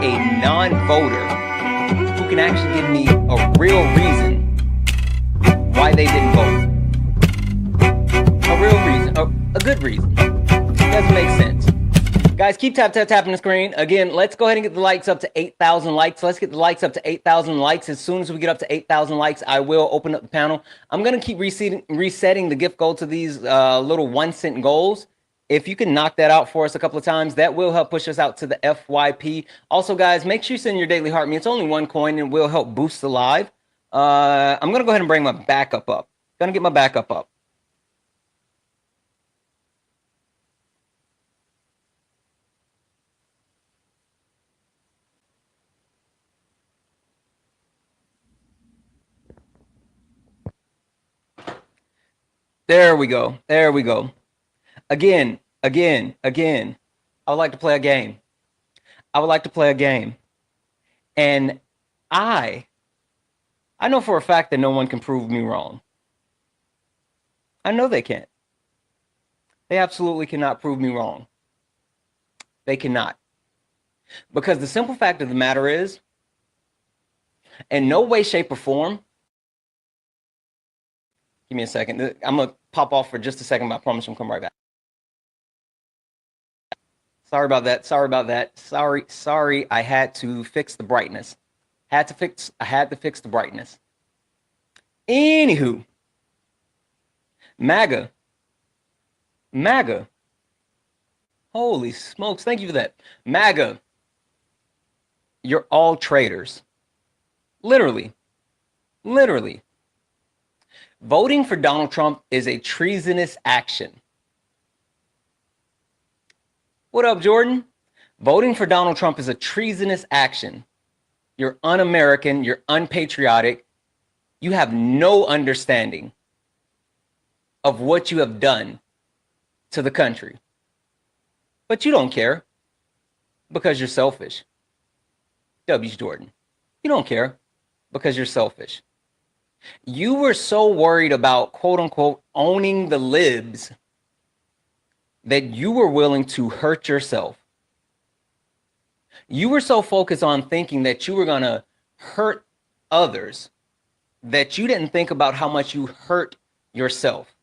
a non-voter who can actually give me a real reason why they didn't vote. A real reason, a good reason. It doesn't make sense. Guys, keep tapping the screen. Again, let's go ahead and get the likes up to 8,000 likes. Let's get the likes up to 8,000 likes. As soon as we get up to 8,000 likes, I will open up the panel. I'm going to keep resetting the gift goal to these little 1-cent goals. If you can knock that out for us a couple of times, that will help push us out to the FYP. Also, guys, make sure you send your daily heart me. It's only 1 coin and will help boost the live. I'm going to go ahead and bring my backup up. Going to get my backup up. There we go. There we go. Again. I would like to play a game. And I know for a fact that no one can prove me wrong. I know they can't. They absolutely cannot prove me wrong. They cannot. Because the simple fact of the matter is, in no way, shape, or form, give me a second. I'm going to pop off for just a second, but I promise I'm going to come right back. Sorry about that. Sorry. I had to fix the brightness. I had to fix the brightness. Anywho, MAGA. Holy smokes. Thank you for that. MAGA. You're all traitors. Literally. Voting for Donald Trump is a treasonous action. What up, Jordan? Voting for Donald Trump is a treasonous action. You're un-American. You're unpatriotic. You have no understanding of what you have done to the country. But you don't care because you're selfish. W's Jordan. You don't care because you're selfish. You were so worried about, quote unquote, owning the libs that you were willing to hurt yourself. You were so focused on thinking that you were going to hurt others that you didn't think about how much you hurt yourself.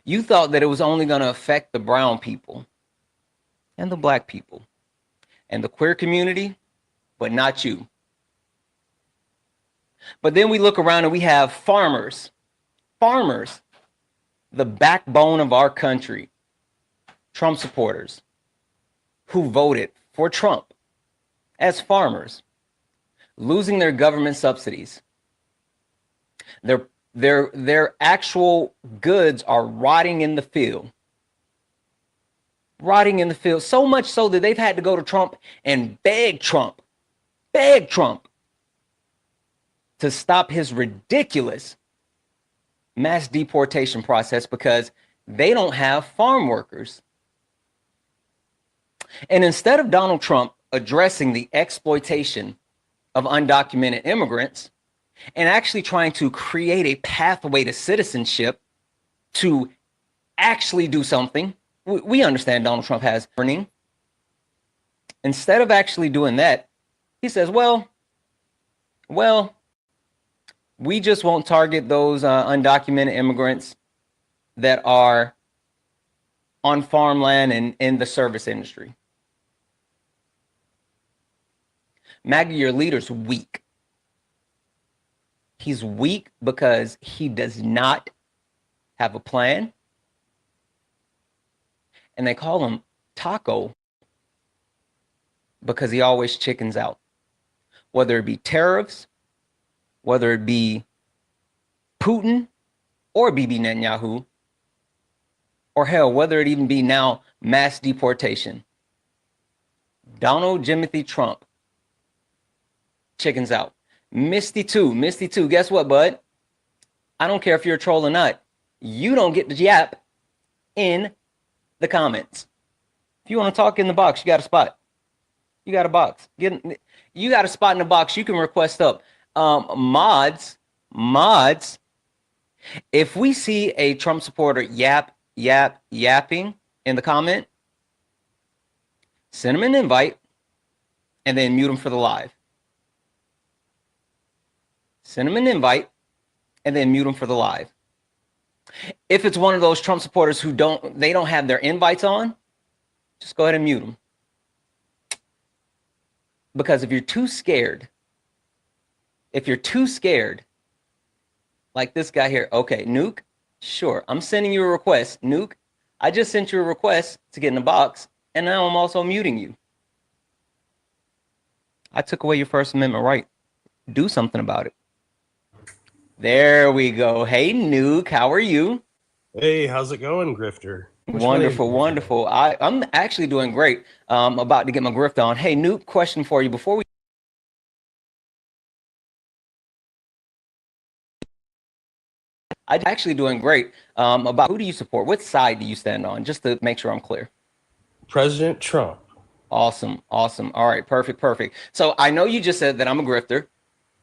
You thought that it was only going to affect the brown people and the black people and the queer community, but not you. But then we look around and we have farmers, the backbone of our country, Trump supporters who voted for Trump as farmers, losing their government subsidies. Their actual goods are rotting in the field. So much so that they've had to go to Trump and beg Trump to stop his ridiculous mass deportation process because they don't have farm workers. And instead of Donald Trump addressing the exploitation of undocumented immigrants and actually trying to create a pathway to citizenship to actually do something, we understand Donald Trump has burning. Instead of actually doing that, he says, well, we just won't target those undocumented immigrants that are on farmland and in the service industry. MAGA, your leader's weak. He's weak because he does not have a plan. And they call him Taco because he always chickens out. Whether it be tariffs, whether it be Putin or Bibi Netanyahu, or hell, whether it even be now mass deportation. Donald Jimothy Trump chickens out. Misty too. Guess what, bud? I don't care if you're a troll or not. You don't get to yap in the comments. If you want to talk in the box, you got a spot. You got a box. You got a spot in the box. You can request up. Mods. If we see a Trump supporter yapping in the comment, send them an invite and then mute them for the live. Send them an invite and then mute them for the live. If it's one of those Trump supporters who don't have their invites on, just go ahead and mute them. Because if you're too scared, like this guy here, okay, Nuke, sure, I'm sending you a request. Nuke, I just sent you a request to get in the box, and now I'm also muting you. I took away your First Amendment right. Do something about it. There we go. Hey, Nuke, how are you? Hey, how's it going, Grifter? Wonderful, wonderful. I'm actually doing great. About to get my grift on. Hey, Nuke, question for you before we. I'm actually doing great. About who do you support? What side do you stand on? Just to make sure I'm clear. President Trump. Awesome, awesome. All right, perfect, perfect. So I know you just said that I'm a grifter.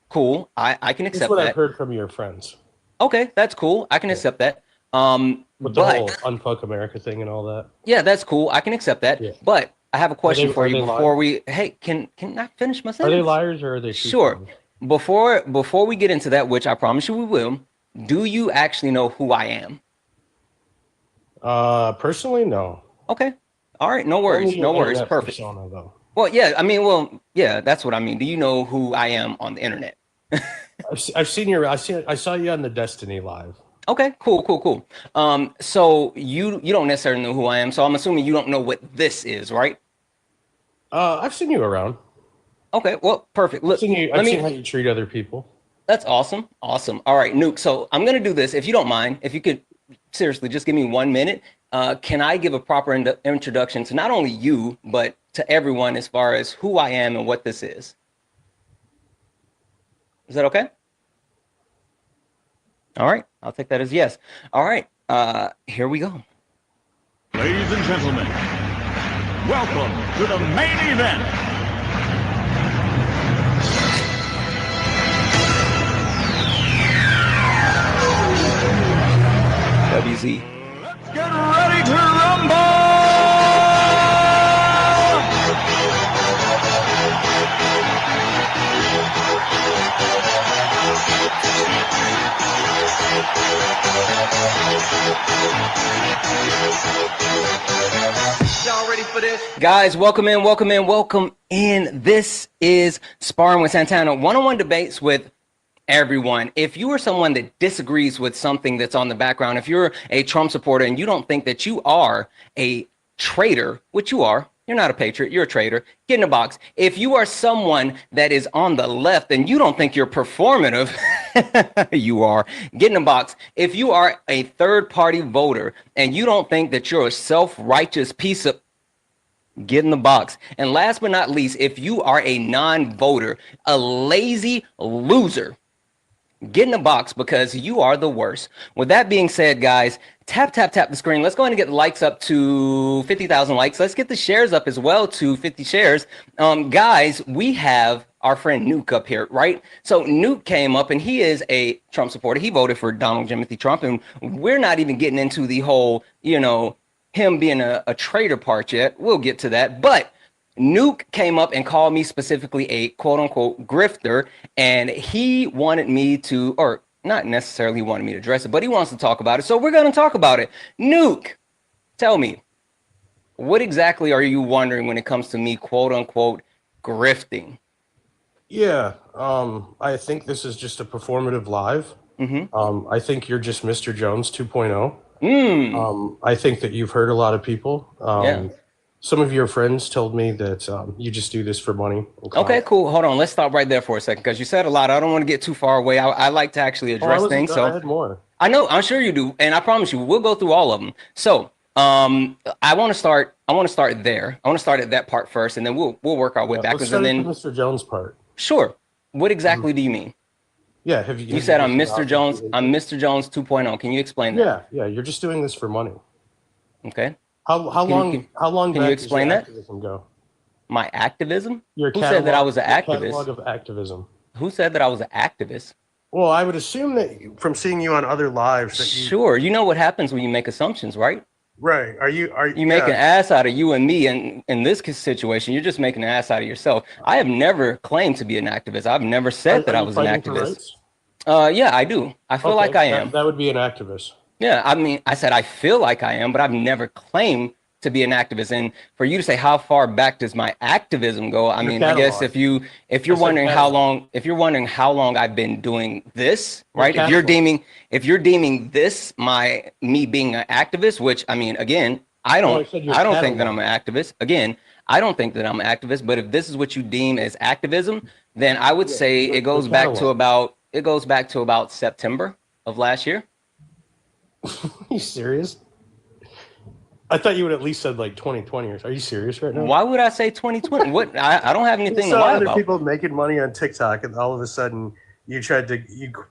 Cool. I can accept that. That's what I've heard from your friends. Okay, that's cool. I can accept that. With the whole Unfuck America thing and all that. Yeah, that's cool. I can accept that. Yeah. But I have a question for you before we. Hey, can I finish my sentence? Are they liars or are they? Sure. Before we get into that, which I promise you we will. Do you actually know who I am? Personally, no. Okay. All right. No worries. No worries. Perfect. Persona, though. Well, yeah. I mean, well, yeah. That's what I mean. Do you know who I am on the internet? I've seen your. I saw you on the Destiny live. Okay. Cool. Cool. Cool. So you don't necessarily know who I am. So I'm assuming you don't know what this is, right? I've seen you around. Okay. Well, perfect. Look, I've seen how you treat other people. That's awesome. Awesome. All right, Nuke. So I'm going to do this. If you don't mind, if you could seriously just give me 1 minute. Can I give a proper introduction to not only you, but to everyone as far as who I am and what this is? Is that okay? All right. I'll take that as yes. All right. Here we go. Ladies and gentlemen, welcome to the main event. WZ. Let's get ready to rumble! Y'all ready for this? Guys, welcome in, welcome in, welcome in. This is Sparring with Santana, one-on-one debates with everyone. If you are someone that disagrees with something that's on the background, if you're a Trump supporter and you don't think that you are a traitor, which you are, you're not a patriot, you're a traitor, get in a box. If you are someone that is on the left and you don't think you're performative, you are, get in a box. If you are a third-party voter and you don't think that you're a self-righteous piece of, get in the box. And last but not least, if you are a non-voter, a lazy loser, get in the box because you are the worst. With that being said, guys, tap the screen. Let's go ahead and get the likes up to 50,000 likes. Let's get the shares up as well to 50 shares. Guys, we have our friend Nuke up here, right? So Nuke came up and he is a Trump supporter. He voted for Donald Timothy Trump, and we're not even getting into the whole, you know, him being a traitor part yet. We'll get to that. But Nuke came up and called me specifically a quote unquote grifter, and he wanted me to, or not necessarily wanted me to address it, but he wants to talk about it. So we're going to talk about it. Nuke, tell me, what exactly are you wondering when it comes to me quote unquote grifting? Yeah, I think this is just a performative live. Mm-hmm. I think you're just Mr. Jones 2.0. I think that you've hurt a lot of people. Yeah. Some of your friends told me that you just do this for money. Okay, cool. Hold on. Let's stop right there for a second because you said a lot. I don't want to get too far away. I like to actually address things. So I had more. I know. I'm sure you do, and I promise you, we'll go through all of them. So I want to start there. I want to start at that part first, and then we'll work our way backwards. And then Mr. Jones part. Sure. What exactly do you mean? Yeah, have you said I'm Mr. Jones. I'm Mr. Jones 2.0. Can you explain that? Yeah. You're just doing this for money. Okay. How long can you explain that? Activism go? My activism? Who said that I was an activist? Catalog of activism. Who said that I was an activist? Well, I would assume that from seeing you on other lives that Sure. You know what happens when you make assumptions, right? Right. You make an ass out of you and me, and in this situation, you're just making an ass out of yourself. I have never claimed to be an activist. I've never said that I was an activist. Yeah, I do. I feel like I am. That would be an activist. Yeah, I mean, I said I feel like I am, but I've never claimed to be an activist. And for you to say how far back does my activism go? I mean, I guess if you're wondering how long I've been doing this, right? If you're deeming this me being an activist, which I mean, again, I don't think that I'm an activist. Again, I don't think that I'm an activist. But if this is what you deem as activism, then I would say it goes back to about September of last year. Are you serious? I thought you would at least said like 2020. Are you serious right now? Why would I say 2020? What? I don't have anything to lie about. Other people making money on TikTok, and all of a sudden you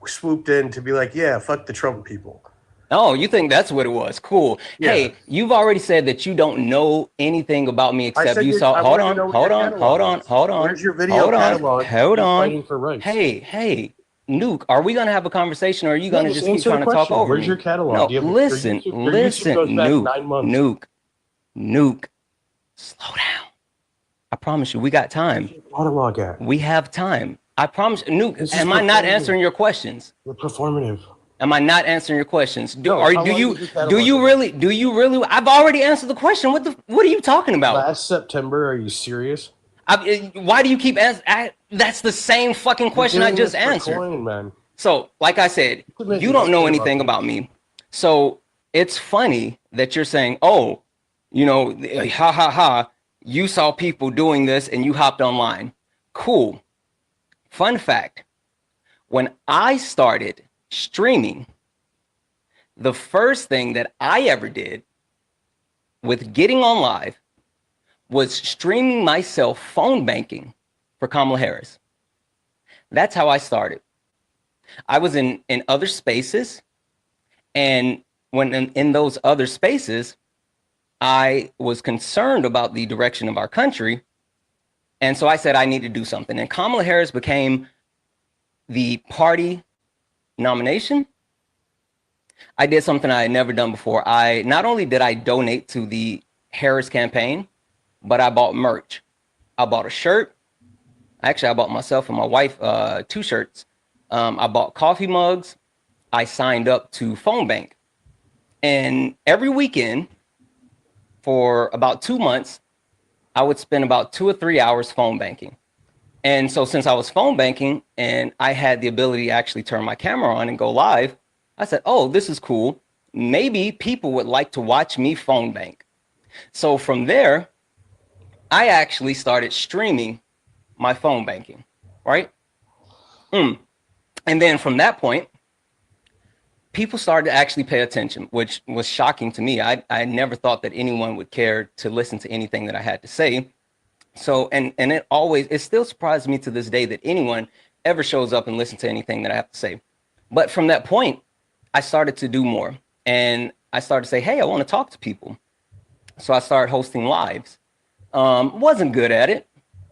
swooped in to be like, yeah, fuck the Trump people. Oh, you think that's what it was? Cool. Yeah. Hey, you've already said that you don't know anything about me except you saw. Hold on. Where's your video catalog? Hold on. Fighting for rights. Hey. Nuke, are we going to have a conversation or are you going to just keep trying to talk over me? Where's your catalog? No, listen, Nuke, slow down. I promise you, we got time. Catalog at? We have time. I promise. Nuke, am I not answering your questions? We're performative. Am I not answering your questions? Do you really? I've already answered the question. What are you talking about? Last September, are you serious? Why do you keep asking? That's the same fucking question I just answered. Man. So, like I said, you don't know anything about me. So it's funny that you're saying, oh, ha ha ha, you saw people doing this and you hopped online. Cool. Fun fact. When I started streaming, the first thing that I ever did with getting on live was streaming myself phone banking for Kamala Harris. That's how I started. I was in other spaces, and when in those other spaces, I was concerned about the direction of our country, and so I said I need to do something. And Kamala Harris became the party nomination. I did something I had never done before. Not only did I donate to the Harris campaign, but I bought merch. I bought a shirt. Actually, I bought myself and my wife 2 shirts. I bought coffee mugs. I signed up to Phone Bank. And every weekend for about 2 months, I would spend about 2 or 3 hours phone banking. And so since I was phone banking and I had the ability to actually turn my camera on and go live, I said, oh, this is cool. Maybe people would like to watch me phone bank. So from there, I actually started streaming my phone banking, right? And then from that point, people started to actually pay attention, which was shocking to me. I never thought that anyone would care to listen to anything that I had to say. So, and it still surprises me to this day that anyone ever shows up and listens to anything that I have to say. But from that point, I started to do more. And I started to say, hey, I want to talk to people. So I started hosting lives. Wasn't good at it,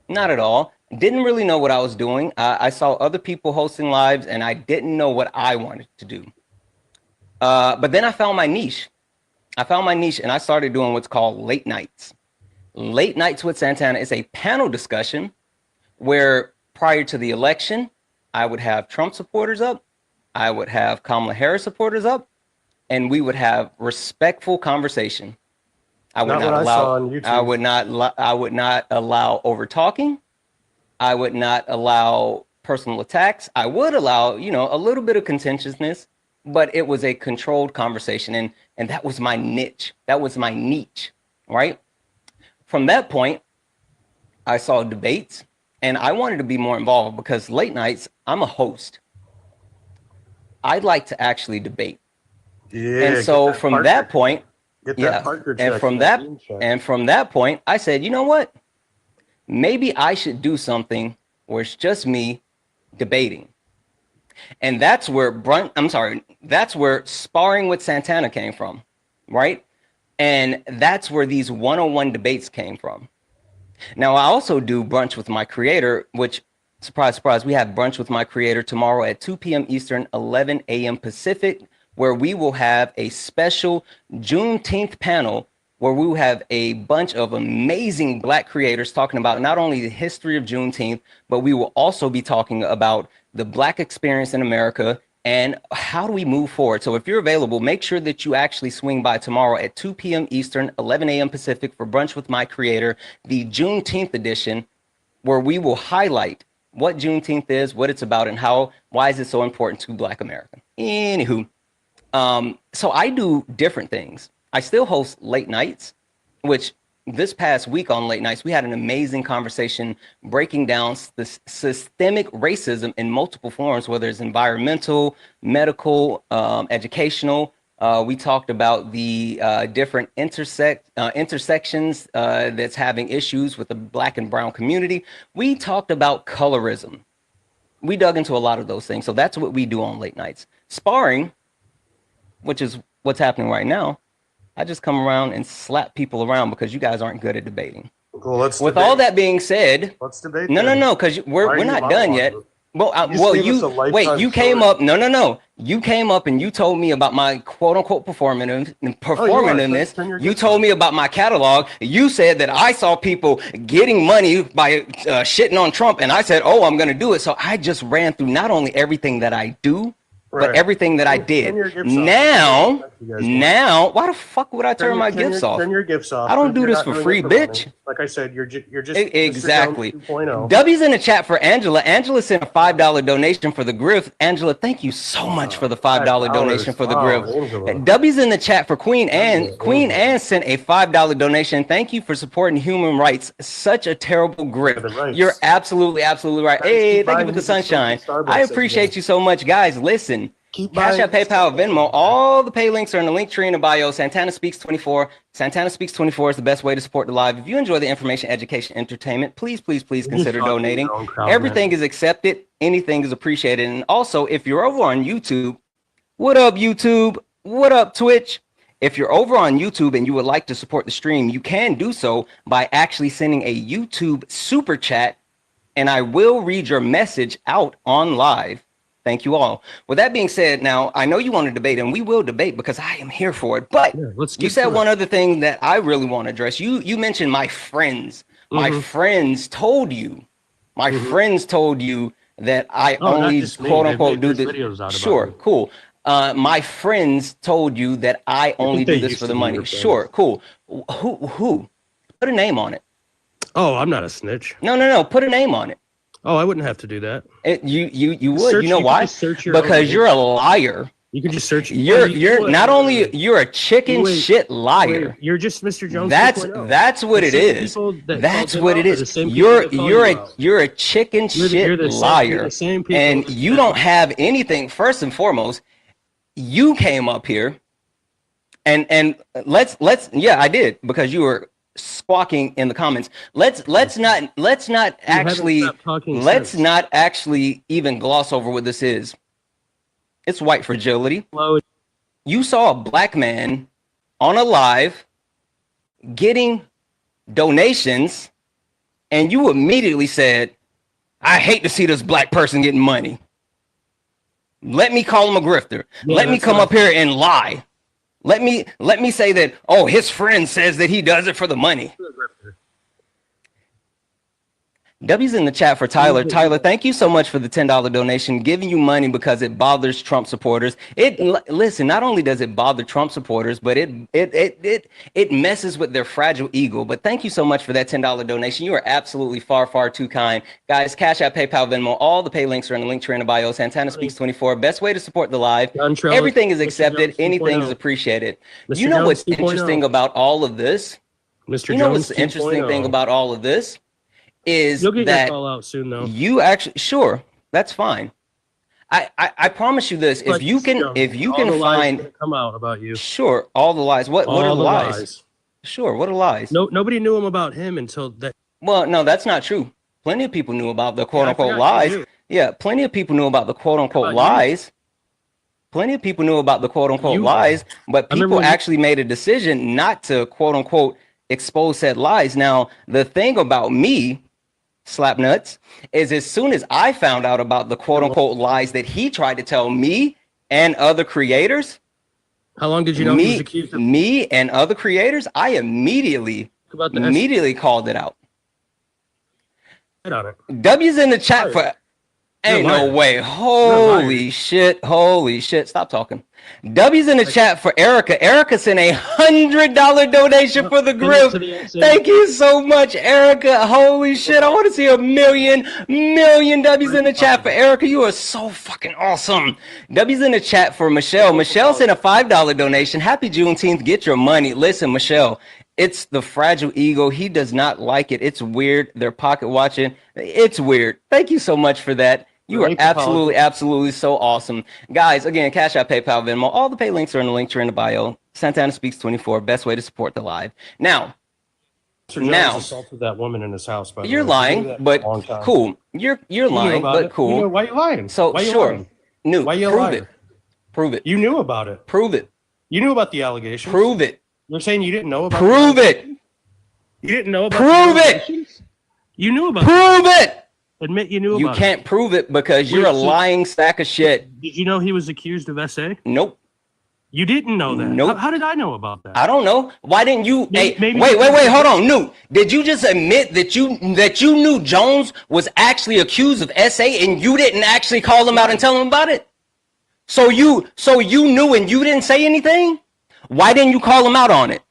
not at all. Didn't really know what I was doing. I saw other people hosting lives and I didn't know what I wanted to do. But then I found my niche. And I started doing what's called late nights. Late Nights with Santana is a panel discussion where prior to the election, I would have Trump supporters up, I would have Kamala Harris supporters up, and we would have respectful conversation. I would not allow over talking. I would not allow personal attacks. I would allow, a little bit of contentiousness, but it was a controlled conversation. And that was my niche. That was my niche, right? From that point, I saw debates and I wanted to be more involved because late nights, I'm a host. I'd like to actually debate. Yeah. And so from that point, and from that point, I said, you know what? Maybe I should do something where it's just me debating. And that's where Sparring with Santana came from, right? And that's where these one-on-one debates came from. Now, I also do brunch with my creator, which, surprise, surprise, we have brunch with my creator tomorrow at 2 p.m. Eastern, 11 a.m. Pacific, where we will have a special Juneteenth panel where we will have a bunch of amazing Black creators talking about not only the history of Juneteenth, but we will also be talking about the Black experience in America and how do we move forward. So if you're available, make sure that you actually swing by tomorrow at 2 p.m. Eastern, 11 a.m. Pacific for Brunch with My Creator, the Juneteenth edition, where we will highlight what Juneteenth is, what it's about, and why is it so important to Black America. Anywho, so I do different things. I still host late nights, which this past week on late nights, we had an amazing conversation breaking down the systemic racism in multiple forms, whether it's environmental, medical, educational. We talked about the different intersections that's having issues with the Black and brown community. We talked about colorism. We dug into a lot of those things. So that's what we do on late nights. Sparring, which is what's happening right now, I just come around and slap people around because you guys aren't good at debating. Well, let's With debate. all that being said, Let's debate. No, because we're not done yet. Well, you came up. No. You came up and you told me about my quote unquote performativeness. You told me about my catalog. You said that I saw people getting money by shitting on Trump, and I said, "Oh, I'm going to do it." So I just ran through not only everything that I do, but everything that I did. Now, why the fuck would I turn my gifts off? Turn your gifts off. I don't do this for free, bitch. Like I said, you're just exactly. Mr. Jones 2.0. W's in the chat for Angela. Angela sent a $5 donation for the grift. Angela, thank you so much for the $5 donation for the grift. W's in the chat for Queen Anne. Queen Anne sent a $5 donation. Thank you for supporting human rights. Such a terrible grift. You're absolutely right. Hey, thank you for the sunshine. I appreciate you so much, guys. Listen. Cash App, PayPal, Venmo, all the pay links are in the link tree in the bio. Santana Speaks 24. Santana Speaks 24 is the best way to support the live. If you enjoy the information, education, entertainment, please consider donating. Everything is accepted. Anything is appreciated. And also, if you're over on YouTube, what up, YouTube? What up, Twitch? If you're over on YouTube and you would like to support the stream, you can do so by actually sending a YouTube super chat, and I will read your message out on live. Thank you all. With that being said, now I know you want to debate, and we will debate because I am here for it. But you said one other thing that I really want to address. You mentioned my friends. My friends told you. My friends told you that I only quote unquote do this. Sure, cool. My friends told you that I only do this for the money. Sure, cool. Who? Put a name on it. Oh, I'm not a snitch. No. Put a name on it. Oh, I wouldn't have to do that. You would. You know why? Because you're a liar. You can just search. You're not only you're a chicken shit liar. You're just Mr. Jones. That's what it is. That's what it is. You're a chicken shit liar, and you don't have anything. First and foremost, you came up here, and let's I did, because you were squawking in the comments. Let's not actually even gloss over what this is. It's white fragility. You saw a black man on a live getting donations, and you immediately said, I hate to see this black person getting money. Let me call him a grifter. Let me come up here and lie. Let me say that, oh, his friend says that he does it for the money. W's in the chat for Tyler. Tyler, thank you so much for the $10 donation. Giving you money because it bothers Trump supporters. Listen, not only does it bother Trump supporters, but it messes with their fragile ego. But thank you so much for that $10 donation. You are absolutely far too kind. Guys, Cash App, PayPal, Venmo, all the pay links are in the link tree in the bio. Santana Speaks 24. Best way to support the live. Everything is accepted. Anything is appreciated. You know what's interesting about all of this? You know what's the interesting thing about all of this? Is you'll get that your call out soon, though. You actually, sure, that's fine. I promise you this: if you can find, come out about you. Sure, all the lies. What are the lies? Sure, what are lies? Nobody knew him about him until that. Well, no, that's not true. Plenty of people knew about the quote unquote lies. Yeah, plenty of people knew about the quote unquote lies. Plenty of people knew about the quote unquote lies, but people actually made a decision not to quote unquote expose said lies. Now, the thing about me, Slapnuts, is as soon as I found out about the quote unquote lies that he tried to tell me and other creators, How long did you know he was accused of? Me and other creators, I immediately called it out. On it. W's in the chat for ain't no way. Holy shit. Stop talking. W's in the chat for Erica. Erica sent $100 donation for the group. Thank you so much, Erica. Holy shit. I want to see a million W's in the chat for Erica. You are so fucking awesome. W's in the chat for Michelle. Michelle sent a $5 donation. Happy Juneteenth. Get your money. Listen, Michelle. It's the fragile ego. He does not like it. It's weird. They're pocket watching. It's weird. Thank you so much for that. You are absolutely so awesome. Guys, again, Cash App, PayPal, Venmo. All the pay links are in the link tree in the bio. Santana Speaks 24. Best way to support the live. Now, assaulted that woman in his house. By the you're way. lying, but cool. You're lying, but cool. Why are you lying? So sure. Why you lying? Prove it. You knew about it. Prove it. You knew about the allegations. Prove it. You're saying you didn't know about Prove it. You didn't know about Prove it. You knew about Prove it. Admit you knew about it. You can't prove it because you're a lying sack of shit. Did you know he was accused of SA? Nope. You didn't know that? Nope. How did I know about that? I don't know. Why didn't you? Wait, hold hold on. Newt, did you just admit that you knew Jones was actually accused of SA and you didn't actually call him out and tell him about it? So you knew and you didn't say anything? Why didn't you call him out on it?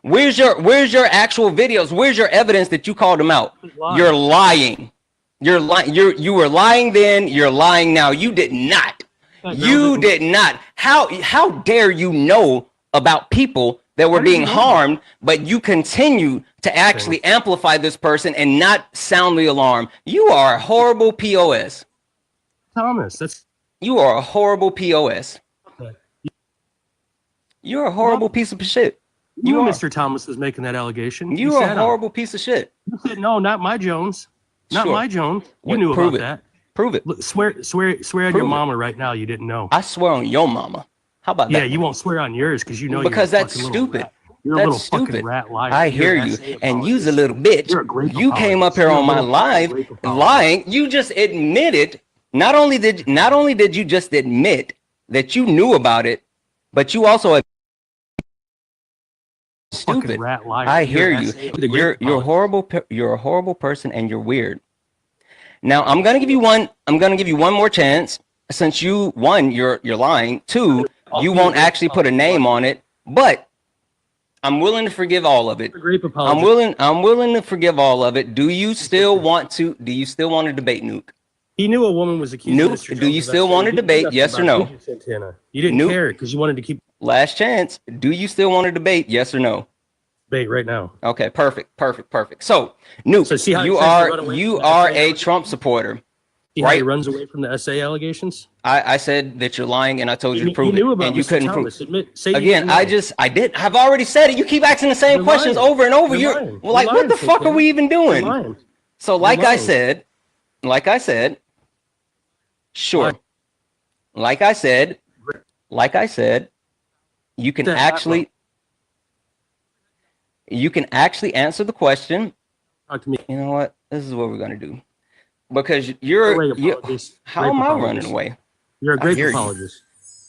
Where's your actual videos? Where's your evidence that you called him out? You're lying. You were lying then, you're lying now. You did not. You did not. How dare you know about people that were being harmed, but you continue to actually amplify this person and not sound the alarm? You are a horrible POS. Thomas, you are a horrible POS. You're a horrible piece of shit. You know Mr. Thomas was making that allegation. You are a horrible piece of shit. You said, no, not my Jones. Not my Jones. You knew about that. Prove it. Look, swear on your mama right now. You didn't know. I swear on your mama. How about that? Yeah, you won't swear on yours because you know. Because that's stupid. You're a little fucking rat liar. I hear you. And you's a little bitch. You came up here on my live lying. You just admitted. Not only did you just admit that you knew about it, but you also. Stupid. Rat liar. I hear you. You're horrible. You're a horrible person, and you're weird. Now I'm gonna give you one. I'm gonna give you one more chance. Since you one, you're lying. Two, you won't actually put a name on it. But I'm willing to forgive all of it. I'm willing to forgive all of it. Do you still want to? Do you still want to debate Nuke? He knew a woman was accused. Nuke, do you still want to debate? Yes or no? Santana. You didn't care because you wanted to keep. Last chance. Do you still want to debate? Yes or no? Debate right now. Okay, perfect. So, Nuke, you are a Trump supporter. See how he runs away from the SA allegations? I said that you're lying, and I told you to prove it, and you couldn't prove it. Again, I've already said it. You keep asking the same questions over and over. You're like, what the fuck are we even doing? So, like I said, sure. Like I said, you can actually answer the question. Talk to me. You know what? This is what we're gonna do. Because how am I running away? You're a great apologist.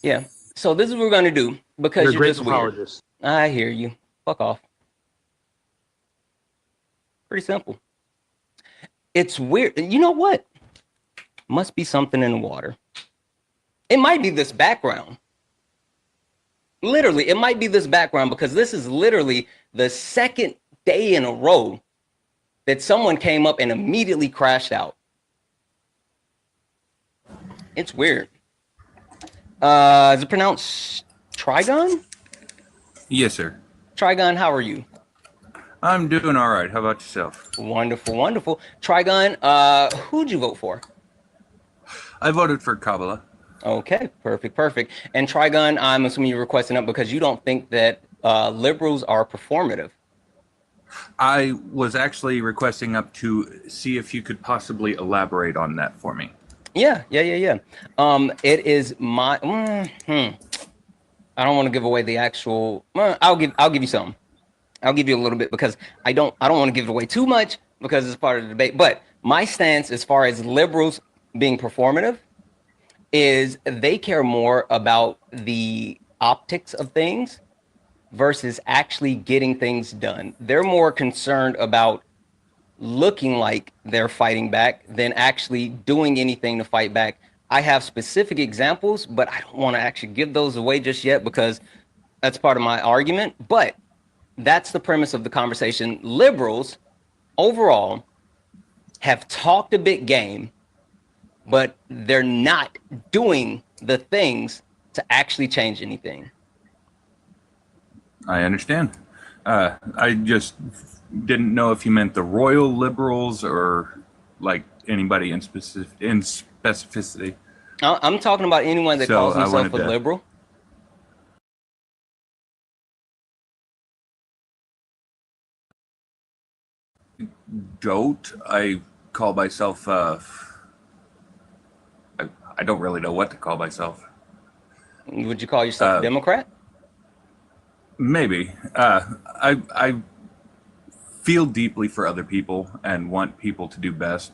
Yeah. So this is what we're gonna do because you're just weird. I hear you. Fuck off. Pretty simple. It's weird. You know what? Must be something in the water. It might be this background. Literally, it might be this background because this is literally the second day in a row that someone came up and immediately crashed out. It's weird. Is it pronounced Trigon? Yes, sir. Trigon, how are you? I'm doing all right. How about yourself? Wonderful, wonderful. Trigon, who'd you vote for? I voted for Kabbalah. Okay, perfect. And Trigon, I'm assuming you're requesting up because you don't think that liberals are performative. I was actually requesting up to see if you could possibly elaborate on that for me. Yeah. It is my. I don't want to give away the actual. I'll give you some. I'll give you a little bit because I don't want to give it away too much because it's part of the debate. But my stance, as far as liberals being performative, is they care more about the optics of things versus actually getting things done. They're more concerned about looking like they're fighting back than actually doing anything to fight back. I have specific examples, but I don't want to actually give those away just yet because that's part of my argument. But that's the premise of the conversation. Liberals overall have talked a big game, but they're not doing the things to actually change anything. I understand. I just didn't know if you meant the royal liberals or like anybody in specificity. I'm talking about anyone that calls himself a liberal. I call myself, I don't really know what to call myself. Would you call yourself a Democrat? Maybe. I feel deeply for other people and want people to do best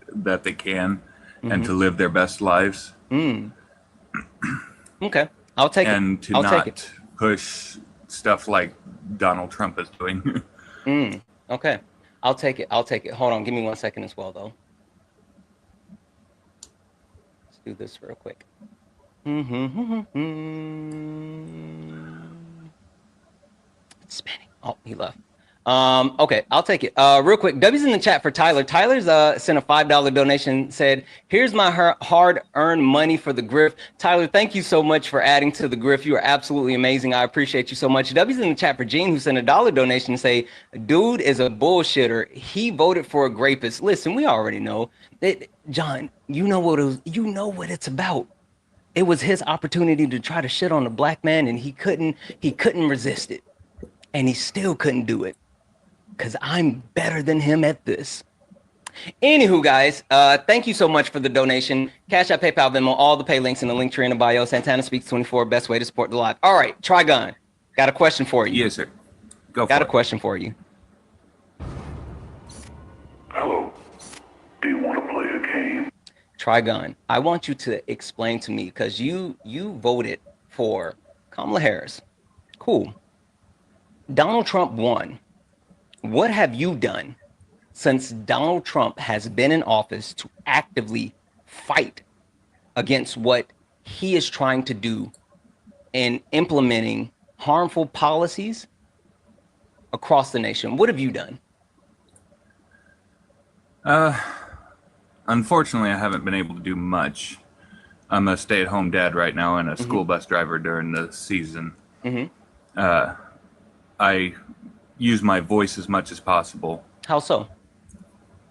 that they can and to live their best lives. Okay, I'll take it. And to not push stuff like Donald Trump is doing. Okay, I'll take it. Hold on, give me 1 second as well, though. Let's do this real quick. It's spinning. Oh, he left. Okay, I'll take it. Real quick, W's in the chat for Tyler. Tyler's sent a $5 donation, said, here's my hard-earned money for the grift. Tyler, thank you so much for adding to the grift. You are absolutely amazing. I appreciate you so much. W's in the chat for Gene, who sent a $1 donation, say, dude is a bullshitter. He voted for a rapist. Listen, we already know that, John, you know what it's about. It was his opportunity to try to shit on a black man, and he couldn't resist it. And he still couldn't do it. Because I'm better than him at this. Anywho, guys, thank you so much for the donation. Cash App, PayPal, Venmo, all the pay links in the link tree in the bio. Santana Speaks 24, best way to support the live. All right, Trigon, got a question for you. Yes, sir. Go for it. Got a question for you. Hello. Do you want to play a game? Trigon, I want you to explain to me, because you voted for Kamala Harris. Cool. Donald Trump won. What have you done since Donald Trump has been in office to actively fight against what he is trying to do in implementing harmful policies across the nation? What have you done? Unfortunately, I haven't been able to do much. I'm a stay-at-home dad right now and a school bus driver during the season. I use my voice as much as possible. How so?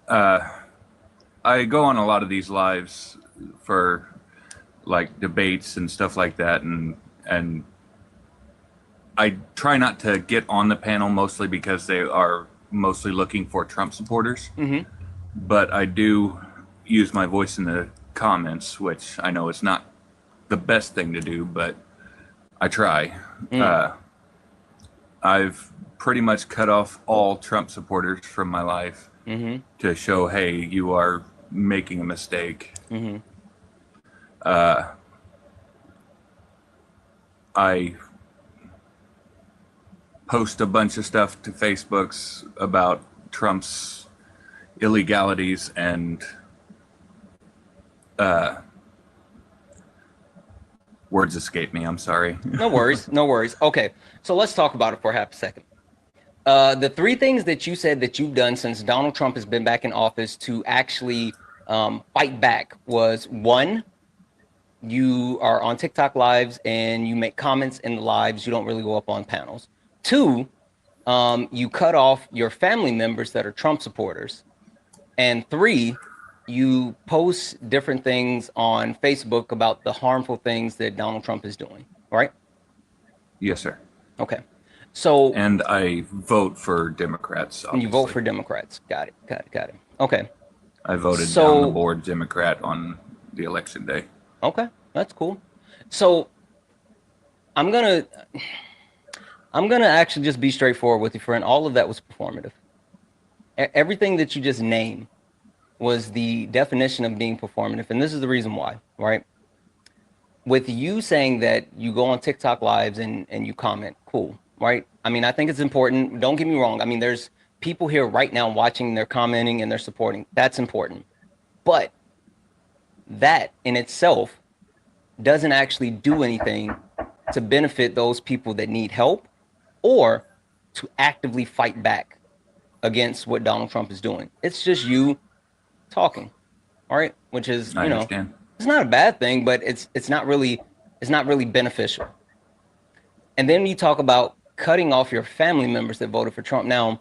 I go on a lot of these lives for like debates and stuff like that, and I try not to get on the panel mostly because they are mostly looking for Trump supporters. But I do use my voice in the comments, which I know is not the best thing to do, but I try. I've pretty much cut off all Trump supporters from my life to show, hey, you are making a mistake. I post a bunch of stuff to Facebooks about Trump's illegalities and words escape me. I'm sorry. No worries. No worries. Okay. So let's talk about it for half a second. The three things that you said that you've done since Donald Trump has been back in office to actually fight back was, one, you are on TikTok lives and you make comments in the lives. You don't really go up on panels. Two, you cut off your family members that are Trump supporters. And three, you post different things on Facebook about the harmful things that Donald Trump is doing, right? Yes, sir. Okay. So, and I vote for Democrats. Obviously. You vote for Democrats. Got it. Okay. I voted down the board Democrat on the election day. Okay, that's cool. So I'm gonna actually just be straightforward with you, friend. All of that was performative. Everything that you just named was the definition of being performative, and this is the reason why, right? with you saying that you go on TikTok lives and you comment, cool, right? I mean, I think it's important. Don't get me wrong. I mean, there's people here right now watching, they're commenting and they're supporting. That's important. But that in itself doesn't actually do anything to benefit those people that need help or to actively fight back against what Donald Trump is doing. It's just you talking, all right? Which is, I understand. it's not a bad thing, but it's not really beneficial. And then you talk about cutting off your family members that voted for Trump. Now,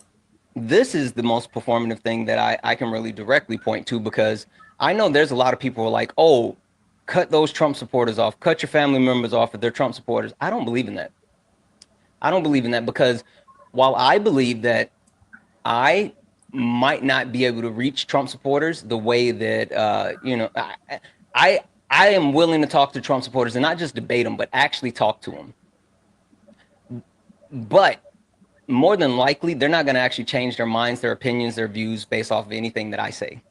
this is the most performative thing that I can really directly point to, because I know there's a lot of people who are like, oh, cut those Trump supporters off, cut your family members off if they're Trump supporters. I don't believe in that. I don't believe in that, because while I believe that I might not be able to reach Trump supporters the way that I am willing to talk to Trump supporters and not just debate them, but actually talk to them. But more than likely, they're not going to actually change their minds, their opinions, their views based off of anything that I say.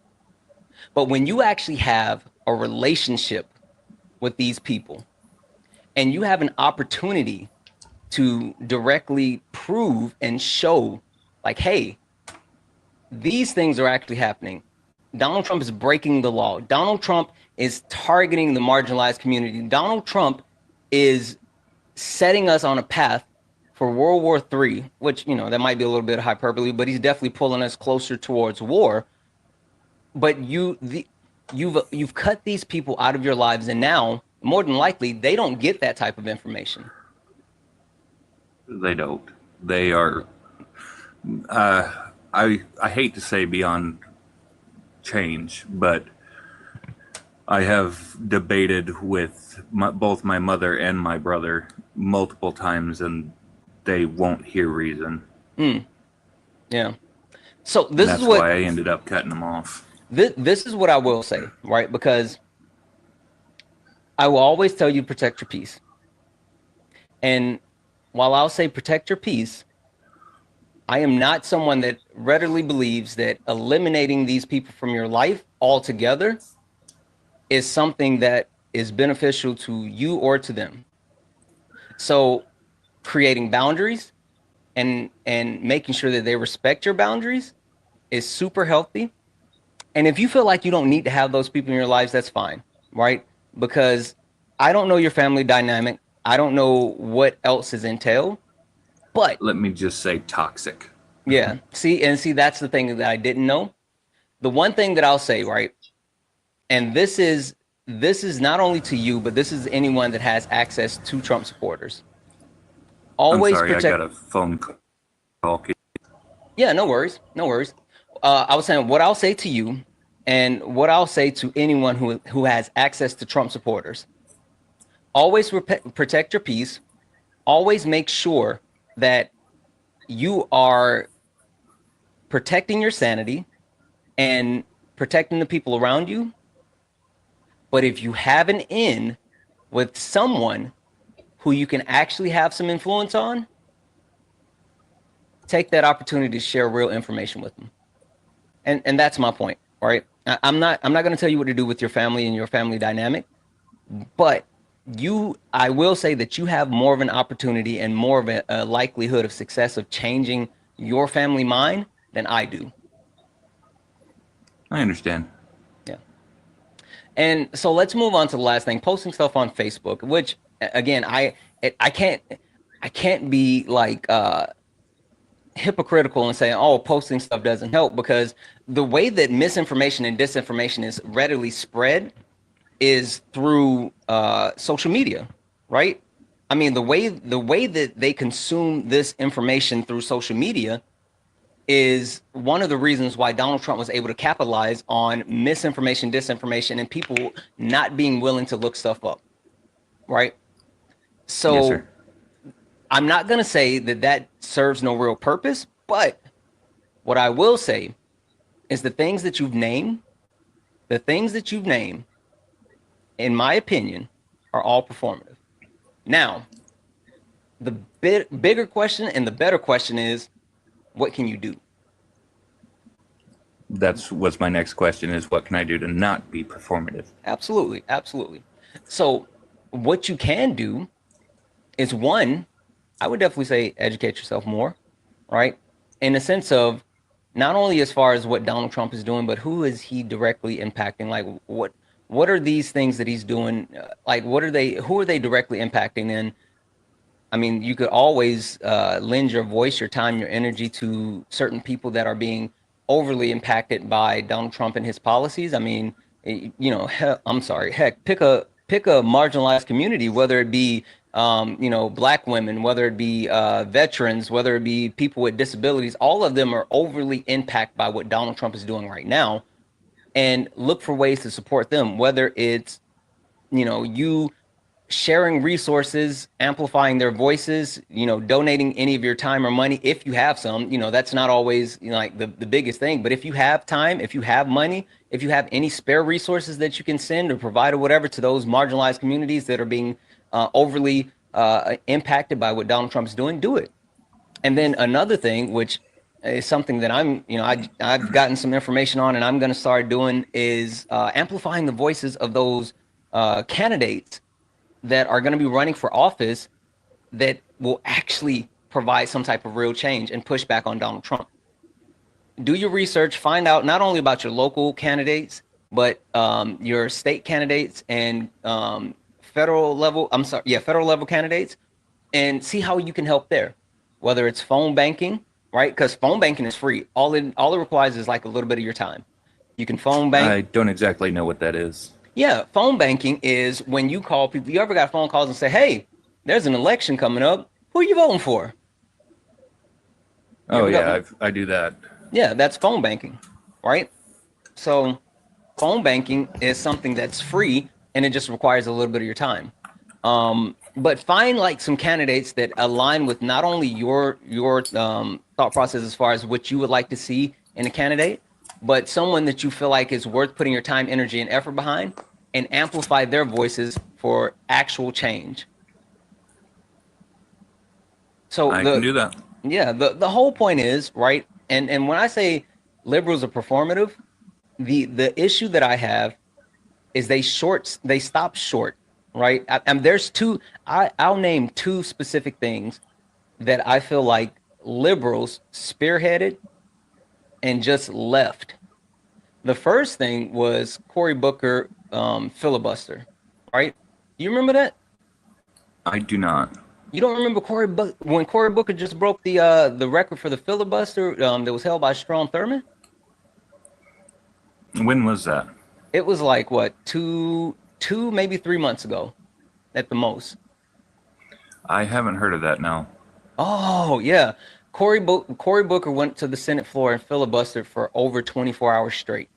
But when you actually have a relationship with these people and you have an opportunity to directly prove and show, like, hey, these things are actually happening. Donald Trump is breaking the law. Donald Trump is targeting the marginalized community. Donald Trump is setting us on a path for World War III, which, that might be a little bit of hyperbole, but he's definitely pulling us closer towards war. But you've cut these people out of your lives, and now, more than likely, they don't get that type of information. They don't. They are, I hate to say beyond change, but I have debated with both my mother and my brother multiple times, and they won't hear reason. Yeah. So that's why I ended up cutting them off. This is what I will say, right? Because I will always tell you, protect your peace. And while I'll say protect your peace, I am not someone that readily believes that eliminating these people from your life altogether is something that is beneficial to you or to them. So creating boundaries and making sure that they respect your boundaries is super healthy. And if you feel like you don't need to have those people in your lives, that's fine, right? Because I don't know your family dynamic. I don't know what else is entailed, but let me just say toxic. Yeah. See, that's the thing that I didn't know. The one thing that I'll say, right? And this is not only to you, but this is anyone that has access to Trump supporters. Always I'm sorry, protect. I got a phone call. Yeah, no worries. No worries. I was saying what I'll say to you and what I'll say to anyone who has access to Trump supporters. Always protect your peace. Always make sure that you are protecting your sanity and protecting the people around you. But if you have an in with someone who you can actually have some influence on, take that opportunity to share real information with them. And that's my point, right? I'm not going to tell you what to do with your family and your family dynamic, but I will say that you have more of an opportunity and more of a likelihood of success of changing your family mind than I do. I understand. Yeah. And so let's move on to the last thing, posting stuff on Facebook, which again, I can't be like hypocritical and saying, oh, posting stuff doesn't help, because the way that misinformation and disinformation is readily spread is through social media, right? I mean, the way that they consume this information through social media is one of the reasons why Donald Trump was able to capitalize on misinformation, disinformation, and people not being willing to look stuff up, right? So yes, sir. I'm not going to say that serves no real purpose, but what I will say is the things that you've named, in my opinion, are all performative. Now, the bigger question and the better question is, what can you do? That's what's my next question is, what can I do to not be performative? Absolutely. Absolutely. So what you can do is, one, I would definitely say educate yourself more, right? In the sense of not only as far as what Donald Trump is doing, but who is he directly impacting? Like what are these things that he's doing? Like who are they directly impacting? And I mean, you could always lend your voice, your time, your energy to certain people that are being overly impacted by Donald Trump and his policies. I mean, I'm sorry, heck, pick a marginalized community, whether it be black women, whether it be veterans, whether it be people with disabilities. All of them are overly impacted by what Donald Trump is doing right now, and look for ways to support them. Whether it's you sharing resources, amplifying their voices, donating any of your time or money if you have some. That's not always like the biggest thing, but if you have time, if you have money, if you have any spare resources that you can send or provide or whatever to those marginalized communities that are being overly impacted by what Donald Trump's doing, do it. And then another thing, which is something that I've gotten some information on and I'm going to start doing, is amplifying the voices of those candidates that are going to be running for office that will actually provide some type of real change and push back on Donald Trump. Do your research, find out not only about your local candidates, but your state candidates and federal level candidates, and see how you can help there. Whether it's phone banking, right? Because phone banking is free. All it requires is like a little bit of your time. You can phone bank. I don't exactly know what that is. Yeah, phone banking is when you call people. You ever got phone calls and say, "Hey, there's an election coming up. Who are you voting for?" Oh yeah, I do that. Yeah, that's phone banking, right? So phone banking is something that's free and it just requires a little bit of your time. But find like some candidates that align with not only your thought process as far as what you would like to see in a candidate, but someone that you feel like is worth putting your time, energy, and effort behind, and amplify their voices for actual change. So I can do that. Yeah, the whole point is, right, and when I say liberals are performative, the issue that I have is they stop short, right? And there's I'll name two specific things that I feel like liberals spearheaded and just left. The first thing was Cory Booker filibuster, right? You remember that? I do not. You don't remember when Cory Booker just broke the record for the filibuster that was held by Strom Thurmond? When was that? It was like what, two maybe 3 months ago, at the most. I haven't heard of that now. Oh yeah, Cory Booker went to the Senate floor and filibustered for over 24 hours straight.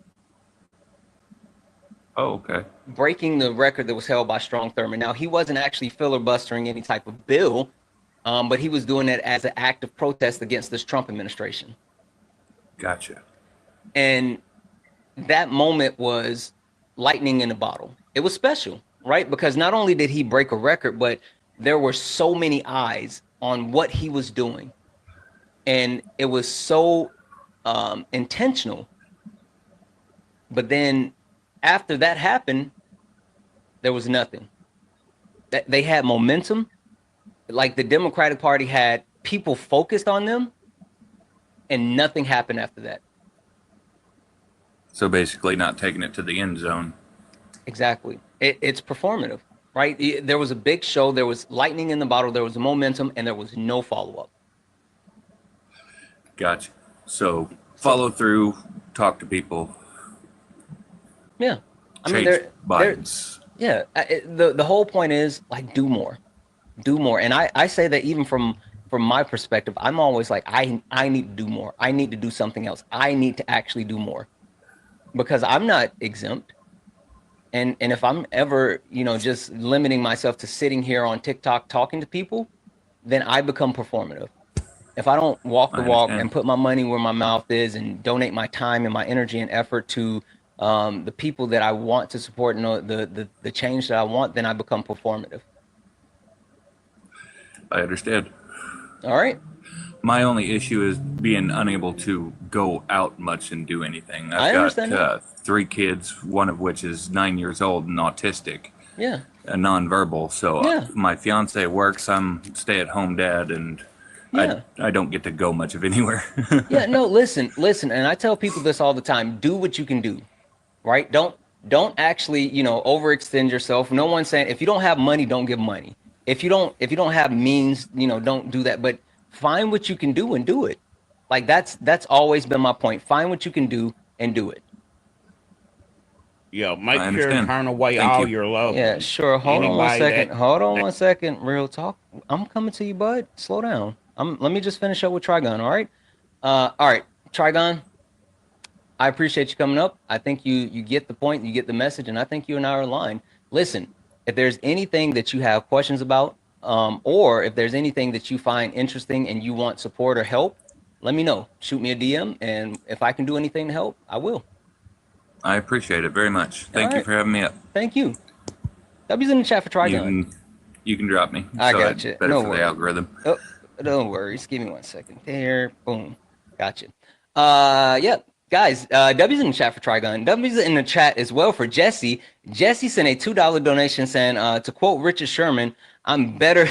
Oh, okay. Breaking the record that was held by Strom Thurmond. Now, he wasn't actually filibustering any type of bill, but he was doing it as an act of protest against this Trump administration. Gotcha. And that moment was lightning in a bottle. It was special, right? Because not only did he break a record, but there were so many eyes on what he was doing. And it was so intentional. But then after that happened, there was nothing. They had momentum. Like the Democratic Party had people focused on them, and nothing happened after that. So basically not taking it to the end zone. Exactly. It's performative, right? There was a big show. There was lightning in the bottle. There was momentum, and there was no follow-up. Gotcha. So follow through, talk to people. Yeah. I mean, the whole point is like do more. And I say that even from my perspective, I'm always like, I need to do more. I need to do something else. I need to actually do more because I'm not exempt. And if I'm ever, just limiting myself to sitting here on TikTok talking to people, then I become performative. If I don't walk the walk and put my money where my mouth is and donate my time and my energy and effort to the people that I want to support and the change that I want, then I become performative. I understand. All right. My only issue is being unable to go out much and do anything. I've got 3 kids, one of which is 9 years old and autistic. Yeah. a nonverbal. So Yeah. my fiance works. I'm stay-at-home dad, and Yeah. I don't get to go much of anywhere. Yeah, no, listen, and I tell people this all the time. Do what you can do, right? Don't actually, overextend yourself. No one's saying if you don't have money, don't give money. If you don't have means, don't do that. But find what you can do and do it. Like that's always been my point. Find what you can do and do it. Yeah, make I sure understand. turn away Thank all you. your loved Yeah, ones. sure. Hold on one Anybody second. that- Hold on one second. Real talk. I'm coming to you, bud. Slow down. Let me just finish up with Trigon, all right? All right, Trigon. I appreciate you coming up. I think you get the point, you get the message, and I think you and I are aligned. Listen, if there's anything that you have questions about, or if there's anything that you find interesting and you want support or help, let me know. Shoot me a DM, and if I can do anything to help, I will. I appreciate it very much. Thank you right. for having me up. Thank you. W's in the chat for Trigon. You can drop me. I so got it's you. better No for worries. the algorithm. Oh, no worries. Give me 1 second. There. Boom. Gotcha. Yeah. Guys, W's in the chat for Trigon. W's in the chat as well for Jesse. Jesse sent a $2 donation saying, to quote Richard Sherman, I'm better,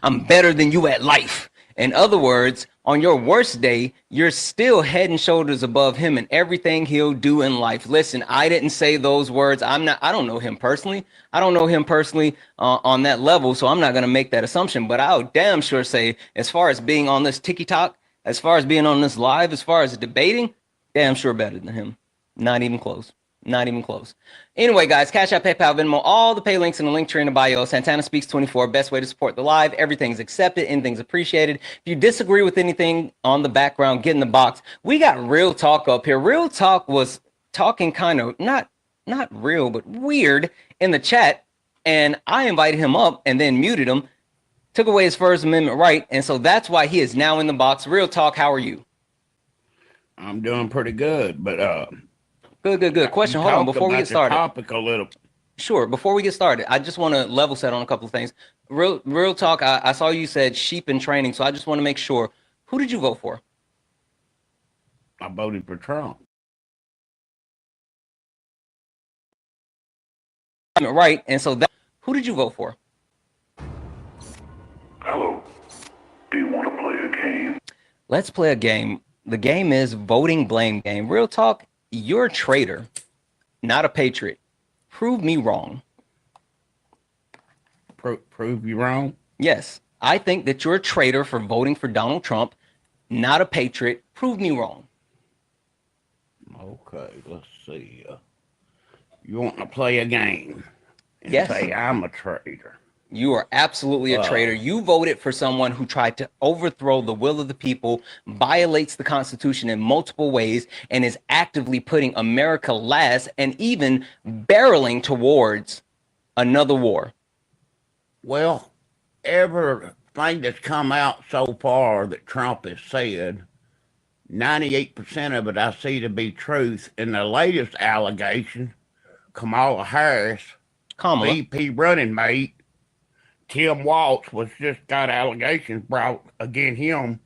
I'm better than you at life. In other words, on your worst day, you're still head and shoulders above him and everything he'll do in life. Listen, I didn't say those words. I don't know him personally. I don't know him personally on that level, so I'm not going to make that assumption. But I'll damn sure say, as far as being on this TikTok, as far as being on this live, as far as debating, damn sure better than him. Not even close. Not even close. Anyway, guys, Cash App, PayPal, Venmo, all the pay links in the link tree in the bio. Santana Speaks 24, best way to support the live. Everything's accepted, anything's appreciated. If you disagree with anything on the background, get in the box. We got Real Talk up here. Real Talk was talking kind of not real, but weird in the chat. And I invited him up and then muted him, took away his First Amendment right. And so that's why he is now in the box. Real Talk, how are you? I'm doing pretty good, but Good. Question. Hold on, before we get started. Topic a little. Sure. Before we get started, I just want to level set on a couple of things. Real talk. I saw you said sheep in training, so I just want to make sure. Who did you vote for? I voted for Trump. Right. And so who did you vote for? Hello. Do you want to play a game? Let's play a game. The game is voting blame game. Real talk. You're a traitor, not a patriot. Prove me wrong. Prove you wrong? Yes. I think that you're a traitor for voting for Donald Trump, not a patriot. Prove me wrong. Okay, let's see. You want to play a game and Yes. say I'm a traitor. You are absolutely a traitor. You voted for someone who tried to overthrow the will of the people, violates the Constitution in multiple ways, and is actively putting America last and even barreling towards another war. Well, everything that's come out so far that Trump has said, 98% of it I see to be truth. And the latest allegation, Kamala Harris, VP running mate, Tim Walz was just got allegations brought against him.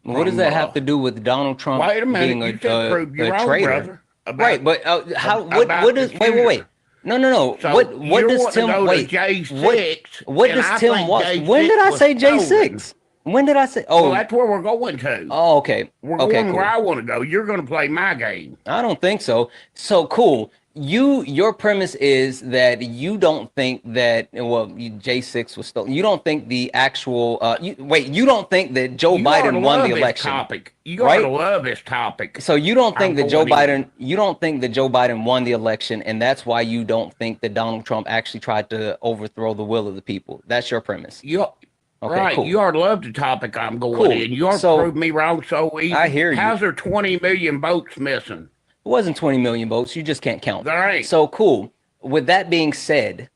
What does that have to do with Donald Trump wait a minute, being you said prove you wrong, traitor? brother. Right, but how? What does? Wait. No. So what does Tim? Wait. J6, what does Tim Walz? When did I say J6? When did I say? Oh, well, that's where we're going to. Oh, okay. We're okay, going cool. where I want to go. You're going to play my game. I don't think so. So cool. Your premise is that you don't think that J6 was stolen. You don't think the actual you don't think that Joe Biden won the election. You gotta love this topic. So you don't think that Joe Biden won the election, and that's why you don't think that Donald Trump actually tried to overthrow the will of the people. That's your premise. Right. Cool. You ought to love the topic I'm going in. You ought to prove me wrong so easy. I hear you. How's there 20 million votes missing? It wasn't 20 million votes. You just can't count. There ain't. So cool. With that being said,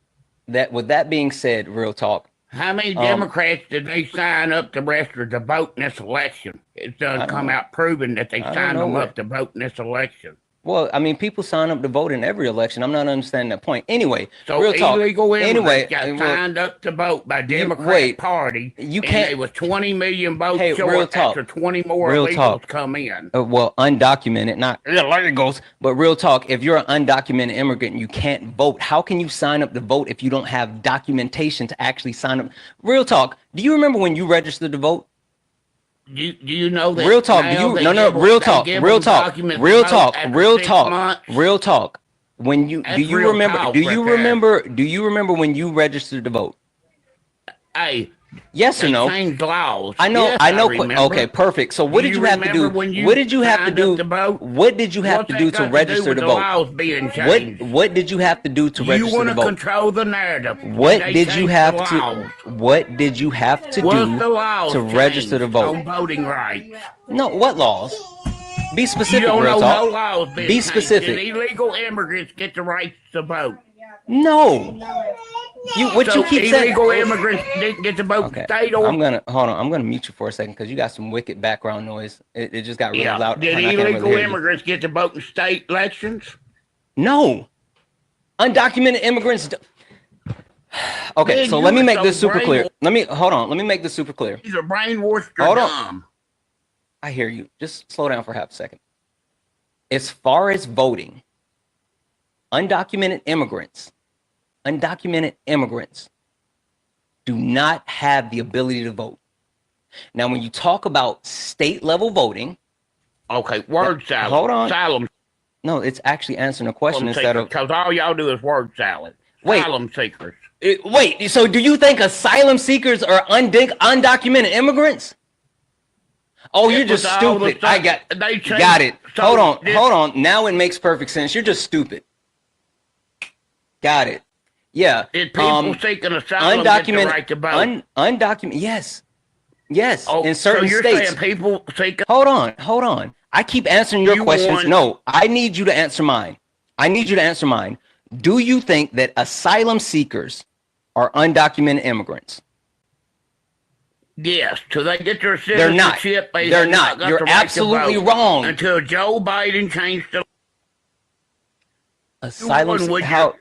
real talk. How many Democrats did they sign up to register to vote in this election? It's done come out proving that they signed them up to vote in this election. Well, I mean, people sign up to vote in every election. I'm not understanding that point. Anyway, So real talk. illegal immigrants got well, signed up to vote by Democrat wait, Party, you and can't- they was 20 million votes Hey, real short talk. after 20 more Real illegals talk. come in. Well, undocumented, not illegals, but real talk. If you're an undocumented immigrant and you can't vote, how can you sign up to vote if you don't have documentation to actually sign up? Real talk. Do you remember when you registered to vote? Do you know that? Real talk. Do now you they no no give- real they talk. give Real them talk. documents to Real vote talk. after Real 6 talk. months? Real talk. When you That's do you real remember talk do you right there. remember do you remember when you registered to vote? Hey, Yes or they no? changed laws. I know. Yes, I know. remember. Okay, perfect. So what Do did you have to do? remember when you What did you have to signed do? up to vote? What did you have What's to that do got to do register with to the vote? laws being What changed? What did you have to do to You register want to to vote? control the narrative. What and they did you changed have the to? laws. What did you have to What's the do laws to register to changed vote? on voting rights? No, what laws? Be You specific, don't real know talk. no laws being Be changed. specific. Did illegal immigrants get the right to vote? No. What So you keep saying? illegal immigrants didn't get to vote Okay, state or I'm gonna hold on. I'm gonna mute you for a second because you got some wicked background noise. It just got really yeah. loud. Did and I can't illegal really hear you. immigrants get to vote in state elections? No. Undocumented immigrants. Okay, Man, so you let me were make so this super clear. brainwashed. Hold on. Let me make this super clear. These are brainwashed or Hold on. dumb. I hear you. Just slow down for half a second. As far as voting, undocumented immigrants do not have the ability to vote. Now, when you talk about state level voting, Okay, word salad. hold on. Asylum no, it's actually answering a question instead seekers. of. Because all y'all do is word salad. Wait. Asylum seekers. Wait, so do you think asylum seekers are undocumented immigrants? Oh, you're just was all the stupid. I stuff- they changed- got it. so Hold this- on. Now it makes perfect sense. You're just stupid. Got it. Yeah. Did people seeking asylum get the right to vote? Undocumented. Yes. Oh, in certain so you're states. saying people seeking? Hold on. I keep answering your You questions. want- No, I need you to answer mine. Do you think that asylum seekers are undocumented immigrants? Yes, till they get their They're not. citizenship. They They're have not. got You're the right to absolutely vote wrong. Until Joe Biden changed the Asylum. would How?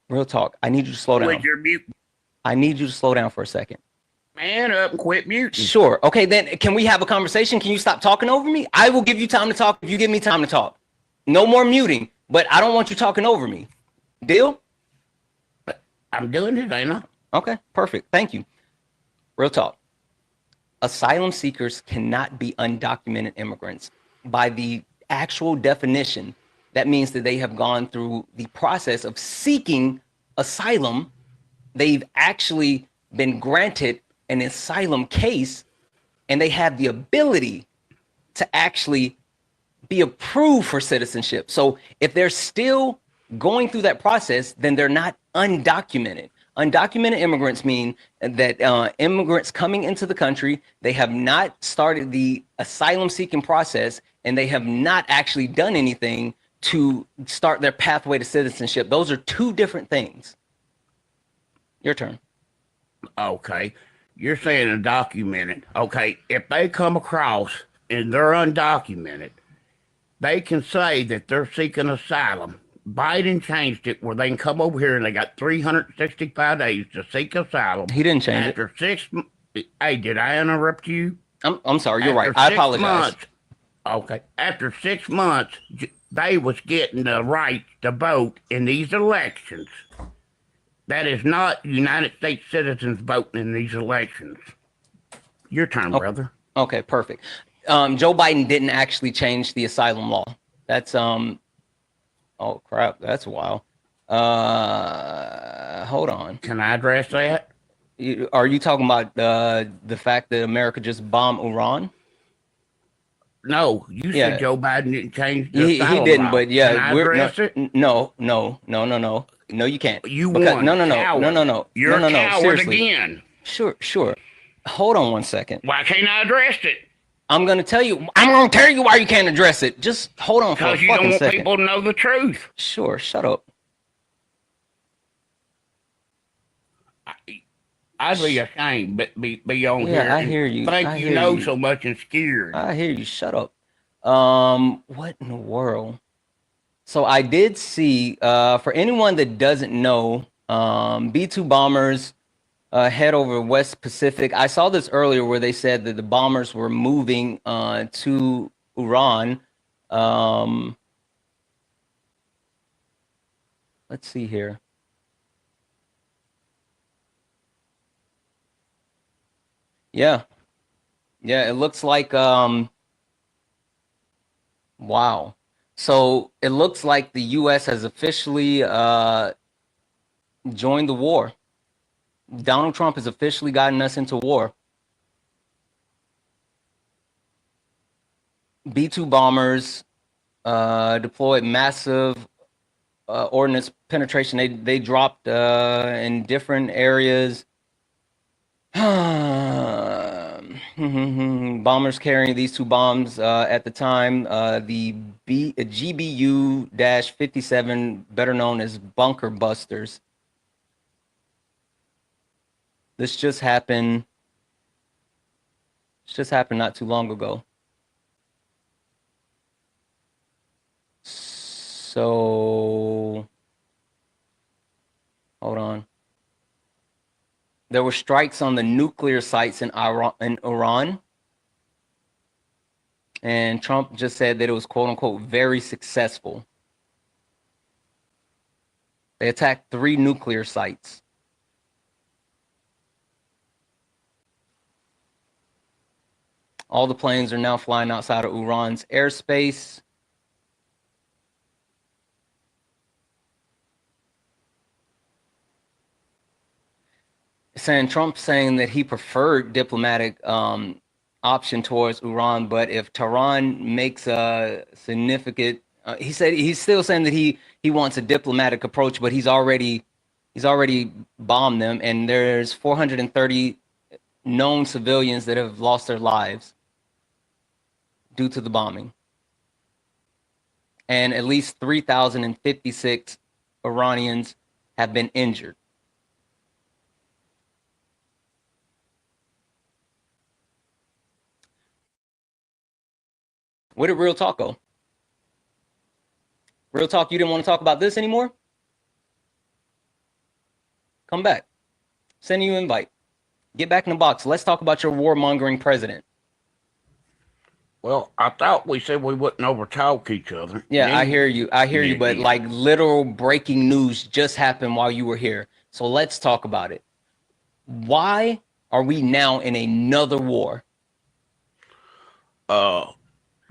Real talk. I need you to slow down. with your mute I need you to slow down for a second. man up and quit muting. Sure. Okay, then can we have a conversation? Can you stop talking over me? I will give you time to talk if you give me time to talk. No more muting, but I don't want you talking over me. Deal? I'm doing it, ain't I? Okay, perfect. Thank you. Real talk. Asylum seekers cannot be undocumented immigrants. By the actual definition, that means that they have gone through the process of seeking asylum. They've actually been granted an asylum case, and they have the ability to actually be approved for citizenship. So if they're still going through that process, then they're not undocumented. Undocumented immigrants mean that immigrants coming into the country, they have not started the asylum seeking process, and they have not actually done anything to start their pathway to citizenship. Those are two different things. Your turn. Okay. You're saying undocumented. Okay. If they come across and they're undocumented, they can say that they're seeking asylum. Biden changed it where they can come over here and they got 365 days to seek asylum. He didn't change it. After 6 months. Hey, did I interrupt you? I'm sorry. You're After right. I 6 apologize. months, okay. After 6 months, they was getting the right to vote in these elections. That is not United States citizens voting in these elections. Your turn, brother. Okay, perfect. Joe Biden didn't actually change the asylum law. That's oh crap, that's wild. Hold on. Can I address that? Are you talking about the fact that America just bombed Iran? No, you Yeah. said Joe Biden didn't change the He asylum didn't, law. but yeah, Can I address it? No, you can't. You Because, won. No. You're no, a coward seriously. again. Sure. Hold on 1 second. Why can't I address it? I'm gonna tell you why you can't address it. Just hold on for a Because you don't fucking want second. people to know the truth. Sure, shut up. I'd be ashamed, but be on Yeah, here. I and hear you. Think I you hear know you. so much and scared. I hear you. Shut up. What in the world? So I did see, for anyone that doesn't know, B-2 bombers head over West Pacific. I saw this earlier where they said that the bombers were moving to Iran. Let's see here. Yeah. Yeah, it looks like wow. So it looks like the US has officially joined the war. Donald Trump has officially gotten us into war. B-2 bombers deployed massive ordnance penetration. They dropped in different areas. Bombers carrying these two bombs at the time. The GBU-57, better known as bunker busters. This just happened. This just happened not too long ago. So, hold on. There were strikes on the nuclear sites in Iran. And Trump just said that it was, quote unquote, very successful. They attacked 3 nuclear sites. All the planes are now flying outside of Iran's airspace. Trump saying that he preferred diplomatic option towards Iran, but if Tehran makes a significant, he said he's still saying that he wants a diplomatic approach, but he's already bombed them, and there's 430 known civilians that have lost their lives due to the bombing, and at least 3,056 Iranians have been injured. Where did Real Talk go? Real Talk, you didn't want to talk about this anymore? Come back. Send you an invite. Get back in the box. Let's talk about your warmongering president. Well, I thought we said we wouldn't overtalk each other. Yeah, I hear you. I hear you, but like literal breaking news just happened while you were here. So let's talk about it. Why are we now in another war?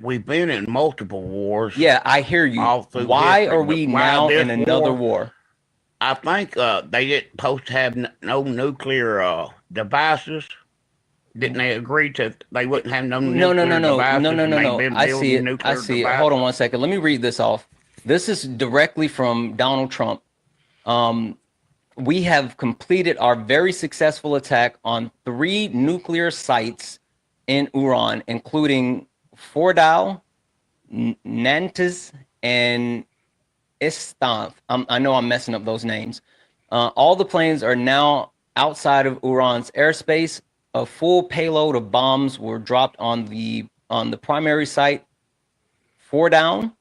We've been in multiple wars. Yeah, I hear you. Why are we now in another war? I think they didn't supposed to have no nuclear devices. Didn't they agree to they wouldn't have no nuclear devices? No. I see it. I see it. Hold on one second. Let me read this off. This is directly from Donald Trump. We have completed our very successful attack on 3 nuclear sites in Iran, including Fordow, Nantes, and Istanbul. I know I'm messing up those names. All the planes are now outside of Iran's airspace. A full payload of bombs were dropped on the primary site, Fordow.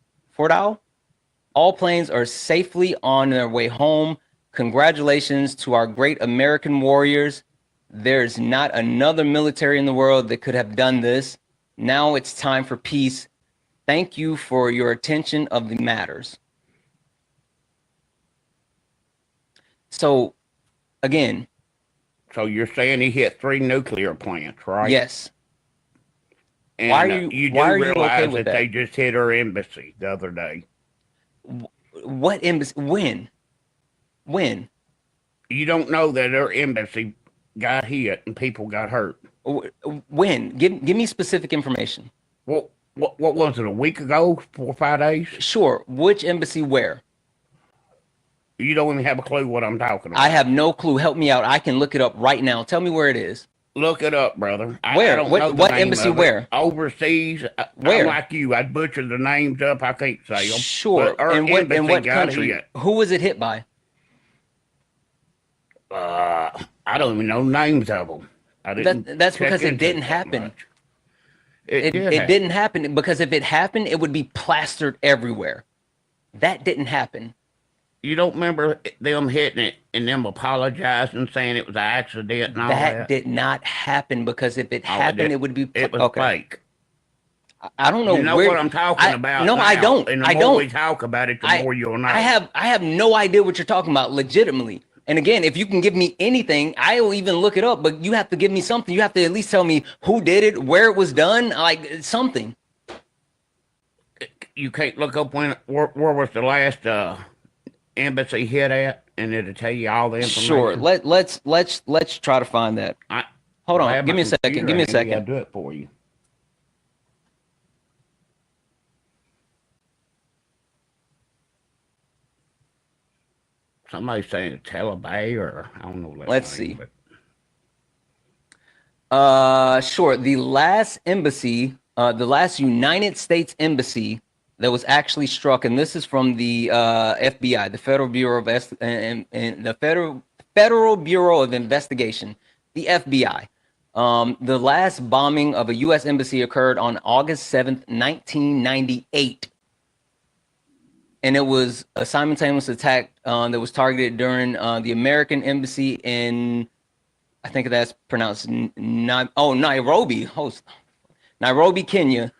All planes are safely on their way home. Congratulations to our great American warriors. There's not another military in the world that could have done this. Now it's time for peace. Thank you for your attention of the matters. So, again. So you're saying he hit 3 nuclear plants, right? Yes. And why are you okay with that? They just hit our embassy the other day. What embassy? When? You don't know that our embassy got hit and people got hurt. When? Give me specific information. Well, what was it, a week ago, 4 or 5 days? Sure. Which embassy where? You don't even have a clue what I'm talking about. I have no clue. Help me out. I can look it up right now. Tell me where it is. Look it up, brother. Where? I don't know what embassy where? Overseas. Where? I'm like you. I'd butcher the names up. I can't say them. Sure. In what country? Who was it hit by? I don't even know names of them. That's because it didn't happen. It didn't happen, because if it happened, it would be plastered everywhere. That didn't happen. You don't remember them hitting it and them apologizing, saying it was an accident and all that? That did not happen, because if it Oh, happened, it would be It was okay. fake. I don't know. You know where, what I'm talking about? No, now, I don't. And the I more don't. we talk about it, the more you'll know. I have no idea what you're talking about, legitimately. And again, if you can give me anything, I will even look it up. But you have to give me something. You have to at least tell me who did it, where it was done, like something. You can't look up where was the last embassy hit at, and it'll tell you all the information. Sure. Let's try to find that. Hold on. Give me a second. Give me a second. I'll do it for you. Somebody's saying Tel Aviv, or I don't know. Let's see. Sure. The last embassy, the last United States embassy that was actually struck, and this is from the FBI, the Federal Bureau of and the Federal Bureau of Investigation, the FBI. The last bombing of a U.S. embassy occurred on August 7th, 1998. And it was a simultaneous attack that was targeted during the American embassy in, I think that's pronounced Nairobi. Nairobi, Kenya.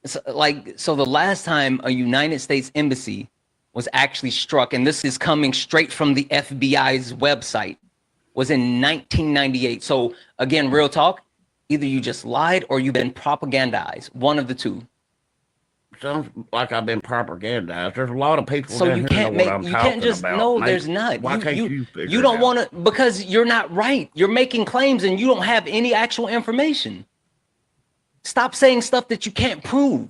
So the last time a United States embassy was actually struck, and this is coming straight from the FBI's website, was in 1998. So again, real talk, either you just lied or you've been propagandized, one of the two. Sounds like I've been propagandized. There's a lot of people. So you can't make, you can't just, no, there's not. Why can't you figure you don't it want to, because you're not right. You're making claims and you don't have any actual information. Stop saying stuff that you can't prove.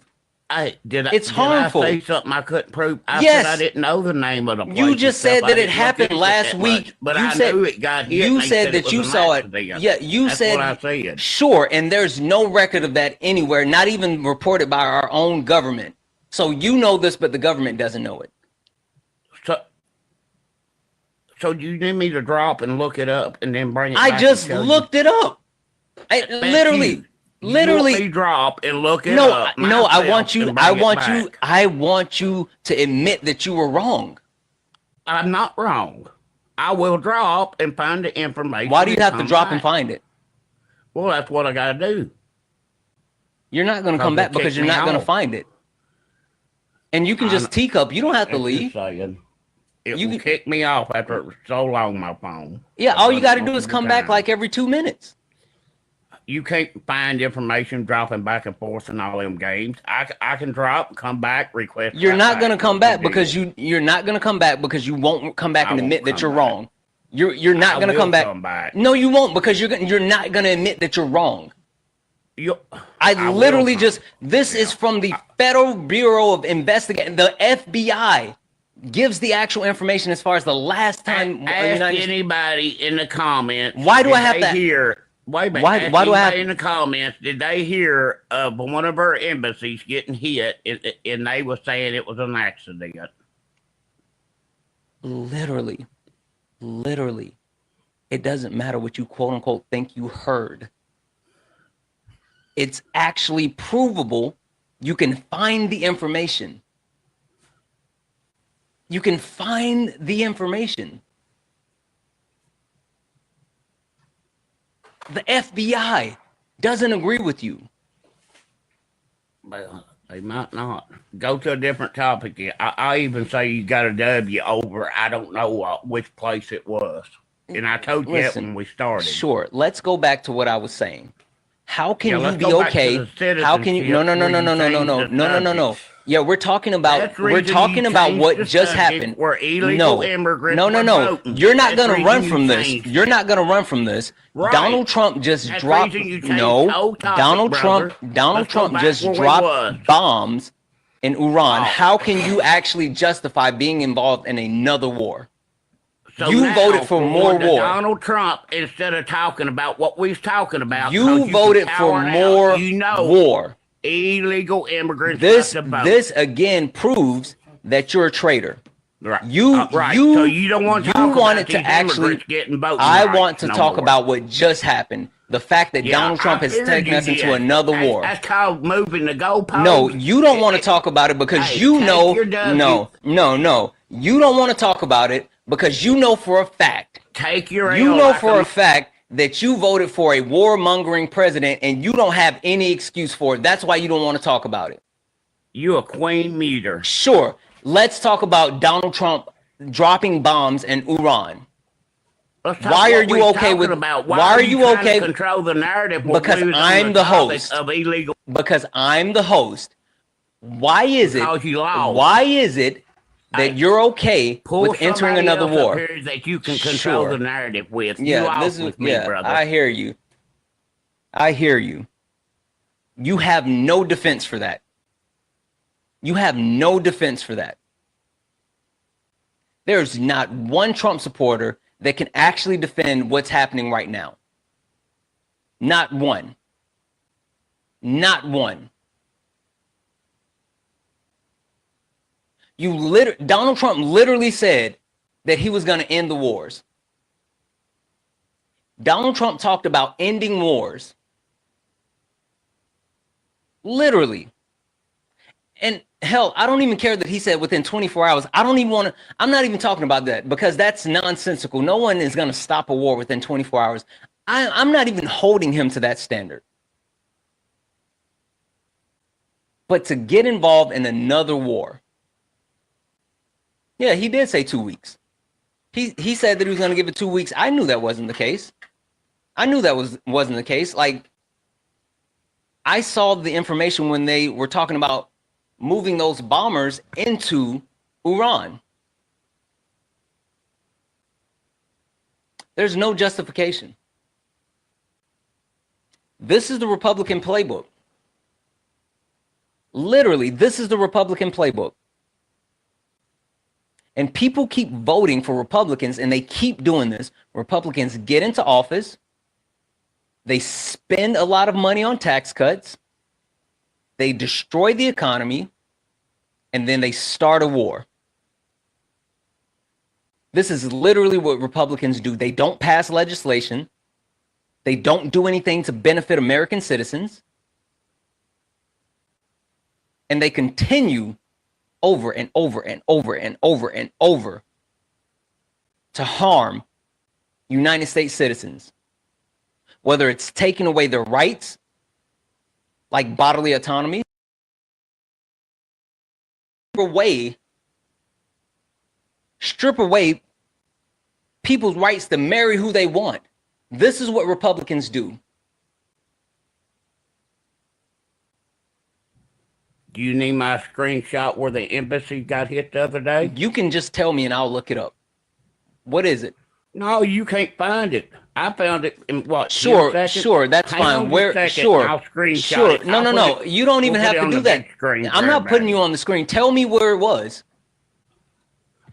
It's harmful. I say something I couldn't prove? I Yes. said I didn't know the name of the place. You just said that it happened last week. But You I said- knew it got hit. You and they said that was you an saw it. accident. Yeah, you That's said. what I said. Sure, and there's no record of that anywhere, not even reported by our own government. So you know this, but the government doesn't know it. So do you need me to drop and look it up and then bring it I back just and show you? looked it up. Bet Literally. You want Literally. me to drop and look it No, up. no, I myself want you. and bring I it want you to admit that you were wrong. I'm not wrong. I will drop and find the information. Why do you have to come drop back. and find it? Well, that's what I got to do. You're not going to come They back because kicked you're me not going to off. find it. And you can just teacup. You don't have to I'm leave. just saying. It You will can- kick me off after it was so long on my phone. Yeah, all you got to Most do of is the come back time. like every 2 minutes. You can't find information dropping back and forth in all them games. I can drop, come back, request. You're right not going to come No back big because deal. you're not going to come back because you won't come back I and won't admit that come you're back. wrong. You're not I going to will come back. come back. No, you won't, because you're not going to admit that you're wrong. I will literally come. just, this is from the Federal Bureau of Investigation. The FBI gives the actual information as far as the last time. Ask anybody in the comments. Why do I did have they to- hear? Wait a minute. Why ask do I have- anybody in the comments? Did they hear of one of our embassies getting hit, and they were saying it was an accident? Literally, it doesn't matter what you quote unquote think you heard. It's actually provable. You can find the information. You can find the information. The FBI doesn't agree with you. Well, they might not. Go to a different topic. I even say you got a W over, I don't know which place it was. And I told you that Listen, when we started. Sure. Let's go back to what I was saying. How can Yeah, you let's be go back to okay? the How can you? No, no, no, citizenship no, no, where no, you no, no, changed the no, no, no, no. subject. Yeah, we're talking about. That's the We're reason talking you about changed what the just subject happened. where illegal No, immigrants no, no, were no. voting. You're not That's going to the run reason from you this. changed You're it. not going to run from this. Right. Donald Trump just That's the dropped. reason you changed No, the whole topic, Donald brother. Donald Let's go Trump back just where we dropped was. bombs in Iran. Oh. How can you actually justify being involved in another war? So You now, voted for we're more going to war. Donald Trump, instead of talking about what we was talking about. You 'cause voted can for cower it more out. You know, war. illegal immigrants This got to vote. this again proves that you're a traitor. Right. You, right. you, So you don't want to you talk wanted about to these actually. immigrants getting voting I rights want to no talk more. about what just happened. The fact that Yeah, Donald Trump I has figured taken you us into did. another war. That's called moving the goalposts. No, you don't want to talk about it because Hey, you take know. your W. No. You don't want to talk about it because you know for a fact. Take your You L know like for a fact that you voted for a warmongering president and you don't have any excuse for it. That's why you don't want to talk about it. You a queen meter. Sure. Let's talk about Donald Trump dropping bombs in Iran. Why are you okay with? Why are you okay? Control the narrative because I'm the host of illegal. Because I'm the host. Why is Because it? you lost. Why is it that you're okay with entering another war? Up here that you can control the narrative with. Yeah, you lost with me, brother. I hear you. I hear you. You have no defense for that. You have no defense for that. There's not one Trump supporter that can actually defend what's happening right now. Not one. Not one. Donald Trump literally said that he was going to end the wars. Donald Trump talked about ending wars. Literally. And hell, I don't even care that he said within 24 hours. I'm not even talking about that because that's nonsensical. No one is going to stop a war within 24 hours. I'm not even holding him to that standard. But to get involved in another war. Yeah, he did say 2 weeks. He said that he was going to give it 2 weeks. I knew that wasn't the case. I knew that wasn't the case. Like, I saw the information when they were talking about moving those bombers into Iran. There's no justification. This is the Republican playbook. Literally, this is the Republican playbook. And people keep voting for Republicans, and they keep doing this. Republicans get into office. They spend a lot of money on tax cuts. They destroy the economy, and then they start a war. This is literally what Republicans do. They don't pass legislation. They don't do anything to benefit American citizens. And they continue over and over and over and over and over to harm United States citizens. Whether it's taking away their rights, like bodily autonomy, strip away people's rights to marry who they want. This is what Republicans do. Do you need my screenshot where the embassy got hit the other day? You can just tell me and I'll look it up. What is it? No, you can't find it. I found it in what? Sure, that's fine. Where? Sure, I'll screenshot sure. it. No. You don't even have to do that. I'm not putting you on the screen. Tell me where it was.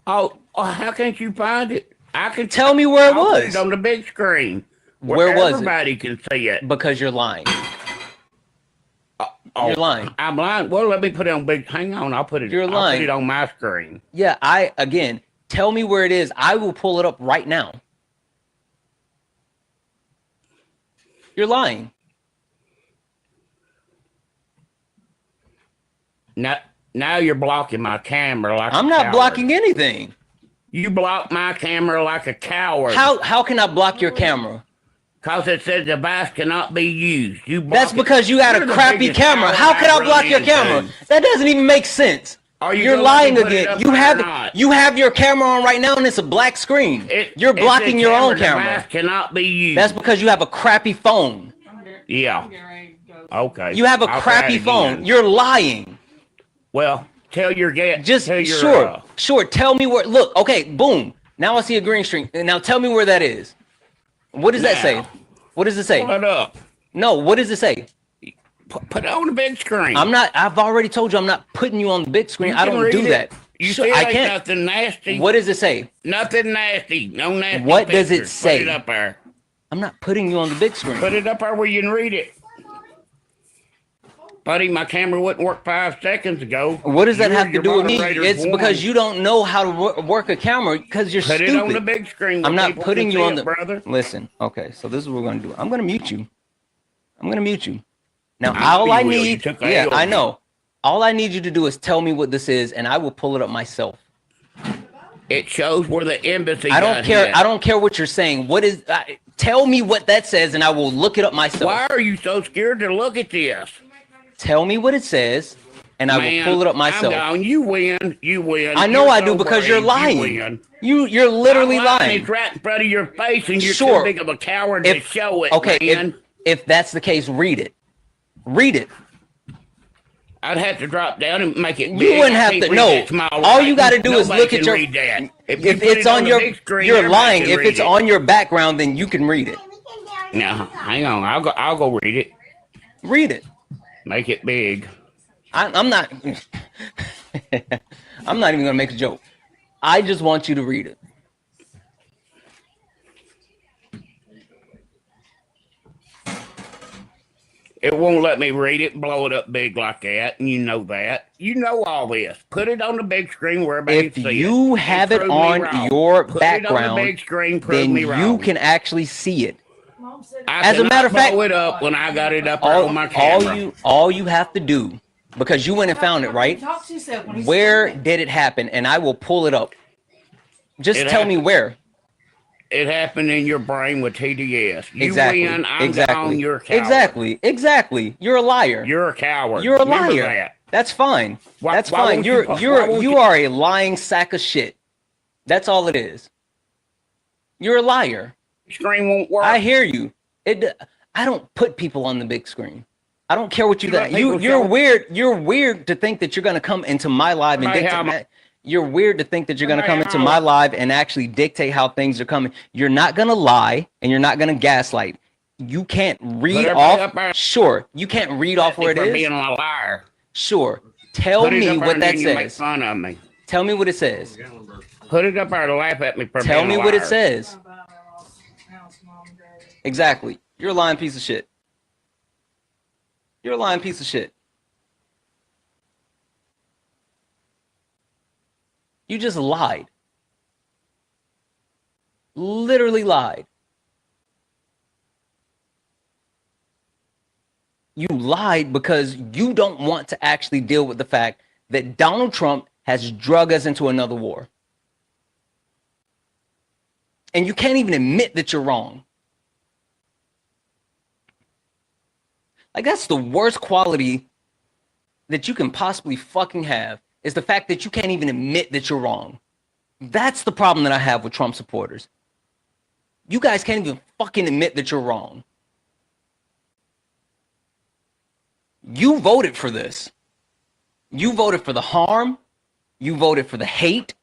Oh, how can't you find it? I can tell me where it was. Put it on the big screen. Where was it? Everybody can see it. Because you're lying. You're lying. I'm lying. Well, let me put it on big. Hang on, I'll put it. You're lying. I'll put it on my screen. Yeah, again, tell me where it is. I will pull it up right now. You're lying. Now you're blocking my camera like I'm not blocking anything. You block my camera like a coward. How can I block your camera? Because it says the device cannot be used. That's because you got a crappy camera. How can I block your camera? That doesn't even make sense. You're lying again. You have your camera on right now and it's a black screen. You're blocking your own camera. Cannot be used. That's because you have a crappy phone. Yeah. Okay. You have a crappy phone. You're lying. Well, tell your guest. Just sure. Tell me where. Look. Okay. Boom. Now I see a green screen. Now tell me where that is. What does that say? What does it say? Pull it up. No. What does it say? Put it on the big screen. I've already told you I'm not putting you on the big screen. I don't do that. I can't. Nothing nasty. What does it say? Nothing nasty. No nasty. What does it say? Put it up there. I'm not putting you on the big screen. Put it up there where you can read it. Buddy, my camera wouldn't work 5 seconds ago. What does that have to Your do with me? moderator's It's because you don't know how to work a camera because you're Put stupid. it on the big screen. Where I'm not people putting can you see on it, the brother. Listen, okay, so this is what we're gonna do. I'm gonna mute you. I'm gonna mute you. Now, I know all I you will. You need, took a yeah, L. I know. All I need you to do is tell me what this is, and I will pull it up myself. It shows where the embassy. I don't got care. hit. I don't care what you're saying. What is? Tell me what that says, and I will look it up myself. Why are you so scared to look at this? Tell me what it says, and I will pull it up myself. I'm gone. You win. You win. I know You're I so do because you're brave. lying. You win. You're literally lying. It's right in front of your face, and you're Sure. too big of a coward to show it. Okay, man. if that's the case, read it. Read it. I'd have to drop down and make it. You big. wouldn't I have can't to. read No. that small All you writing. got to do is Nobody look at can your. read that. If you put it's it on the your, big screen, you're everybody lying. can If read it's it. on your background, then you can read it. No, hang on. I'll go read it. Read it. Make it big. I'm not. I'm not even gonna make a joke. I just want you to read it. It won't let me read it, blow it up big like that, and you know that. You know all this. Put it on the big screen where everybody If can see you it. have it Prove me on wrong. your Put background, it on the big screen, prove then me you wrong. can actually see it. As a matter of fact, blow it up when I got it up on my camera. All you have to do, because you went and found it, right? Where did it happen? And I will pull it up. Just tell me where. It happened in your brain with TDS. You Exactly. win, I'm down, you're a coward. Exactly. You're a liar. You're a coward. You're a Remember liar. that. That's fine. That's why fine. won't You are a lying sack of shit. That's all it is. You're a liar. Screen won't work. I hear you. I don't put people on the big screen. I don't care what you do. You're weird. You're weird to think that you're gonna come into my live and dictate. You're weird to think that you're gonna come into my live and actually dictate how things are coming. You're not gonna lie and you're not gonna gaslight. You can't read off. Sure, you can't read off where it is. Being a liar. Sure. Tell me what that says. Make fun of me. Tell me what it says. Put it up there to laugh at me. Tell me what it says. Exactly. You're a lying piece of shit. You're a lying piece of shit. You just lied. Literally lied. You lied because you don't want to actually deal with the fact that Donald Trump has drug us into another war. And you can't even admit that you're wrong. Like, that's the worst quality that you can possibly fucking have, is the fact that you can't even admit that you're wrong. That's the problem that I have with Trump supporters. You guys can't even fucking admit that you're wrong. You voted for this. You voted for the harm. You voted for the hate.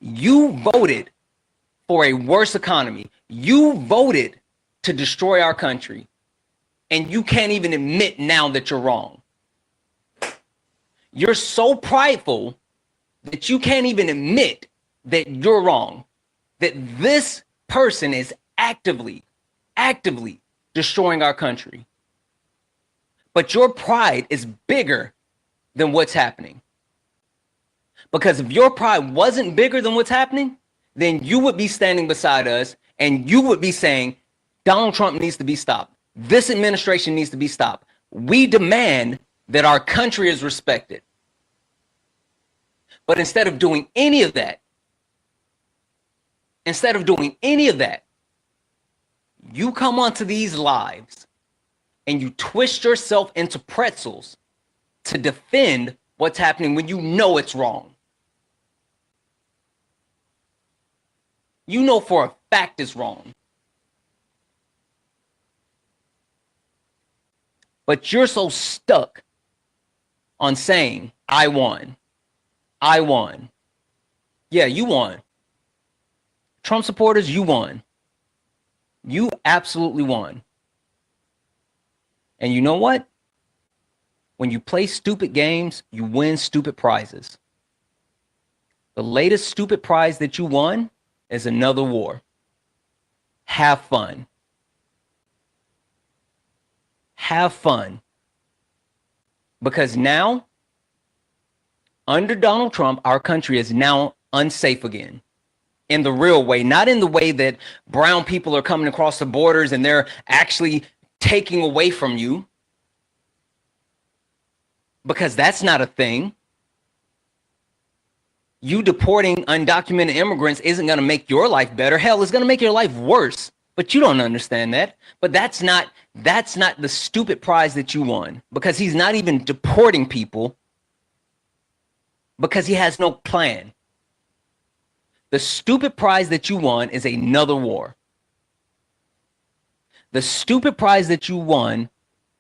You voted for a worse economy. You voted to destroy our country. And you can't even admit now that you're wrong. You're so prideful that you can't even admit that you're wrong. That this person is actively destroying our country. But your pride is bigger than what's happening. Because if your pride wasn't bigger than what's happening, then you would be standing beside us and you would be saying, Donald Trump needs to be stopped. This administration needs to be stopped. We demand that our country is respected. But instead of doing any of that, you come onto these lives and you twist yourself into pretzels to defend what's happening when you know it's wrong. You know for a fact it's wrong. But you're so stuck on saying, I won. I won. Yeah, you won. Trump supporters, you won. You absolutely won. And you know what? When you play stupid games, you win stupid prizes. The latest stupid prize that you won is another war. Have fun. Have fun. Because now, under Donald Trump, our country is now unsafe again. In the real way, not in the way that brown people are coming across the borders and they're actually taking away from you. Because that's not a thing. You deporting undocumented immigrants isn't going to make your life better. Hell, it's going to make your life worse. But you don't understand that. But that's not the stupid prize that you won, because he's not even deporting people because he has no plan. The stupid prize that you won is another war. The stupid prize that you won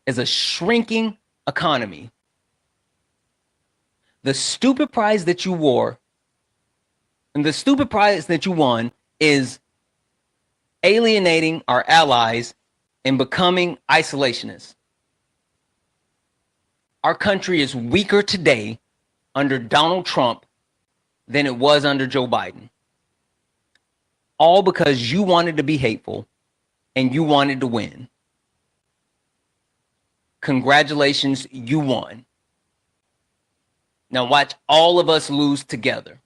is a shrinking economy. The stupid prize that you wore and the stupid prize that you won is alienating our allies and becoming isolationists. Our country is weaker today under Donald Trump than it was under Joe Biden. All because you wanted to be hateful and you wanted to win. Congratulations, you won. Now watch all of us lose together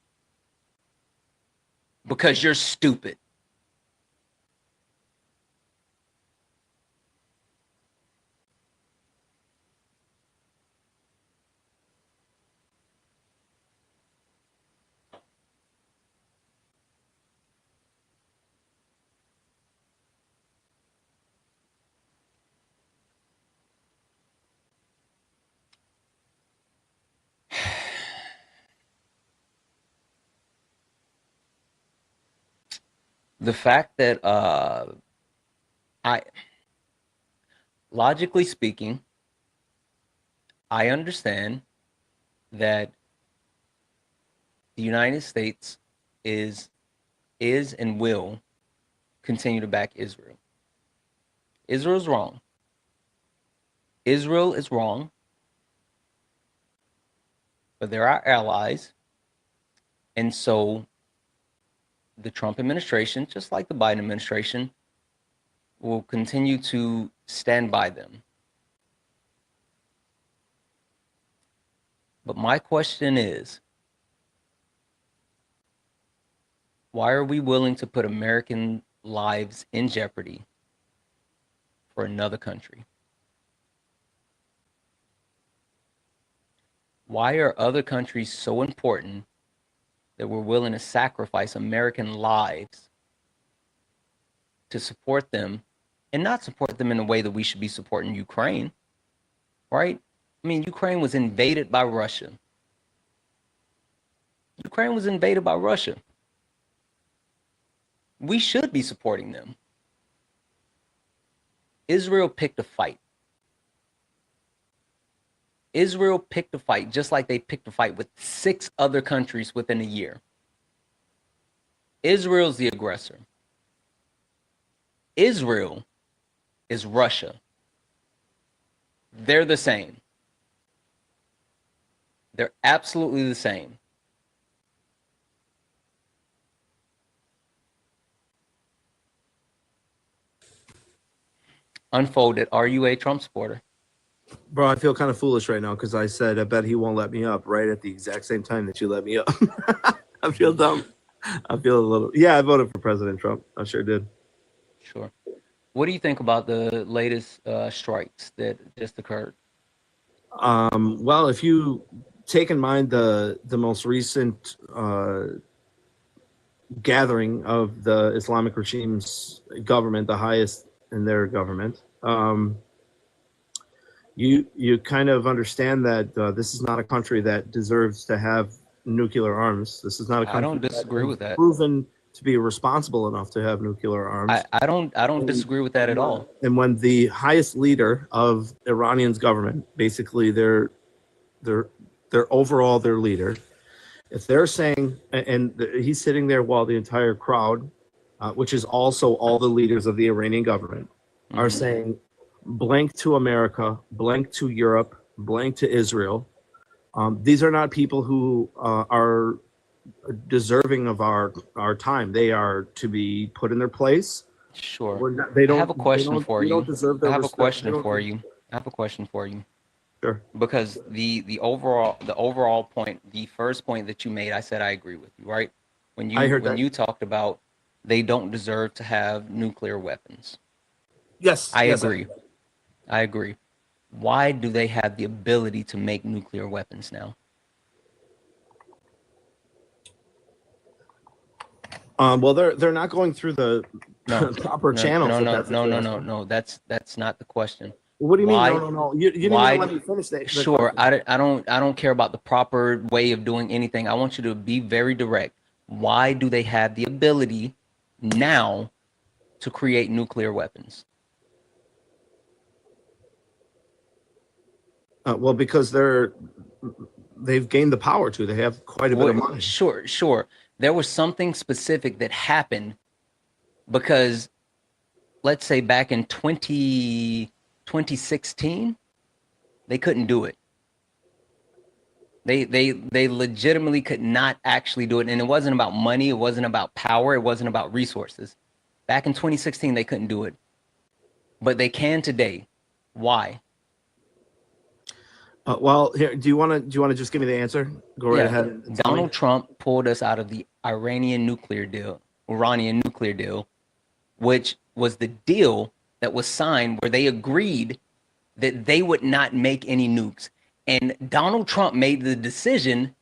because you're stupid. The fact that logically speaking, I understand that the United States is and will continue to back Israel. Israel's wrong. Israel is wrong, but they're our allies. And so the Trump administration, just like the Biden administration, will continue to stand by them. But my question is, why are we willing to put American lives in jeopardy for another country? Why are other countries so important that we're willing to sacrifice American lives to support them, and not support them in a way that we should be supporting Ukraine, right? I mean, Ukraine was invaded by Russia. Ukraine was invaded by Russia. We should be supporting them. Israel picked a fight. Israel picked a fight just like they picked a fight with 6 other countries within a year. Israel's the aggressor. Israel is Russia. They're the same. They're absolutely the same. Unfolded, are you a Trump supporter? Bro, I feel kind of foolish right now because I said I bet he won't let me up right at the exact same time that you let me up. I feel dumb. I feel a little. Yeah, I voted for President Trump. I sure did. Sure. What do you think about the latest strikes that just occurred? Well, if you take in mind the most recent gathering of the Islamic regime's government, the highest in their government, you kind of understand that this is not a country that deserves to have nuclear arms. This is not a country. I don't disagree with that. Proven to be responsible enough to have nuclear arms. I don't disagree with that at all. And when the highest leader of Iranian's government, basically their overall their leader, if they're saying, and he's sitting there while the entire crowd, which is also all the leaders of the Iranian government, are saying blank to America, blank to Europe, blank to Israel. These are not people who are deserving of our time. They are to be put in their place. Sure. They don't I have a question for you. Don't deserve their I have a respect. question for you. I have a question for you. Sure. Because the overall point, the first point that you made, I said I agree with you, right? When you talked about they don't deserve to have nuclear weapons. Yes. I agree. I agree. Why do they have the ability to make nuclear weapons now? Well, they're not going through the proper channels. No. That's not the question. What do you Why? mean? No. You didn't even let me finish that. Sure, I don't care about the proper way of doing anything. I want you to be very direct. Why do they have the ability now to create nuclear weapons? Well, because they've gained the power to. They have quite a bit of money. Sure. There was something specific that happened because, let's say back in 2016, they couldn't do it. They legitimately could not actually do it. And it wasn't about money. It wasn't about power. It wasn't about resources. Back in 2016, they couldn't do it. But they can today. Why? Well, here, do you want to just give me the answer? Go right ahead. And Donald Trump pulled us out of the Iranian nuclear deal, which was the deal that was signed where they agreed that they would not make any nukes. And Donald Trump made the decision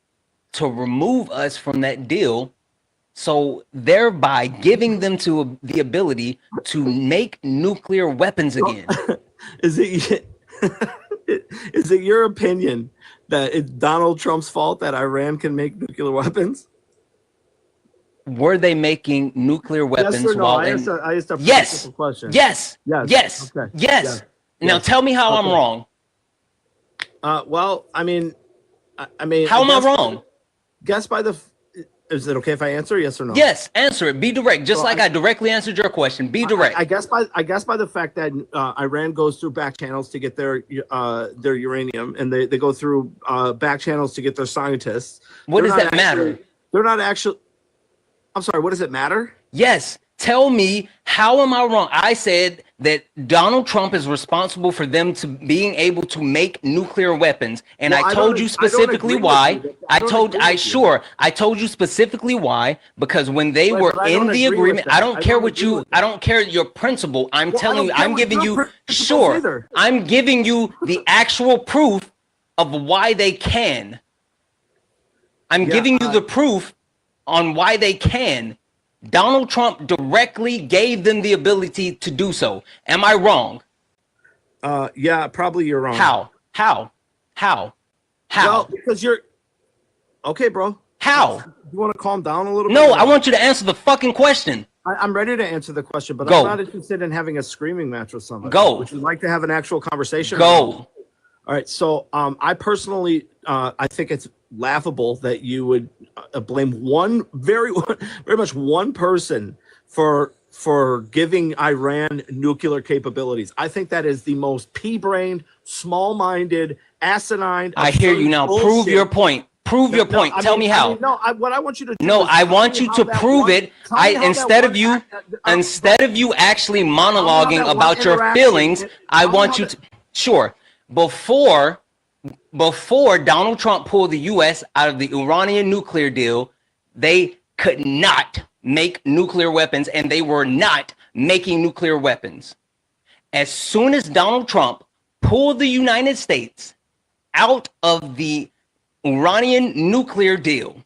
to remove us from that deal, so thereby giving them the ability to make nuclear weapons again. Is it your opinion that it's Donald Trump's fault that Iran can make nuclear weapons? Were they making nuclear weapons? Yes or no? While I asked a yes. question. Yes. Okay. Yes. Now tell me how I'm wrong. Well, I mean, how am I wrong? Guess by the. Is it okay if I answer? Yes or no? Yes, answer it. Be direct, just like I directly answered your question. Be direct. I guess by the fact that Iran goes through back channels to get their uranium, and they go through back channels to get their scientists. What does that matter? They're not actually. I'm sorry. What does it matter? Yes. Tell me, how am I wrong? I said that Donald Trump is responsible for them to being able to make nuclear weapons, and I told you specifically why. I told you specifically why, because when they were in the agreement, I don't care what you. I don't care your principle. I'm telling you. I'm giving you. Sure. I'm giving you the actual proof of why they can. I'm giving you the proof on why they can. Donald Trump directly gave them the ability to do so. Am I wrong? Yeah, probably you're wrong. How? Well, because you're okay, bro. How? You want to calm down a little bit? No, I want you to answer the fucking question. I'm ready to answer the question, but Go. I'm not interested in having a screaming match with somebody. Go. Would you like to have an actual conversation? Go. All right. So I personally, I think it's laughable that you would blame very much one person for giving Iran nuclear capabilities. I think that is the most pea-brained, small-minded, asinine. I hear you now. Bullshit. Prove your point. Prove your point. Tell me how. What I want you to do. No, I want you to prove it. Instead of you actually monologuing about your feelings, I want you to. Sure. Before Donald Trump pulled the U.S. out of the Iranian nuclear deal, they could not make nuclear weapons, and they were not making nuclear weapons. As soon as Donald Trump pulled the United States out of the Iranian nuclear deal,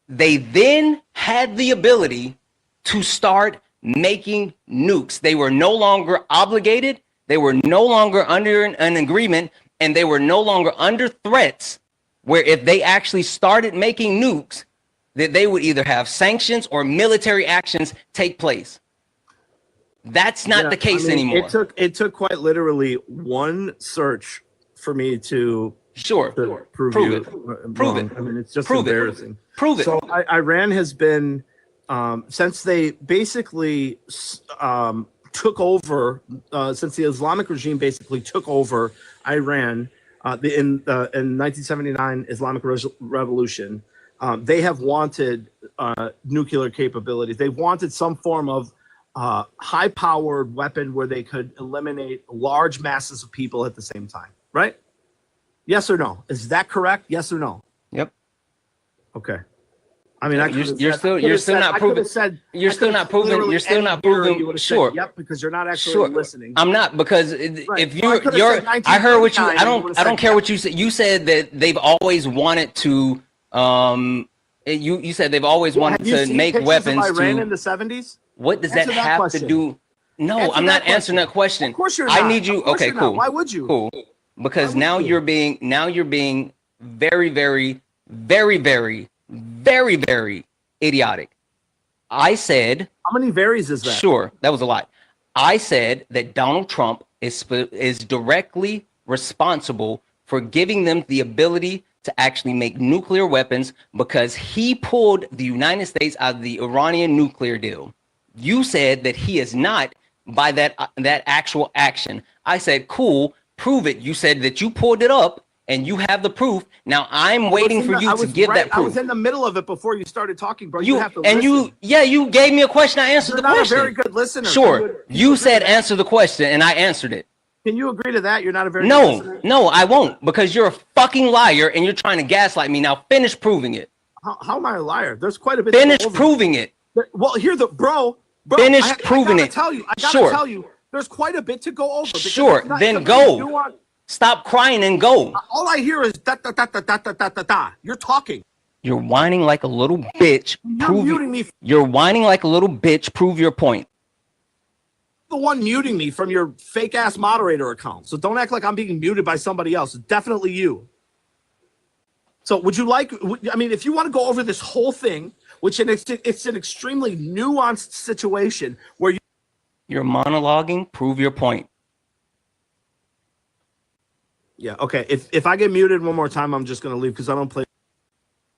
they then had the ability to start making nukes. They were no longer obligated. They were no longer under an agreement, and they were no longer under threats where if they actually started making nukes, that they would either have sanctions or military actions take place. That's not the case anymore. It took quite literally one search for me to prove it. I mean, it's just embarrassing. Prove it. So Iran has been since they basically took over, since the Islamic regime basically took over Iran in 1979 Islamic Revolution. They have wanted nuclear capabilities. They wanted some form of high-powered weapon where they could eliminate large masses of people at the same time, right? Yes or no? Is that correct? Yes or no? Yep. Okay. I mean, You're still not proving. You're still not proving. You're still not proving. Sure. Yep, because you're not actually Sure. listening. I'm not, because if you're I heard what you. I don't care what you said. You said that they've always wanted to. You said they've always wanted to make weapons Iran to. in the 70s. What does that have to do? No, I'm not answering that question. Of course you're not. I need you. Okay, cool. Why would you? Cool. Because now you're being very, very, very, very, very, very idiotic. I said. How many varies is that? Sure, that was a lot. I said that Donald Trump is directly responsible for giving them the ability to actually make nuclear weapons because he pulled the United States out of the Iranian nuclear deal. You said that he is not by that actual action. I said, cool, prove it. You said that you pulled it up and you have the proof. Now I'm waiting for you to give that proof. I was in the middle of it before you started talking, bro. You have to and listen. you gave me a question. I answered the question. You're not a very good listener. Sure. You said answer the question and I answered it. Can you agree to that? You're not a very good listener? No, I won't, because you're a fucking liar and you're trying to gaslight me. Now finish proving it. How am I a liar? There's quite a bit. Finish proving it. Well, here bro. Finish proving it. I gotta tell you, there's quite a bit to go over. Sure, then go. Stop crying and go. All I hear is da da da da da da da da da. You're talking. You're whining like a little bitch. You're whining like a little bitch. Prove your point. The one muting me from your fake ass moderator account. So don't act like I'm being muted by somebody else. It's definitely you. So would you like, I mean, if you want to go over this whole thing, which it's an extremely nuanced situation where you're monologuing, prove your point. Yeah, okay. If I get muted one more time, I'm just going to leave because I don't play.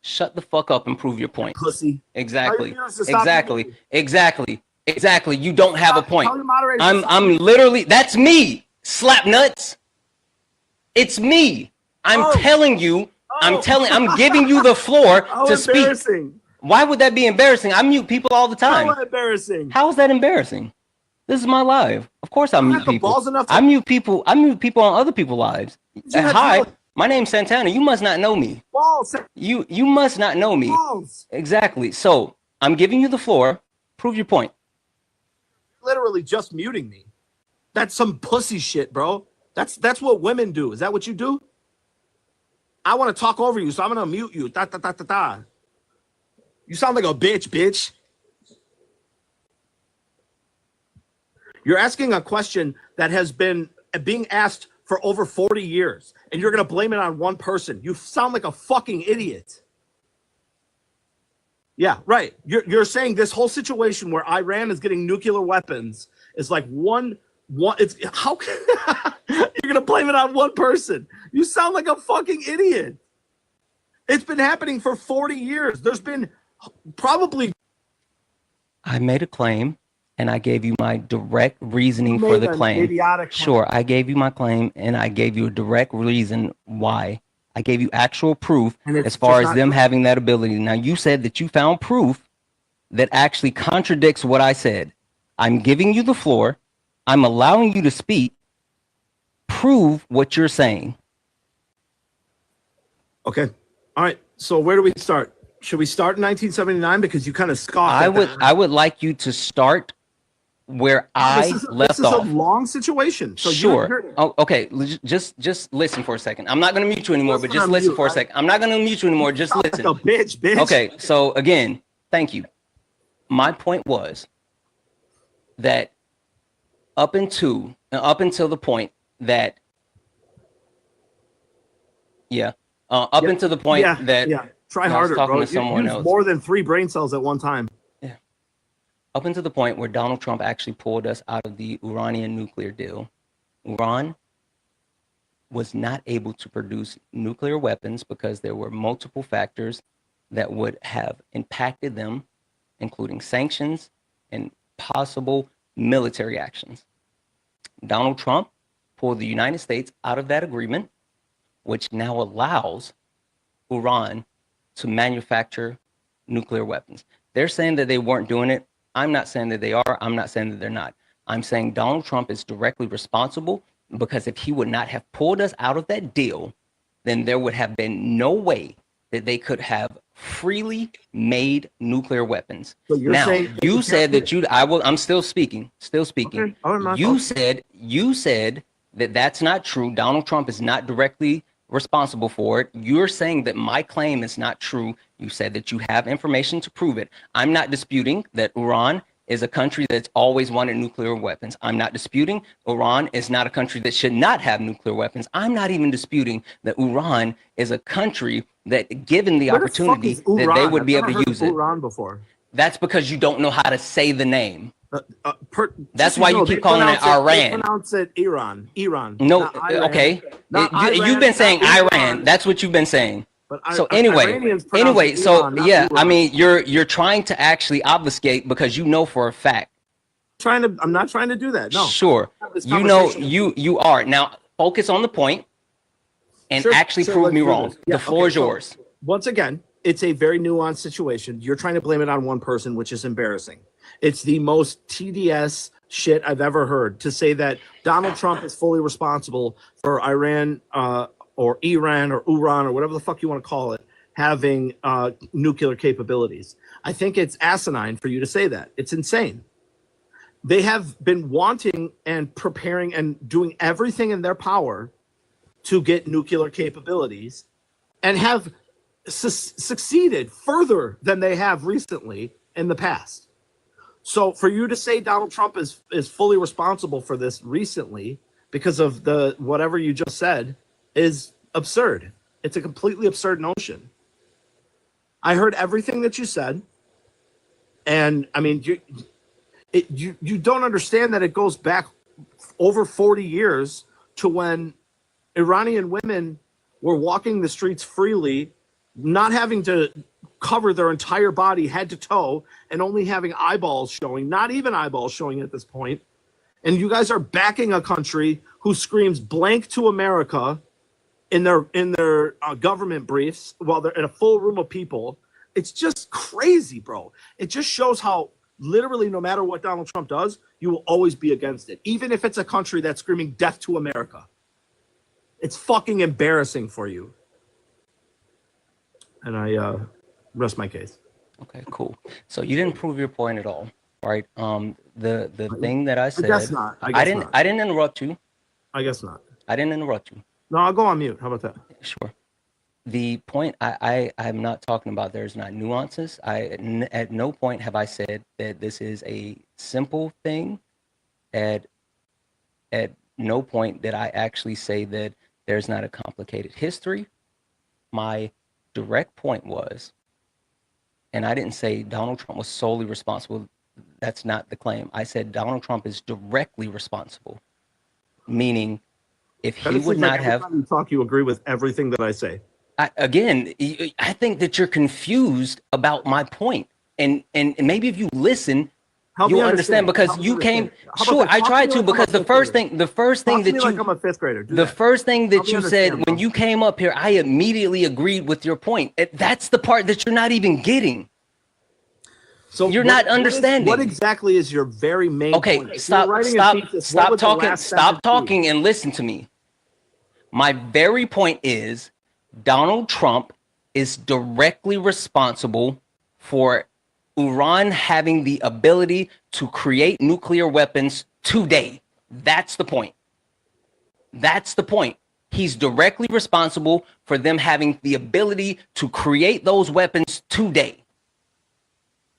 Shut the fuck up and prove your point. Pussy. Exactly. Exactly. You don't have a point. I'm literally, that's me. Slap nuts. It's me. I'm telling you. I'm giving you the floor to speak. Why would that be embarrassing? I mute people all the time. How embarrassing? How is that embarrassing? This is my live. Of course I mute people. I mute people on other people's lives. Hi, my name's Santana. You must not know me. You must not know me. Exactly. So I'm giving you the floor. Prove your point. Literally just muting me. That's some pussy shit, bro. That's what women do. Is that what you do? I want to talk over you, so I'm gonna mute you. Da da da da da. You sound like a bitch. You're asking a question that has been being asked for over 40 years, and you're gonna blame it on one person. You sound like a fucking idiot. Yeah, right. You're saying this whole situation where Iran is getting nuclear weapons is like one. It's how you're gonna blame it on one person? You sound like a fucking idiot. It's been happening for 40 years. There's been probably. I made a claim, and I gave you my direct reasoning for the claim. Sure, I gave you my claim, and I gave you a direct reason why. I gave you actual proof as far as them having that ability. Now, you said that you found proof that actually contradicts what I said. I'm giving you the floor. I'm allowing you to speak. Prove what you're saying. Okay. All right. So where do we start? Should we start in 1979? Because you kind of scoffed. I would like you to start where I left off. This is a long situation. So sure. Okay. Just listen for a second. I'm not going to mute you anymore, but just listen for a second. I'm not going to mute you anymore. Just listen. Like a bitch. Okay. So again, thank you. My point was that up until the point that until the point that try harder, bro. You use more than 3 brain cells at one time. Yeah. Up until the point where Donald Trump actually pulled us out of the Iranian nuclear deal, Iran was not able to produce nuclear weapons because there were multiple factors that would have impacted them, including sanctions and possible military actions. Donald Trump pulled the United States out of that agreement, which now allows Iran to manufacture nuclear weapons. They're saying that they weren't doing it. I'm not saying that they are. I'm not saying that they're not. I'm saying Donald Trump is directly responsible because if he would not have pulled us out of that deal, then there would have been no way that they could have freely made nuclear weapons. So you're now, saying you said that I'm still speaking. Okay. Oh, my You fault. said that that's not true. Donald Trump is not directly responsible for it. You're saying that my claim is not true. You said that you have information to prove it. I'm not disputing that Iran is a country that's always wanted nuclear weapons. I'm not disputing Iran is not a country that should not have nuclear weapons. I'm not even disputing that Iran is a country that, given the opportunity, that they would be able to use it. Iran before. That's because you don't know how to say the name. That's Just why so you they keep calling it pronounce They Iran. pronounce it Iran. No, not Iran. okay. Not You've Iran, been saying not Iran. That's what you've been saying. But So Iranians pronounce it so Iran, not yeah, I Iran. mean, you're trying to actually obfuscate because you know for a fact. I'm not trying to do that. No. Sure. This You know, conversation- you are. Now focus on the point and Sure, actually sure, prove let's me do wrong. this. Yeah, The floor is so yours. once again, it's a very nuanced situation. You're trying to blame it on one person, which is embarrassing. It's the most TDS shit I've ever heard, to say that Donald Trump is fully responsible for Iran or Iran or Uran or whatever the fuck you want to call it having nuclear capabilities. I think it's asinine for you to say that. It's insane. They have been wanting and preparing and doing everything in their power to get nuclear capabilities, and have succeeded further than they have recently in the past. So for you to say Donald Trump is fully responsible for this recently because of the whatever you just said is absurd. It's a completely absurd notion. I heard everything that you said, and I mean you don't understand that it goes back over 40 years to when Iranian women were walking the streets freely, not having to cover their entire body head to toe and only having eyeballs showing, not even eyeballs showing at this point. And you guys are backing a country who screams blank to America in their government briefs while they're in a full room of people. It's just crazy, bro. It just shows how literally no matter what Donald Trump does, you will always be against it, even if it's a country that's screaming death to America. It's fucking embarrassing for you. And I rest my case. Okay, cool. So you didn't prove your point at all, right? The thing that I said, I guess not. I didn't interrupt you. I guess not. I didn't interrupt you. No, I'll go on mute. How about that? Sure. The point I'm not talking about, there's not nuances. At no point have I said that this is a simple thing. At no point did I actually say that there's not a complicated history. My direct point was, and I didn't say Donald Trump was solely responsible. That's not the claim. I said Donald Trump is directly responsible, meaning if he would not have. Every time you talk, you agree with everything that I say. I think that you're confused about my point, and maybe if you listen, you'll understand because you came. Sure, I tried to, because the first thing that you, like I'm a fifth grader. The first thing that you said when you came up here, I immediately agreed with your point. That's the part that you're not even getting. So you're not understanding. What exactly is your very main point? Okay, stop talking and listen to me. My very point is Donald Trump is directly responsible for Iran having the ability to create nuclear weapons today. That's the point. That's the point. He's directly responsible for them having the ability to create those weapons today.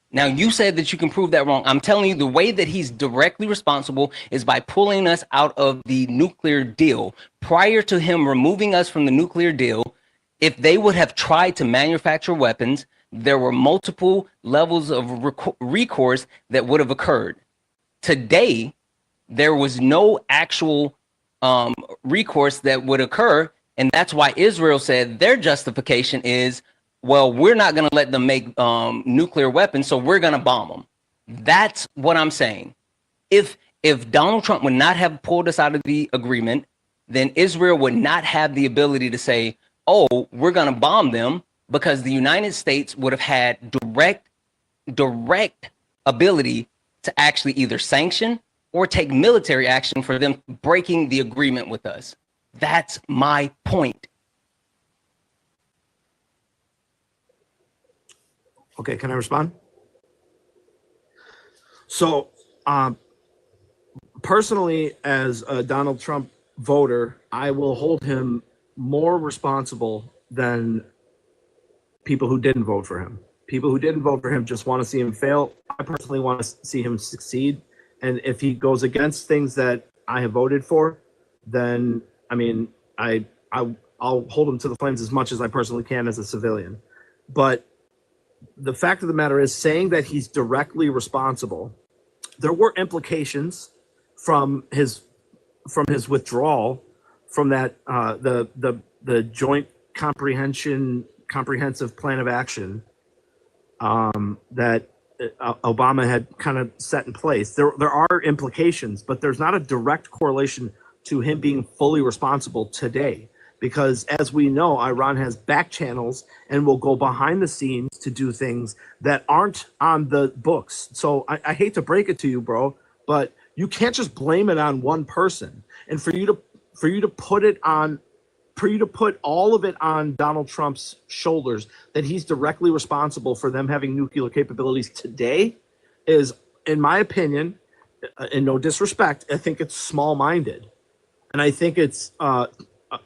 Now, you said that you can prove that wrong. I'm telling you, the way that he's directly responsible is by pulling us out of the nuclear deal. Prior to him removing us from the nuclear deal, if they would have tried to manufacture weapons, there were multiple levels of recourse that would have occurred. Today, there was no actual recourse that would occur. And that's why Israel said their justification is, well, we're not going to let them make nuclear weapons, so we're going to bomb them. That's what I'm saying. If Donald Trump would not have pulled us out of the agreement, then Israel would not have the ability to say, oh, we're going to bomb them, because the United States would have had direct ability to actually either sanction or take military action for them breaking the agreement with us. That's my point. Okay, can I respond? So, personally, as a Donald Trump voter, I will hold him more responsible than people who didn't vote for him. People who didn't vote for him just want to see him fail. I personally want to see him succeed. And if he goes against things that I have voted for, then I mean, I'll hold him to the flames as much as I personally can as a civilian. But the fact of the matter is, saying that he's directly responsible, there were implications from his withdrawal from that the joint comprehensive plan of action that Obama had kind of set in place. There are implications, but there's not a direct correlation to him being fully responsible today. Because as we know, Iran has back channels and will go behind the scenes to do things that aren't on the books. So I hate to break it to you, bro, but you can't just blame it on one person. And for you to put all of it on Donald Trump's shoulders, that he's directly responsible for them having nuclear capabilities today, is, in my opinion, and no disrespect, I think it's small-minded. And I think it's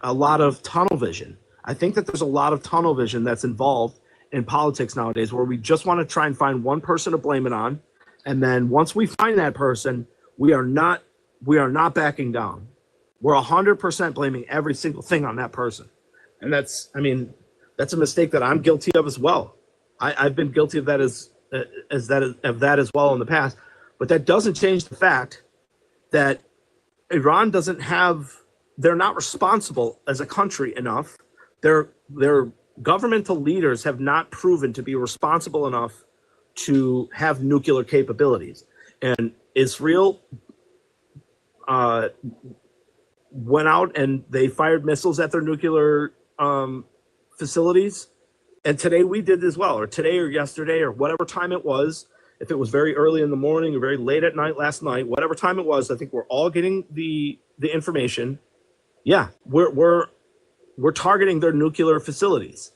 a lot of tunnel vision. I think that there's a lot of tunnel vision that's involved in politics nowadays, where we just want to try and find one person to blame it on. And then once we find that person, we are not backing down. We're 100% blaming every single thing on that person. And that's a mistake that I'm guilty of as well. I've been guilty of that as well in the past. But that doesn't change the fact that Iran they're not responsible as a country enough. Their governmental leaders have not proven to be responsible enough to have nuclear capabilities. And Israel went out and they fired missiles at their nuclear facilities. And today we did as well, or today or yesterday or whatever time it was. If it was very early in the morning or very late at night last night, whatever time it was, I think we're all getting the information. Yeah, we're targeting their nuclear facilities.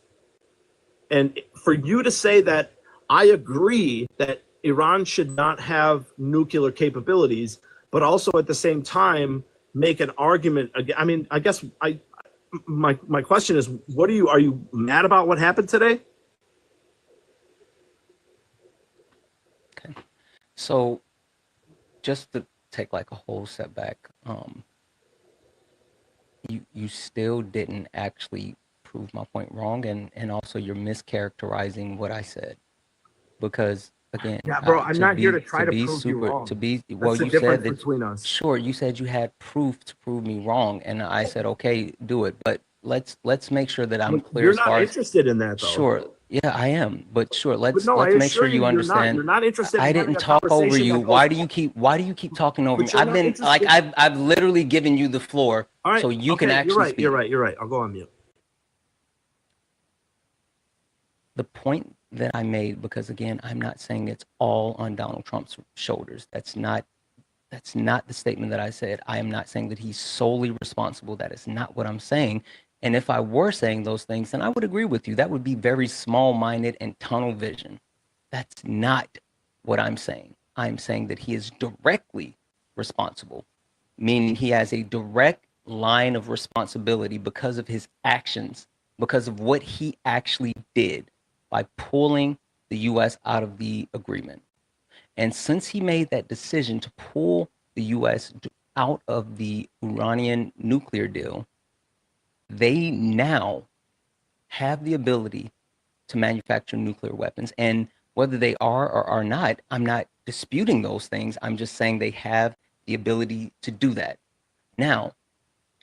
And for you to say that I agree that Iran should not have nuclear capabilities, but also at the same time make an argument. I mean, I guess my question is, are you mad about what happened today? Okay. So just to take like a whole step back, you still didn't actually prove my point wrong, and also you're mischaracterizing what I said, because again, yeah, bro, I'm not here to try to prove you wrong. Well, you said that between us. Sure, you said you had proof to prove me wrong, and I said okay, do it, but let's make sure that I'm clear. You're not interested in that, though. Sure, yeah, I am, but sure, let's no, make sure you understand. You're not interested. I didn't talk over you. Why do you keep talking over me? I've literally given you the floor, right, so you can actually speak. You're right. I'll go on mute. The point that I made, because again, I'm not saying it's all on Donald Trump's shoulders. That's not the statement that I said. I am not saying that he's solely responsible. That is not what I'm saying. And if I were saying those things, then I would agree with you. That would be very small-minded and tunnel vision. That's not what I'm saying. I'm saying that he is directly responsible, meaning he has a direct line of responsibility because of his actions, because of what he actually did by pulling the U.S. out of the agreement. And since he made that decision to pull the U.S. out of the Iranian nuclear deal, they now have the ability to manufacture nuclear weapons. And whether they are or are not, I'm not disputing those things. I'm just saying they have the ability to do that. Now,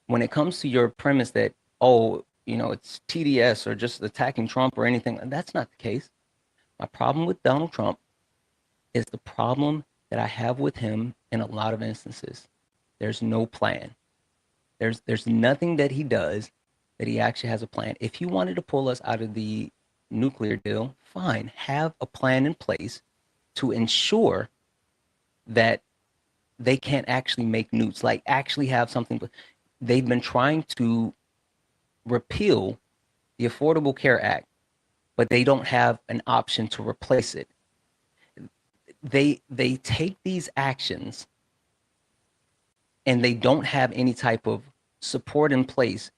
when it comes to your premise that, it's TDS or just attacking Trump or anything, that's not the case. My problem with Donald Trump is the problem that I have with him in a lot of instances. There's no plan. There's nothing that he does that he actually has a plan. If he wanted to pull us out of the nuclear deal, fine. Have a plan in place to ensure that they can't actually make nukes, like actually have something. They've been trying to repeal the Affordable Care Act, but they don't have an option to replace it. They take these actions and they don't have any type of support in place.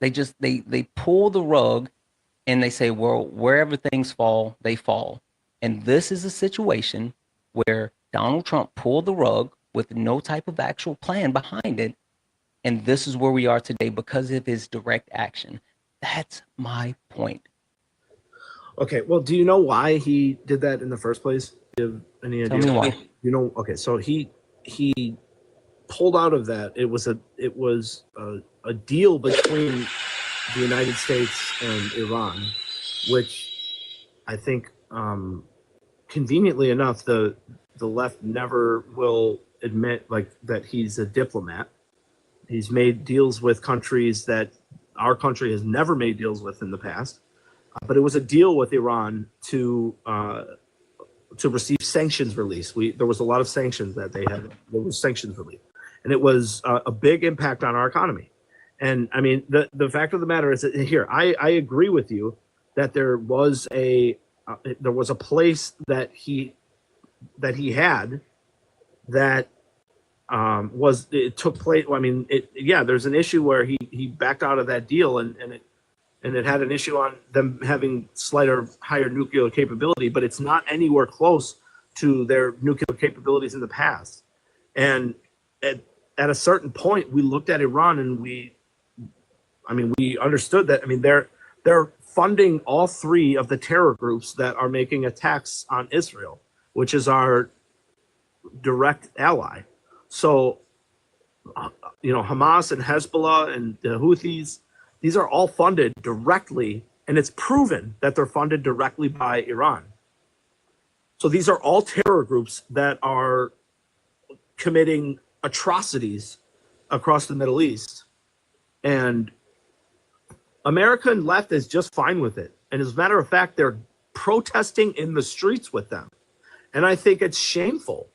They just they pull the rug and they say, well, wherever things fall, they fall. And this is a situation where Donald Trump pulled the rug with no type of actual plan behind it. And this is where we are today because of his direct action. That's my point. Okay, well, do you know why he did that in the first place? Do you have any idea? Tell me why. You know, okay, so he pulled out of that. It was a deal between the United States and Iran, which I think conveniently enough the left never will admit like that he's a diplomat. He's made deals with countries that our country has never made deals with in the past. But it was a deal with Iran to receive sanctions release. There was a lot of sanctions that they had. There was sanctions relief, and it was a big impact on our economy. And I mean, the fact of the matter is that here, I agree with you that there was a place that he had that it took place. I mean, there's an issue where he backed out of that deal and it had an issue on them having higher nuclear capability, but it's not anywhere close to their nuclear capabilities in the past. And at a certain point, we looked at Iran and we understood that. I mean, they're funding all three of the terror groups that are making attacks on Israel, which is our direct ally. So, Hamas and Hezbollah and the Houthis, these are all funded directly, and it's proven that they're funded directly by Iran. So these are all terror groups that are committing atrocities across the Middle East. And American left is just fine with it. And as a matter of fact, they're protesting in the streets with them. And I think it's shameful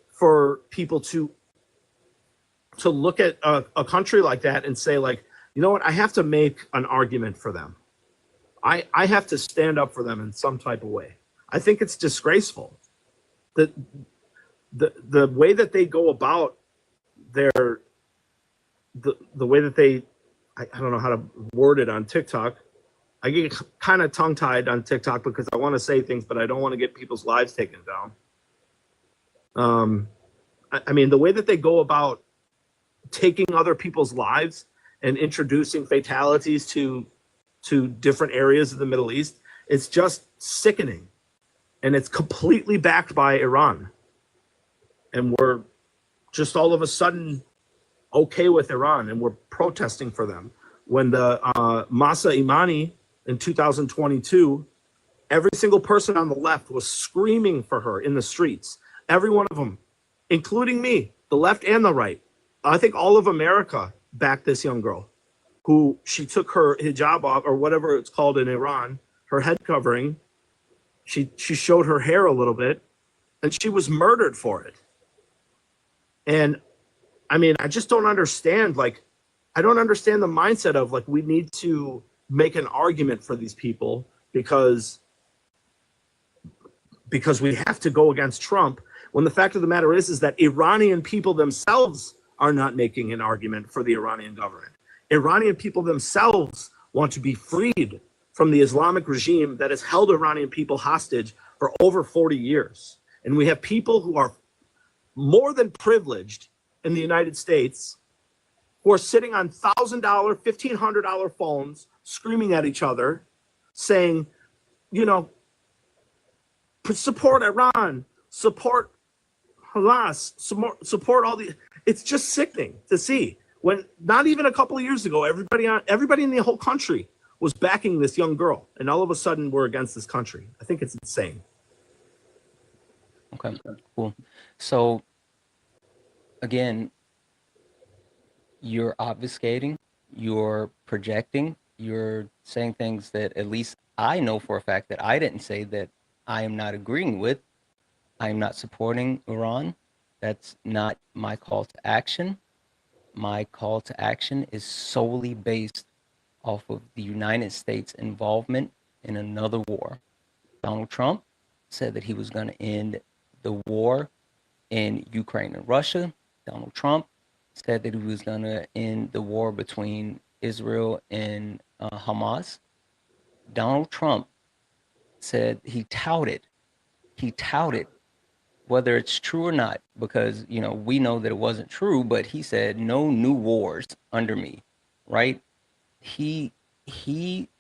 for people to look at a country like that and say, like, you know what, I have to make an argument for them. I have to stand up for them in some type of way. I think it's disgraceful. The way that they go about the way that they, I don't know how to word it on TikTok. I get kind of tongue-tied on TikTok because I want to say things, but I don't want to get people's lives taken down. I mean, the way that they go about taking other people's lives and introducing fatalities to different areas of the Middle East, it's just sickening. And it's completely backed by Iran. And we're just all of a sudden okay with Iran, and we're protesting for them. When the Masa Imani in 2022, every single person on the left was screaming for her in the streets. Every one of them, including me, the left and the right. I think all of America backed this young girl who she took her hijab off, or whatever it's called in Iran, her head covering. She showed her hair a little bit, and she was murdered for it. And I mean, I just don't understand. Like, I don't understand the mindset of like, we need to make an argument for these people because we have to go against Trump, when the fact of the matter is that Iranian people themselves are not making an argument for the Iranian government. Iranian people themselves want to be freed from the Islamic regime that has held Iranian people hostage for over 40 years. And we have people who are more than privileged in the United States who are sitting on $1,000, $1,500 phones, screaming at each other, saying, support Iran, support Hamas, support all the. It's just sickening to see when not even a couple of years ago, everybody in the whole country was backing this young girl, and all of a sudden we're against this country. I think it's insane. Okay, cool. So again, you're obfuscating, you're projecting, you're saying things that at least I know for a fact that I didn't say, that I am not agreeing with. I am not supporting Iran. That's not my call to action. My call to action is solely based off of the United States involvement in another war. Donald Trump said that he was going to end the war in Ukraine and Russia. Donald Trump said that he was going to end the war between Israel and Hamas. Donald Trump said he touted, whether it's true or not, because, you know, we know that it wasn't true, but he said no new wars under me, right? He No,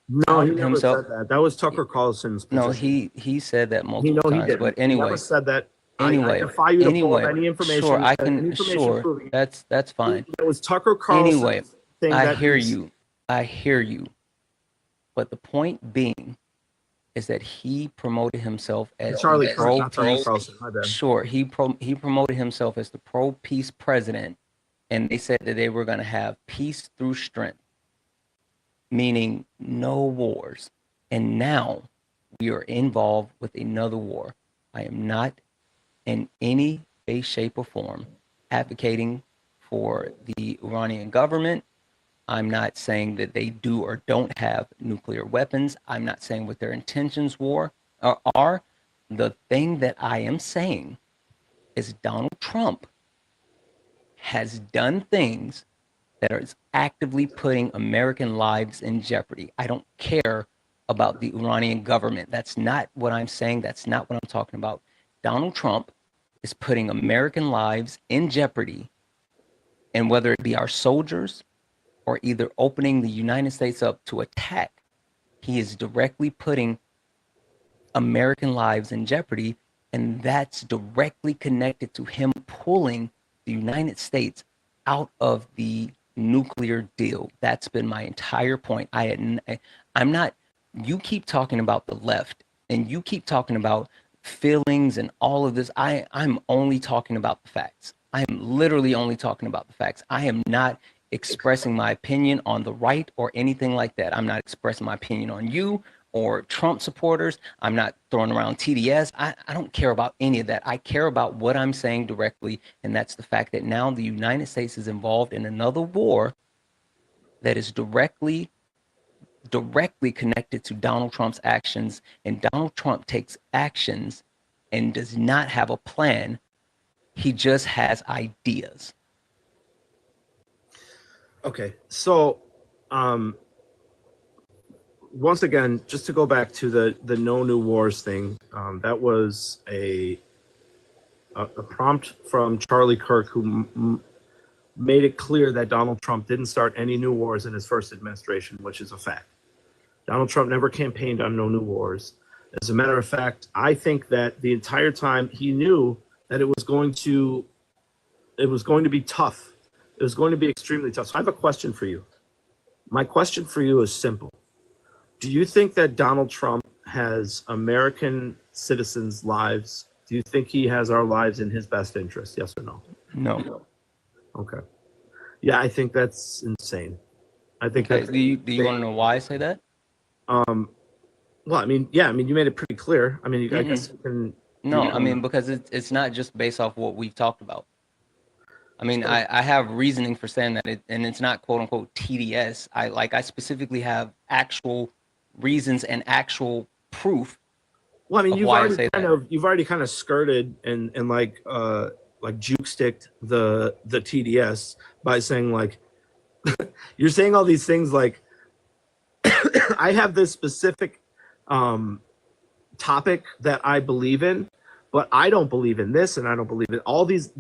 he touted never himself. said that. That was Tucker Carlson's position. No, he said that He multiple he times. didn't. But He anyway, never said that. anyway, I defy you to pull up any information. Sure, I any can. information Sure, proving that's fine. it was Tucker Carlson's Anyway, thing. I that hear is- you. I hear you. But the point being is that he promoted himself as Charlie the Kirk, not Tucker Carlson. My bad. Sure, he promoted himself as the pro-peace president, and they said that they were going to have peace through strength, meaning no wars. And now we are involved with another war. I am not in any way, shape, or form advocating for the Iranian government. I'm not saying that they do or don't have nuclear weapons. I'm not saying what their intentions are. The thing that I am saying is Donald Trump has done things that are actively putting American lives in jeopardy. I don't care about the Iranian government. That's not what I'm saying. That's not what I'm talking about. Donald Trump is putting American lives in jeopardy, and whether it be our soldiers or either opening the United States up to attack, he is directly putting American lives in jeopardy, and that's directly connected to him pulling the United States out of the nuclear deal. That's been my entire point. I'm not, you keep talking about the left, and you keep talking about feelings and all of this. I'm only talking about the facts. I am literally only talking about the facts. I am not expressing my opinion on the right or anything like that. I'm not expressing my opinion on you or Trump supporters. I'm not throwing around TDS. I don't care about any of that. I care about what I'm saying directly, and that's the fact that now the United States is involved in another war that is directly connected to Donald Trump's actions, and Donald Trump takes actions and does not have a plan. He just has ideas. Okay, so once again, just to go back to the no new wars thing, that was a prompt from Charlie Kirk, who made it clear that Donald Trump didn't start any new wars in his first administration, which is a fact. Donald Trump never campaigned on no new wars. As a matter of fact, I think that the entire time he knew that it was going to be tough. It was going to be extremely tough. So I have a question for you. My question for you is simple. Do you think that Donald Trump has American citizens' lives? Do you think he has our lives in his best interest? Yes or no? No. Okay. Yeah, I think that's insane. I think Okay. that's Do you want to know why I say that? well, I mean, yeah, I mean, you made it pretty clear. I mean, I guess you can. No, I mean, because it's not just based off what we've talked about. I mean, I have reasoning for saying that, and it's not quote unquote TDS. I specifically have actual reasons and actual proof. Well, I mean, of you've why I already say kind that. of skirted and like juke sticked the TDS by saying like you're saying all these things like I have this specific topic that I believe in, but I don't believe in this, and I don't believe in all these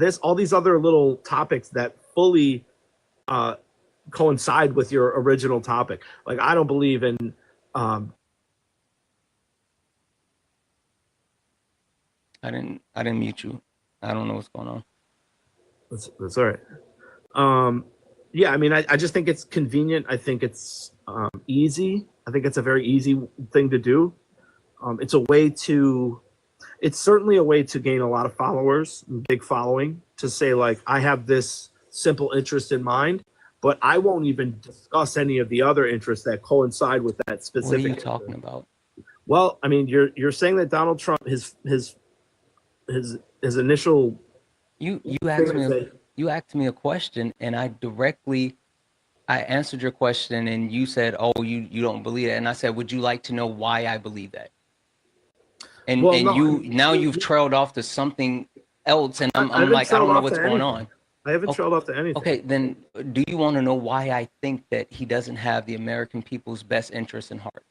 other little topics that fully coincide with your original topic. Like I don't believe in I didn't mute you. I don't know what's going on. That's all right. Yeah, I mean, I just think it's convenient. I think it's easy. I think it's a very easy thing to do. It's certainly a way to gain a lot of followers, big following, to say like, I have this simple interest in mind, but I won't even discuss any of the other interests that coincide with that specific. What are you talking about? Well, I mean, you're saying that Donald Trump, his initial You asked me a question, and I directly I answered your question and you said, "Oh, you don't believe it." And I said, "Would you like to know why I believe that?" And Well, no, you've trailed off to something else, and I I'm haven't like, I trailed don't know off what's to going anything. on. I haven't Okay, trailed off to anything. okay, then do you want to know why I think that he doesn't have the American people's best interest in heart?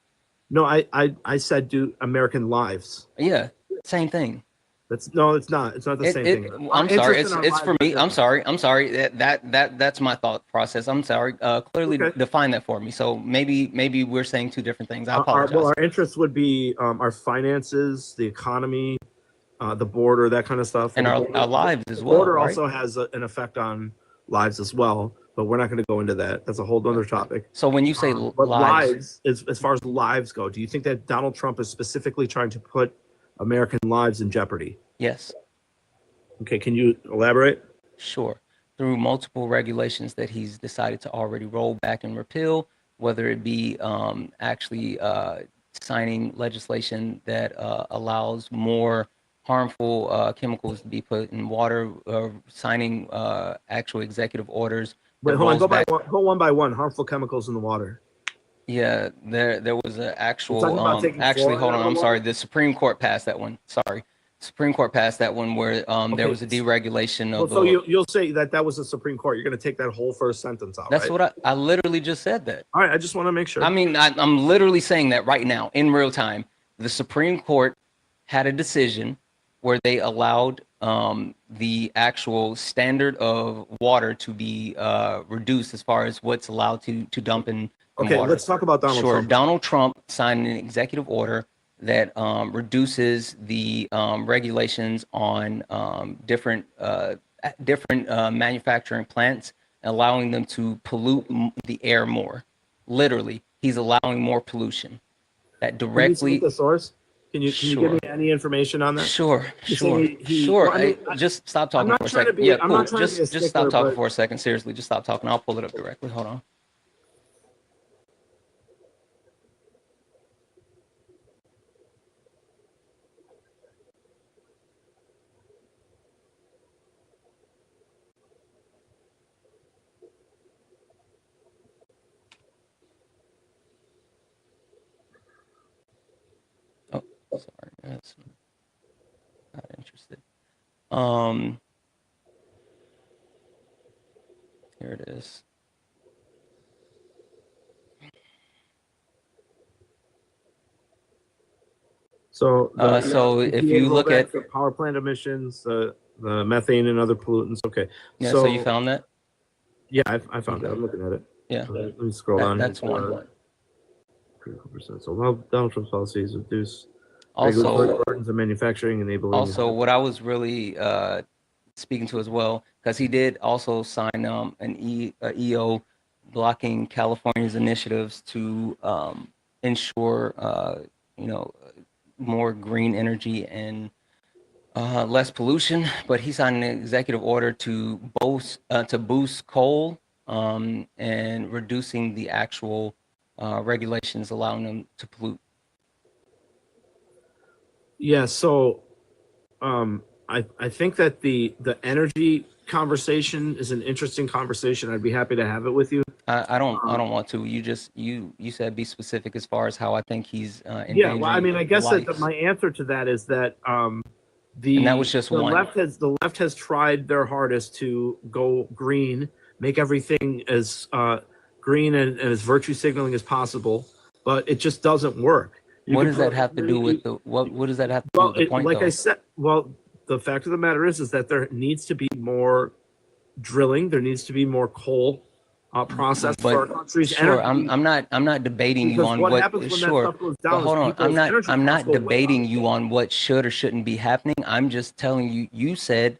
No, I said do American lives. Yeah, same thing. It's not. It's not the same thing. I'm sorry. Interest in our It's for lives are me. I'm different. sorry. I'm sorry. That's my thought process. I'm sorry. Clearly Okay. define that for me. So maybe we're saying two different things. I apologize. Our interests would be our finances, the economy, the border, that kind of stuff. And the our lives as the well, border right? also has an effect on lives as well, but we're not going to go into that. That's a whole other topic. So when you say But lives, as far as lives go, do you think that Donald Trump is specifically trying to put American lives in jeopardy? yes, Okay, can you elaborate? sure. Through multiple regulations that he's decided to already roll back and repeal, whether it be actually signing legislation that allows more harmful chemicals to be put in water, signing actual executive orders Wait, that hold on. rolls back. Go one by one. Harmful chemicals in the water. Yeah, there was an You're actual talking about taking actually, fluoride hold out on, of the I'm sorry. water? The Supreme Court passed that one. Sorry. Supreme Court passed that one where there Okay. was a deregulation Well, of so you'll say that was the Supreme Court. You're going to take that whole first sentence out, that's right? what I literally just said that. All right. I just want to make sure. I mean, I'm literally saying that right now in real time. The Supreme Court had a decision where they allowed the actual standard of water to be reduced as far as what's allowed to dump in Okay, water. let's talk about Donald Sure. Trump. Donald Trump signed an executive order that reduces the regulations on different manufacturing plants, allowing them to pollute the air more. Literally, he's allowing more pollution. That Can you directly. cite the source? Can you Sure. give me any information on that? Sure, You're saying sure, he- sure. well, I mean, Just stop I'm talking not for a trying to second. be- Yeah, I'm cool. not trying to be a Just stop stickler, talking but- for a second. Seriously, just stop talking. I'll pull it up directly. Hold on. Oh, sorry. That's not interested. Here it is. So, So if you look at, the power plant emissions, the methane and other pollutants. Okay. yeah, so you found that? Yeah, I found it. I'm looking at it. Yeah, Let me scroll down. that's one. Critical percent. So, well, Donald Trump's policies reduce Also, regulatory burdens of manufacturing, enabling. also what I was really speaking to as well, because he did also sign an EO blocking California's initiatives to ensure more green energy and less pollution. But he signed an executive order to boost coal and reducing the actual regulations allowing them to pollute. Yeah, so I think that the energy conversation is an interesting conversation. I'd be happy to have it with you. I don't want to. You said be specific as far as how I think he's Yeah, well, I mean, I guess that lives. my answer to that is that And that was just the one. left has tried their hardest to go green, make everything as green and as virtue signaling as possible, but it just doesn't work. What does that have to do with the what does that have to do with the point like though? I said, well, the fact of the matter is that there needs to be more drilling. There needs to be more coal processed for our country's Sure, energy. I'm not debating you Because on what what happens when that sure. stuff goes down But is hold on, people's energy I'm costs not go way debating up. you on what should or shouldn't be happening. I'm just telling you, you said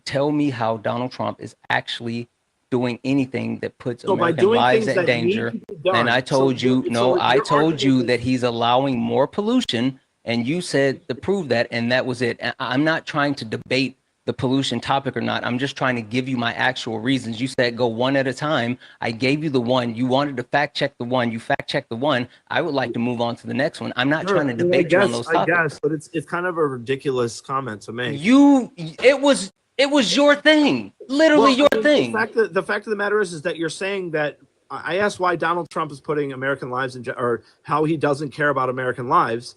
tell me how Donald Trump is actually doing anything that puts So by American doing lives things at that need danger. to be done, And I told you, no, I your told you argument that he's allowing more pollution, and you said to prove that, and that was it. I'm not trying to debate the pollution topic or not. I'm just trying to give you my actual reasons. You said go one at a time. I gave you the one. You wanted to fact check the one. You fact checked the one. I would like to move on to the next one. I'm not trying to debate you on those topics. I guess, but it's kind of a ridiculous comment to make. It was your thing, literally your thing. The fact of the matter is that you're saying that I asked why Donald Trump is putting American lives in, or how he doesn't care about American lives.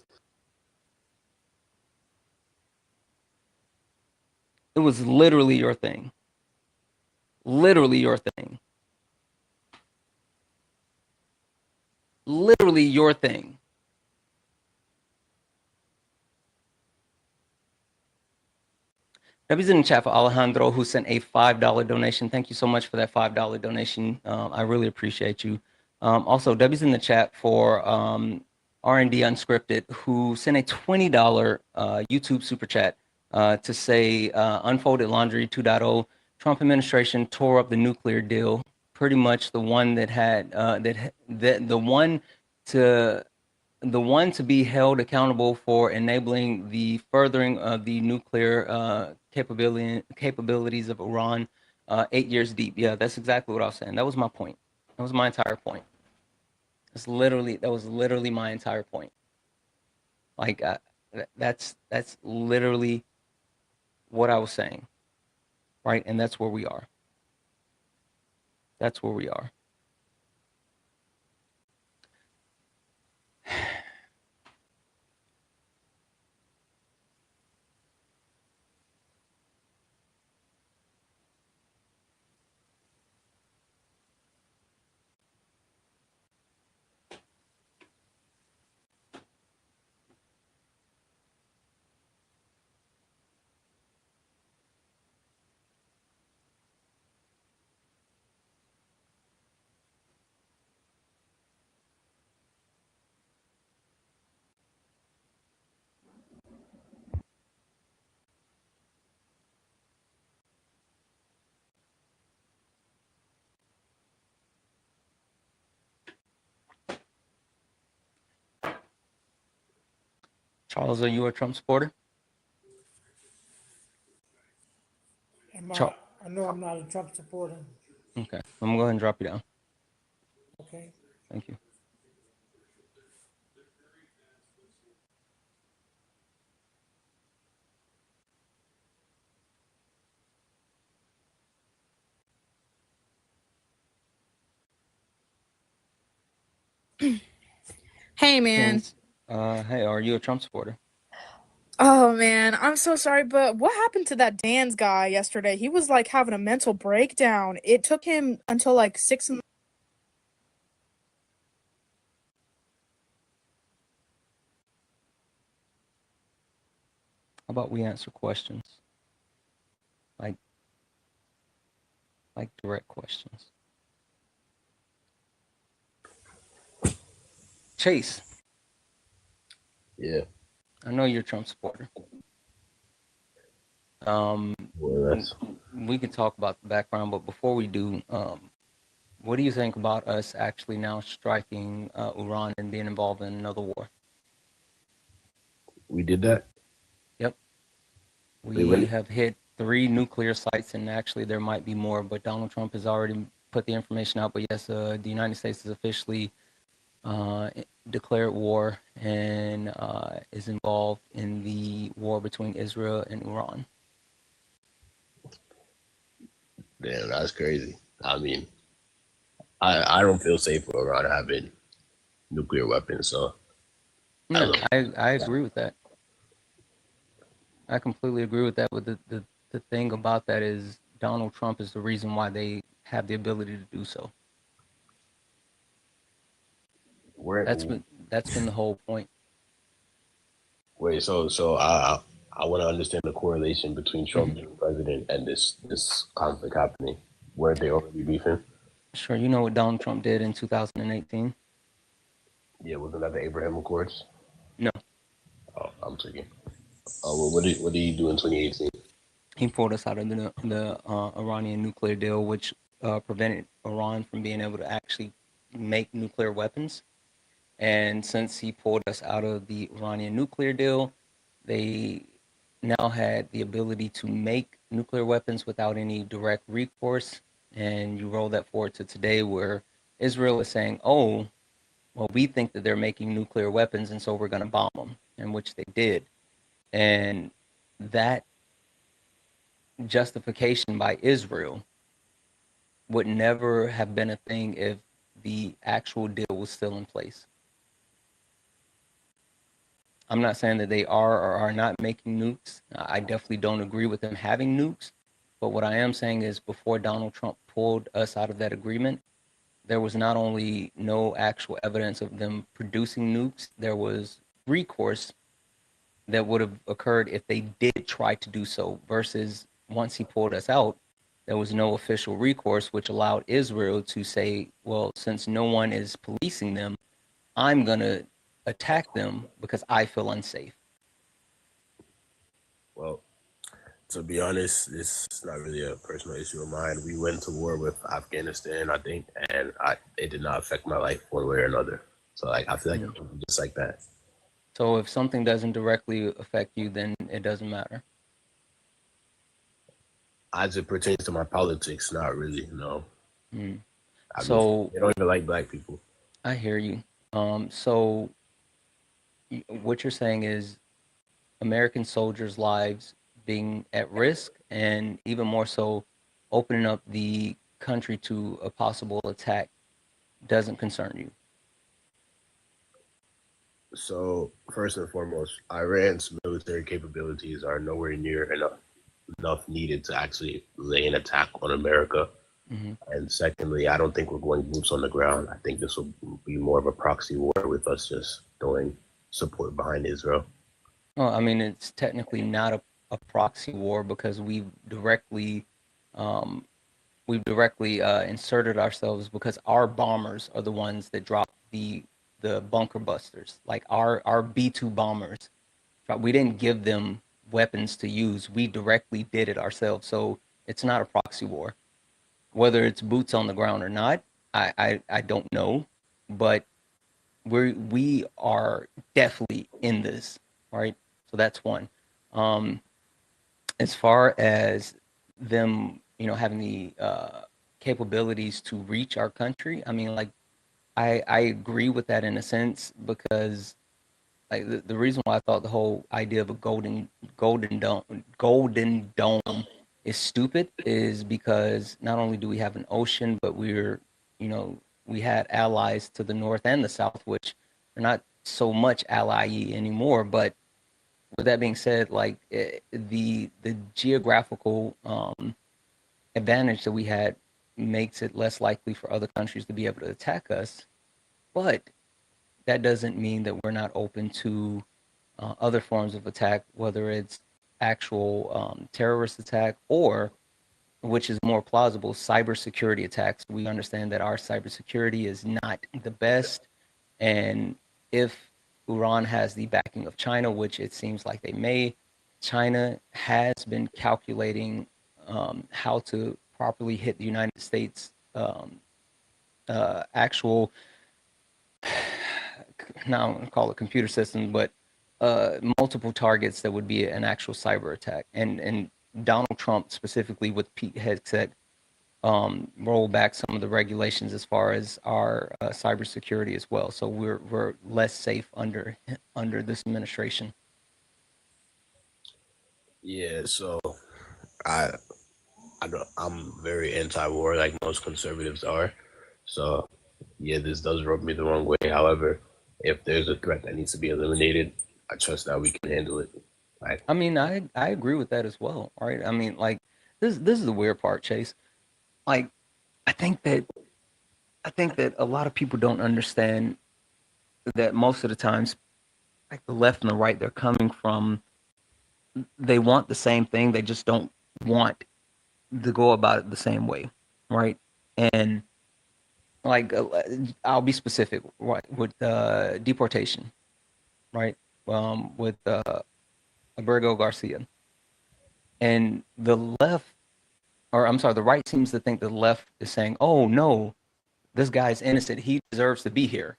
It was literally your thing. Literally your thing. Literally your thing. Debbie's in the chat for Alejandro, who sent a $5 donation. Thank you so much for that $5 donation. I really appreciate you. Also, Debbie's in the chat for R&D Unscripted, who sent a $20 YouTube super chat to say Unfolded Laundry 2.0. Trump administration tore up the nuclear deal. Pretty much the one that had the one to be held accountable for enabling the furthering of the nuclear capabilities of Iran 8 years deep. Yeah, that's exactly what I was saying. That was my point. That was my entire point. That was literally my entire point. Like that's literally what I was saying, right? And that's where we are. That's where we are. Charles, are you a Trump supporter? I know I'm not a Trump supporter. Okay, I'm gonna go ahead and drop you down. Okay. Thank you. Hey, man. Hey, are you a Trump supporter? Oh, man. I'm so sorry, but what happened to that Dan's guy yesterday? He was like having a mental breakdown. It took him until like 6 in the How about we answer questions? Like direct questions. Chase. Yeah. I know you're a Trump supporter. We can talk about the background, but before we do, what do you think about us actually now striking Iran and being involved in another war? We did that? Yep. We have hit 3 nuclear sites, and actually there might be more, but Donald Trump has already put the information out. But yes, the United States has officially declared war and is involved in the war between Israel and Iran. Damn, that's crazy. I mean, I don't feel safe for Iran having nuclear weapons, so No, I agree with that. I completely agree with that. But the thing about that is Donald Trump is the reason why they have the ability to do so. That's been the whole point. Wait, so I want to understand the correlation between Trump being president and this conflict happening. Weren't they already beefing? Sure, you know what Donald Trump did in 2018? Yeah, wasn't that the Abraham Accords? No. Oh, I'm thinking. Oh, well, what did he do in 2018? He pulled us out of the Iranian nuclear deal, which prevented Iran from being able to actually make nuclear weapons. And since he pulled us out of the Iranian nuclear deal, they now had the ability to make nuclear weapons without any direct recourse. And you roll that forward to today, where Israel is saying, oh, well, we think that they're making nuclear weapons, and so we're going to bomb them, in which they did. And that justification by Israel would never have been a thing if the actual deal was still in place. I'm not saying that they are or are not making nukes. I definitely don't agree with them having nukes. But what I am saying is before Donald Trump pulled us out of that agreement, there was not only no actual evidence of them producing nukes, there was recourse that would have occurred if they did try to do so, versus once he pulled us out, there was no official recourse, which allowed Israel to say, well, since no one is policing them, I'm going to attack them because I feel unsafe. Well, to be honest, this is not really a personal issue of mine. We went to war with Afghanistan, I think, and it did not affect my life one way or another. So like I feel like I'm just like that. So if something doesn't directly affect you, then it doesn't matter. As it pertains to my politics, not really, no. I So mean, they don't even like black people. I hear you. So what you're saying is American soldiers' lives being at risk, and even more so, opening up the country to a possible attack doesn't concern you. So first and foremost, Iran's military capabilities are nowhere near enough needed to actually lay an attack on America. And secondly, I don't think we're going boots on the ground. I think this will be more of a proxy war with us just throwing support behind Israel. Well, I mean, it's technically not a proxy war because um, we've directly inserted ourselves because our bombers are the ones that drop the bunker busters, like our B-2 bombers. We didn't give them weapons to use. We directly did it ourselves. So it's not a proxy war. Whether it's boots on the ground or not, I don't know, but we are definitely in this, right? So that's one. Um, as far as them, having the capabilities to reach our country, I mean, like, I agree with that in a sense because like the reason why I thought the whole idea of a golden dome is stupid is because not only do we have an ocean, but we had allies to the north and the south, which are not so much ally anymore. But with that being said, like the geographical advantage that we had makes it less likely for other countries to be able to attack us. But that doesn't mean that we're not open to other forms of attack, whether it's actual terrorist attack or, which is more plausible, cybersecurity attacks. We understand that our cybersecurity is not the best, and if Iran has the backing of China, which it seems like they may, China has been calculating how to properly hit the United States actual, now I'm going to call it computer system, but multiple targets that would be an actual cyber attack. And Donald Trump specifically with Pete Hegseth roll back some of the regulations as far as our cybersecurity as well. So we're less safe under this administration. Yeah, so I I'm very anti-war, like most conservatives are. So yeah, this does rub me the wrong way. However, if there's a threat that needs to be eliminated, I trust that we can handle it. Right? I mean, I agree with that as well. Right? I mean, like this is the weird part, Chase. Like, I think that a lot of people don't understand that most of the times, like the left and the right, they're coming from. They want the same thing. They just don't want to go about it the same way, right? And like, I'll be specific, right? With deportation, right? With Abrego Garcia, and the left, or I'm sorry, the right seems to think the left is saying, "Oh no, this guy's innocent. He deserves to be here."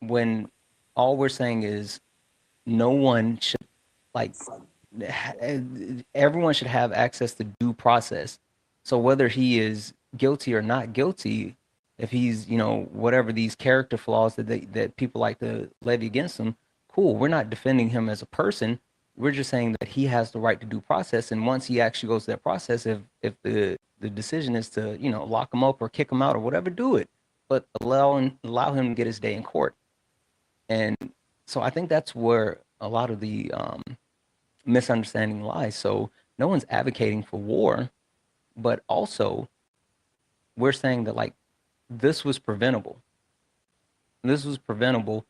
When all we're saying is no one should, like, everyone should have access to due process. So whether he is guilty or not guilty, if he's, whatever these character flaws that people like to levy against him, cool. We're not defending him as a person. We're just saying that he has the right to due process. And once he actually goes through that process, if the decision is to, lock him up or kick him out or whatever, do it. but allow him to get his day in court. And so I think that's where a lot of the misunderstanding lies. So no one's advocating for war, but also we're saying that like this was preventable. This was preventable,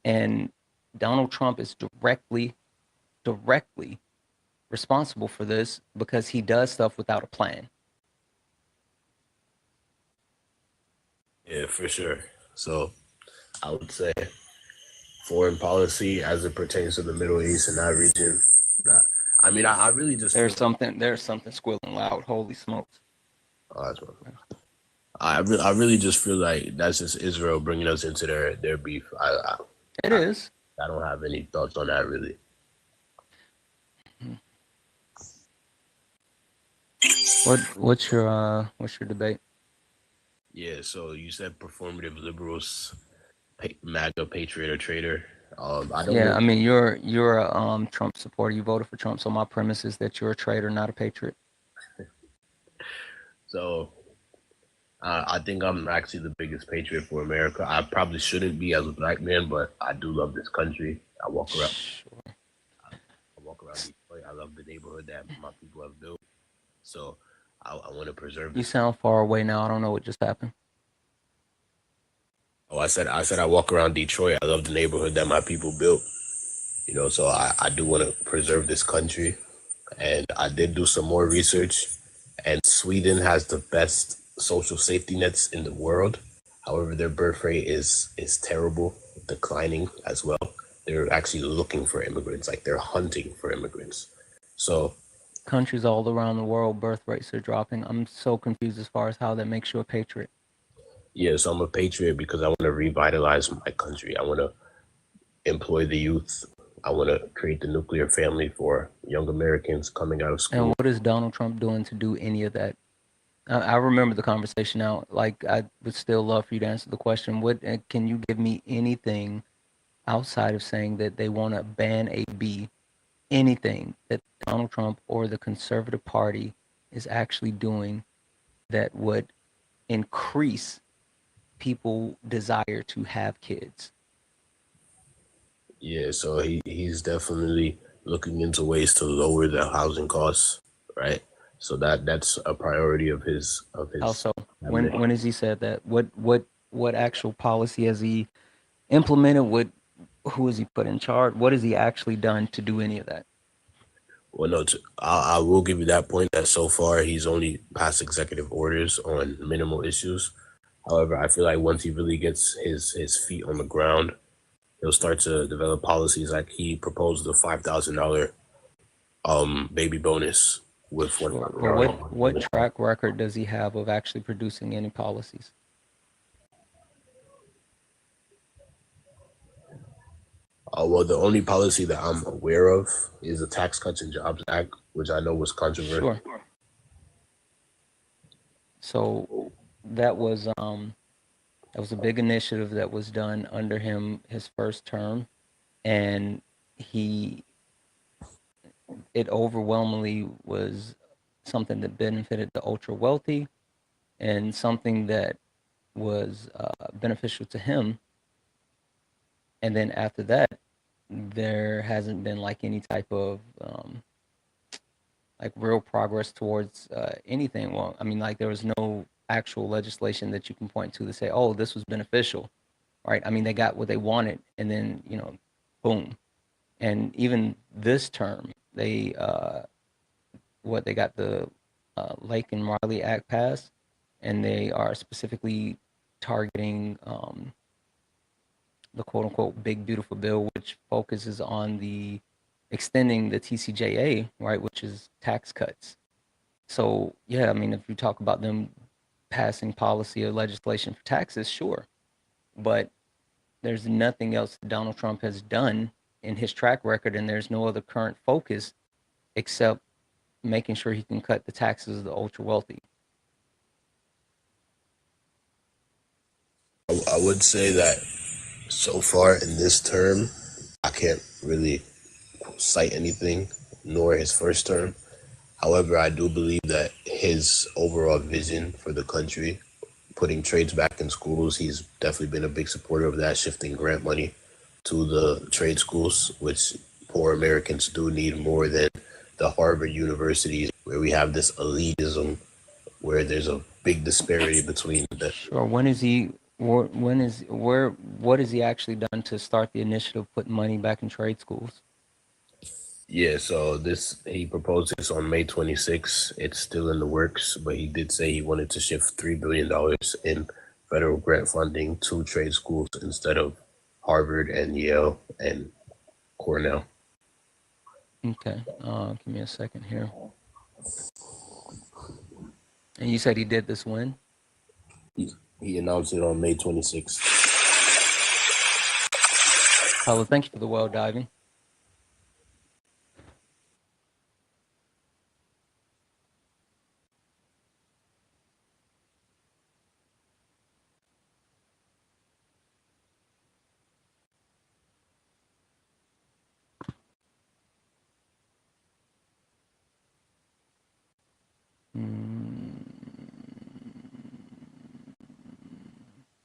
and Donald Trump is directly responsible for this because he does stuff without a plan. Yeah, for sure. So I would say foreign policy as it pertains to the Middle East and that region. I mean, I really just there's something squealing loud. Holy smokes! Oh, that's what. I really just feel like that's just Israel bringing us into their beef. It is. I don't have any thoughts on that really. What's your debate? Yeah, so you said performative liberals, MAGA patriot or traitor. I don't. Yeah, I mean you're a Trump supporter. You voted for Trump, so my premise is that you're a traitor, not a patriot. So I think I'm actually the biggest patriot for America. I probably shouldn't be as a black man, but I do love this country. I walk around. Sure. I walk around Detroit. I love the neighborhood that my people have built. So I want to preserve. You sound far away now. I don't know what just happened. Oh, I said I walk around Detroit. I love the neighborhood that my people built. You know, so I do want to preserve this country. And I did do some more research, and Sweden has the best social safety nets in the world. However, their birth rate is terrible, declining as well. They're actually looking for immigrants, like they're hunting for immigrants. So countries all around the world, birth rates are dropping. I'm so confused as far as how that makes you a patriot. Yeah, so I'm a patriot because I want to revitalize my country. I want to employ the youth. I want to create the nuclear family for young Americans coming out of school. And what is Donald Trump doing to do any of that? I remember the conversation now. Like, I would still love for you to answer the question. What can you give me anything outside of saying that they want to ban AB? Anything that Donald Trump or the Conservative Party is actually doing that would increase people's desire to have kids? Yeah, so he's definitely looking into ways to lower the housing costs, right? So that's a priority of his. Also, when has he said that? What actual policy has he implemented? Who has he put in charge? What has he actually done to do any of that? Well, no, I will give you that point that so far he's only passed executive orders on minimal issues. However, I feel like once he really gets his feet on the ground, he'll start to develop policies. Like he proposed the $5,000 baby bonus with $1,000. But what track record does he have of actually producing any policies? Well, the only policy that I'm aware of is the Tax Cuts and Jobs Act, which I know was controversial. Sure. So that was a big initiative that was done under him his first term, and it overwhelmingly was something that benefited the ultra wealthy and something that was beneficial to him. And then after that, there hasn't been like any type of like real progress towards anything. Well, I mean, like there was no actual legislation that you can point to say, oh, this was beneficial, right? I mean, they got what they wanted, and then boom. And even this term, they got the Lake and Riley Act passed, and they are specifically targeting the quote unquote big beautiful bill, which focuses on the extending the TCJA, right, which is tax cuts. So yeah, I mean, if you talk about them passing policy or legislation for taxes, sure, but there's nothing else Donald Trump has done in his track record, and there's no other current focus except making sure he can cut the taxes of the ultra wealthy. I would say that so far in this term, I can't really cite anything, nor his first term. However, I do believe that his overall vision for the country putting trades back in schools. He's definitely been a big supporter of that, shifting grant money to the trade schools, which poor Americans do need more than the Harvard universities, where we have this elitism, where there's a big disparity between the. Sure. When is he? When is where? What has he actually done to start the initiative, putting money back in trade schools? Yeah, so he proposed this on May 26th. It's still in the works, but he did say he wanted to shift $3 billion in federal grant funding to trade schools instead of Harvard and Yale and Cornell. Okay. Give me a second here. And you said he did this when? He announced it on May 26th. Paolo, thank you for the well diving.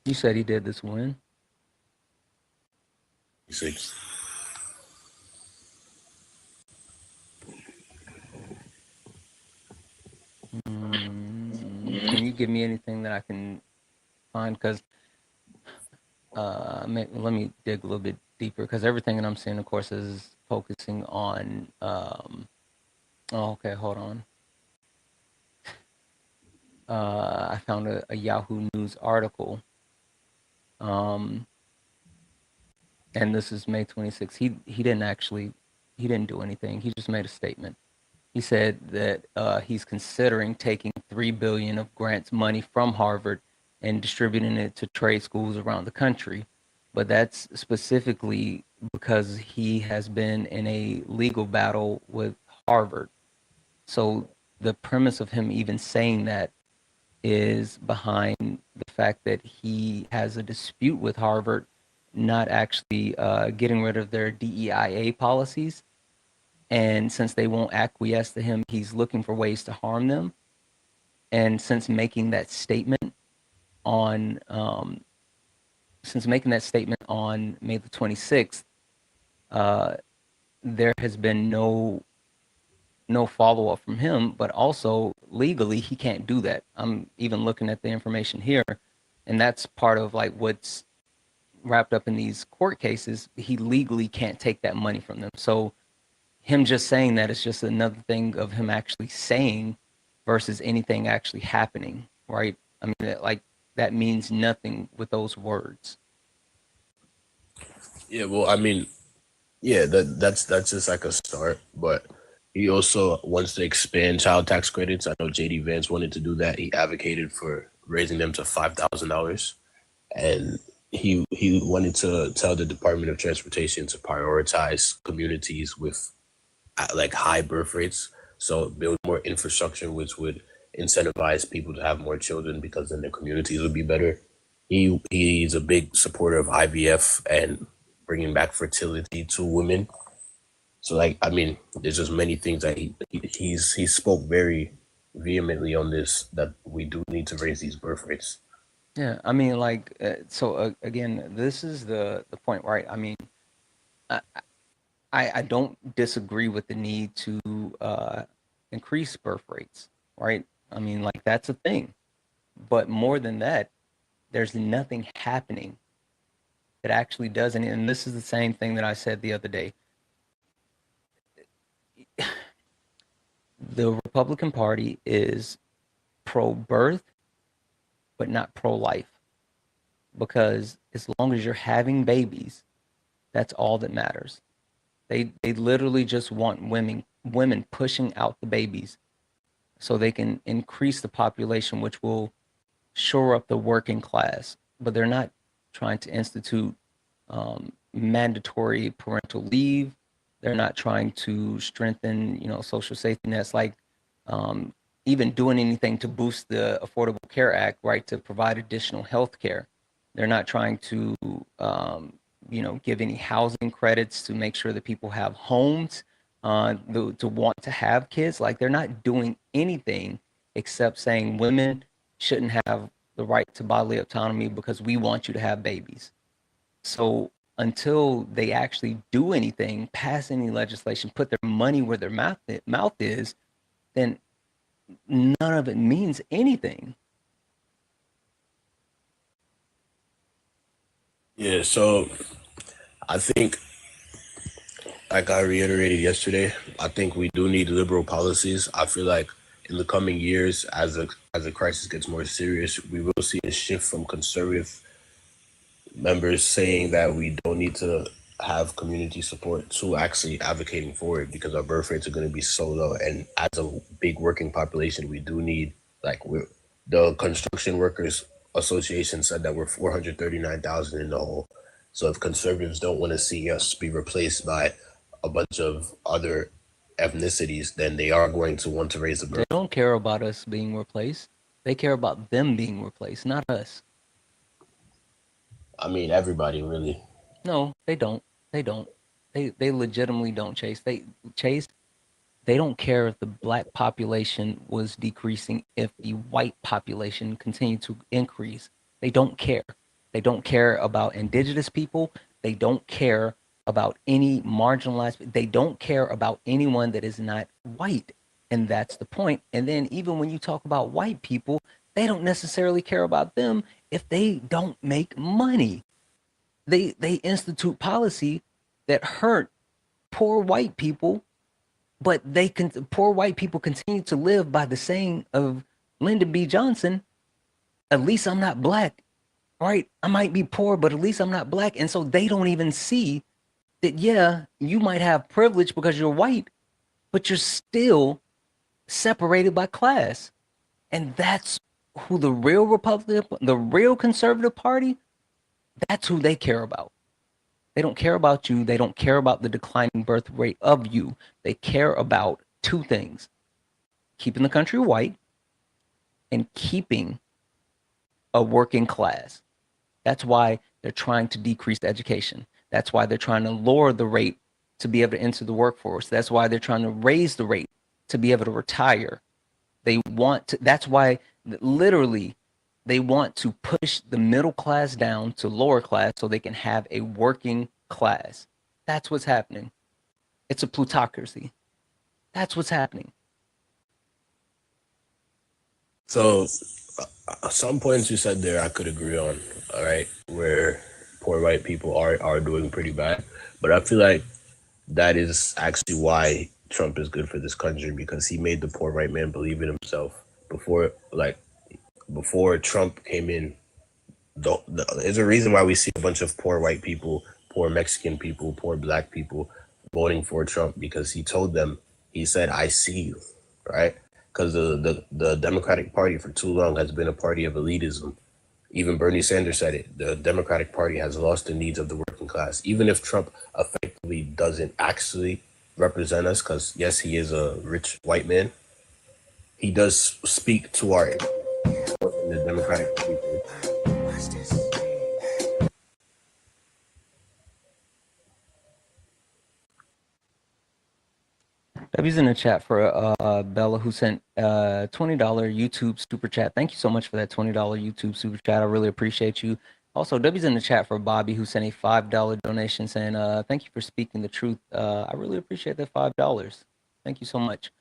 You said he did this when? 6. Can you give me anything that I can find? Because let me dig a little bit deeper, because everything that I'm seeing, of course, is focusing on. Okay, hold on. I found a Yahoo News article. And this is May 26th. He didn't do anything. He just made a statement. He said that he's considering taking $3 billion of grants money from Harvard and distributing it to trade schools around the country. But that's specifically because he has been in a legal battle with Harvard. So the premise of him even saying that is behind the fact that he has a dispute with Harvard not actually getting rid of their DEIA policies. And since they won't acquiesce to him, he's looking for ways to harm them. And since making that statement on May the 26th, there has been no follow-up from him, but also legally he can't do that. I'm even looking at the information here, and that's part of like what's wrapped up in these court cases. He legally can't take that money from them. So him just saying that is just another thing of him actually saying versus anything actually happening, right? I mean, that means nothing with those words. Yeah, well, I mean, yeah, that's just like a start, but he also wants to expand child tax credits. I know JD Vance wanted to do that. He advocated for raising them to $5,000, and he wanted to tell the Department of Transportation to prioritize communities with like high birth rates, so build more infrastructure which would incentivize people to have more children, because then their communities would be better. He's a big supporter of IVF and bringing back fertility to women. So, like, I mean, there's just many things that he spoke very vehemently on this, that we do need to raise these birth rates. Yeah, I mean, like, again, this is the point, right? I mean, I don't disagree with the need to increase birth rates, right? I mean, like, that's a thing. But more than that, there's nothing happening that actually does anything. And this is the same thing that I said the other day. The Republican Party is pro-birth, but not pro-life. Because as long as you're having babies, that's all that matters. They literally just want women pushing out the babies so they can increase the population, which will shore up the working class. But they're not trying to institute mandatory parental leave. They're not trying to strengthen, social safety nets, like even doing anything to boost the Affordable Care Act, right, to provide additional health care. They're not trying to, give any housing credits to make sure that people have homes, to want to have kids. Like, they're not doing anything except saying women shouldn't have the right to bodily autonomy because we want you to have babies. So until they actually do anything, pass any legislation, put their money where their mouth is, then none of it means anything. Yeah, so I think, like I reiterated yesterday, I think we do need liberal policies. I feel like in the coming years, as the crisis gets more serious, we will see a shift from conservative members saying that we don't need to have community support to actually advocating for it because our birth rates are going to be so low. And as a big working population, we do need, like, the construction workers association said that we're 439,000 in the hole. So if conservatives don't want to see us be replaced by a bunch of other ethnicities, then they are going to want to raise the birth. They don't care about us being replaced. They care about them being replaced, not us. I mean, everybody really. No, they don't. They don't. They legitimately don't, Chase. They don't care if the black population was decreasing, if the white population continued to increase. They don't care. They don't care about indigenous people. They don't care about any marginalized. They don't care about anyone that is not white. And that's the point. And then even when you talk about white people, they don't necessarily care about them if they don't make money. They institute policy that hurt poor white people, but poor white people continue to live by the saying of Lyndon B. Johnson, at least I'm not black, right? I might be poor, but at least I'm not black. And so they don't even see that, yeah, you might have privilege because you're white, but you're still separated by class. And that's who the real the real conservative party, that's who they care about. They don't care about you. They don't care about the declining birth rate of you. They care about two things: keeping the country white and keeping a working class. That's why they're trying to decrease education. That's why they're trying to lower the rate to be able to enter the workforce. That's why they're trying to raise the rate to be able to retire. They want to, that's why literally they want to push the middle class down to lower class so they can have a working class. That's what's happening. It's a plutocracy. That's what's happening. So, some points you said there I could agree on, all right, where poor white people are doing pretty bad. But I feel like that is actually why Trump is good for this country, because he made the poor white man believe in himself. Before Trump came in, there's a reason why we see a bunch of poor white people, poor Mexican people, poor black people voting for Trump, because he told them, he said, I see you, right? Because the Democratic Party for too long has been a party of elitism. Even Bernie Sanders said it. The Democratic Party has lost the needs of the working class. Even if Trump effectively doesn't actually represent us, because yes, he is a rich white man, he does speak to our in the Democratic Party. W's in the chat for Bella, who sent $20 YouTube super chat. Thank you so much for that $20 YouTube super chat. I really appreciate you. Also, W's in the chat for Bobby, who sent a $5 donation saying, thank you for speaking the truth. I really appreciate that $5. Thank you so much.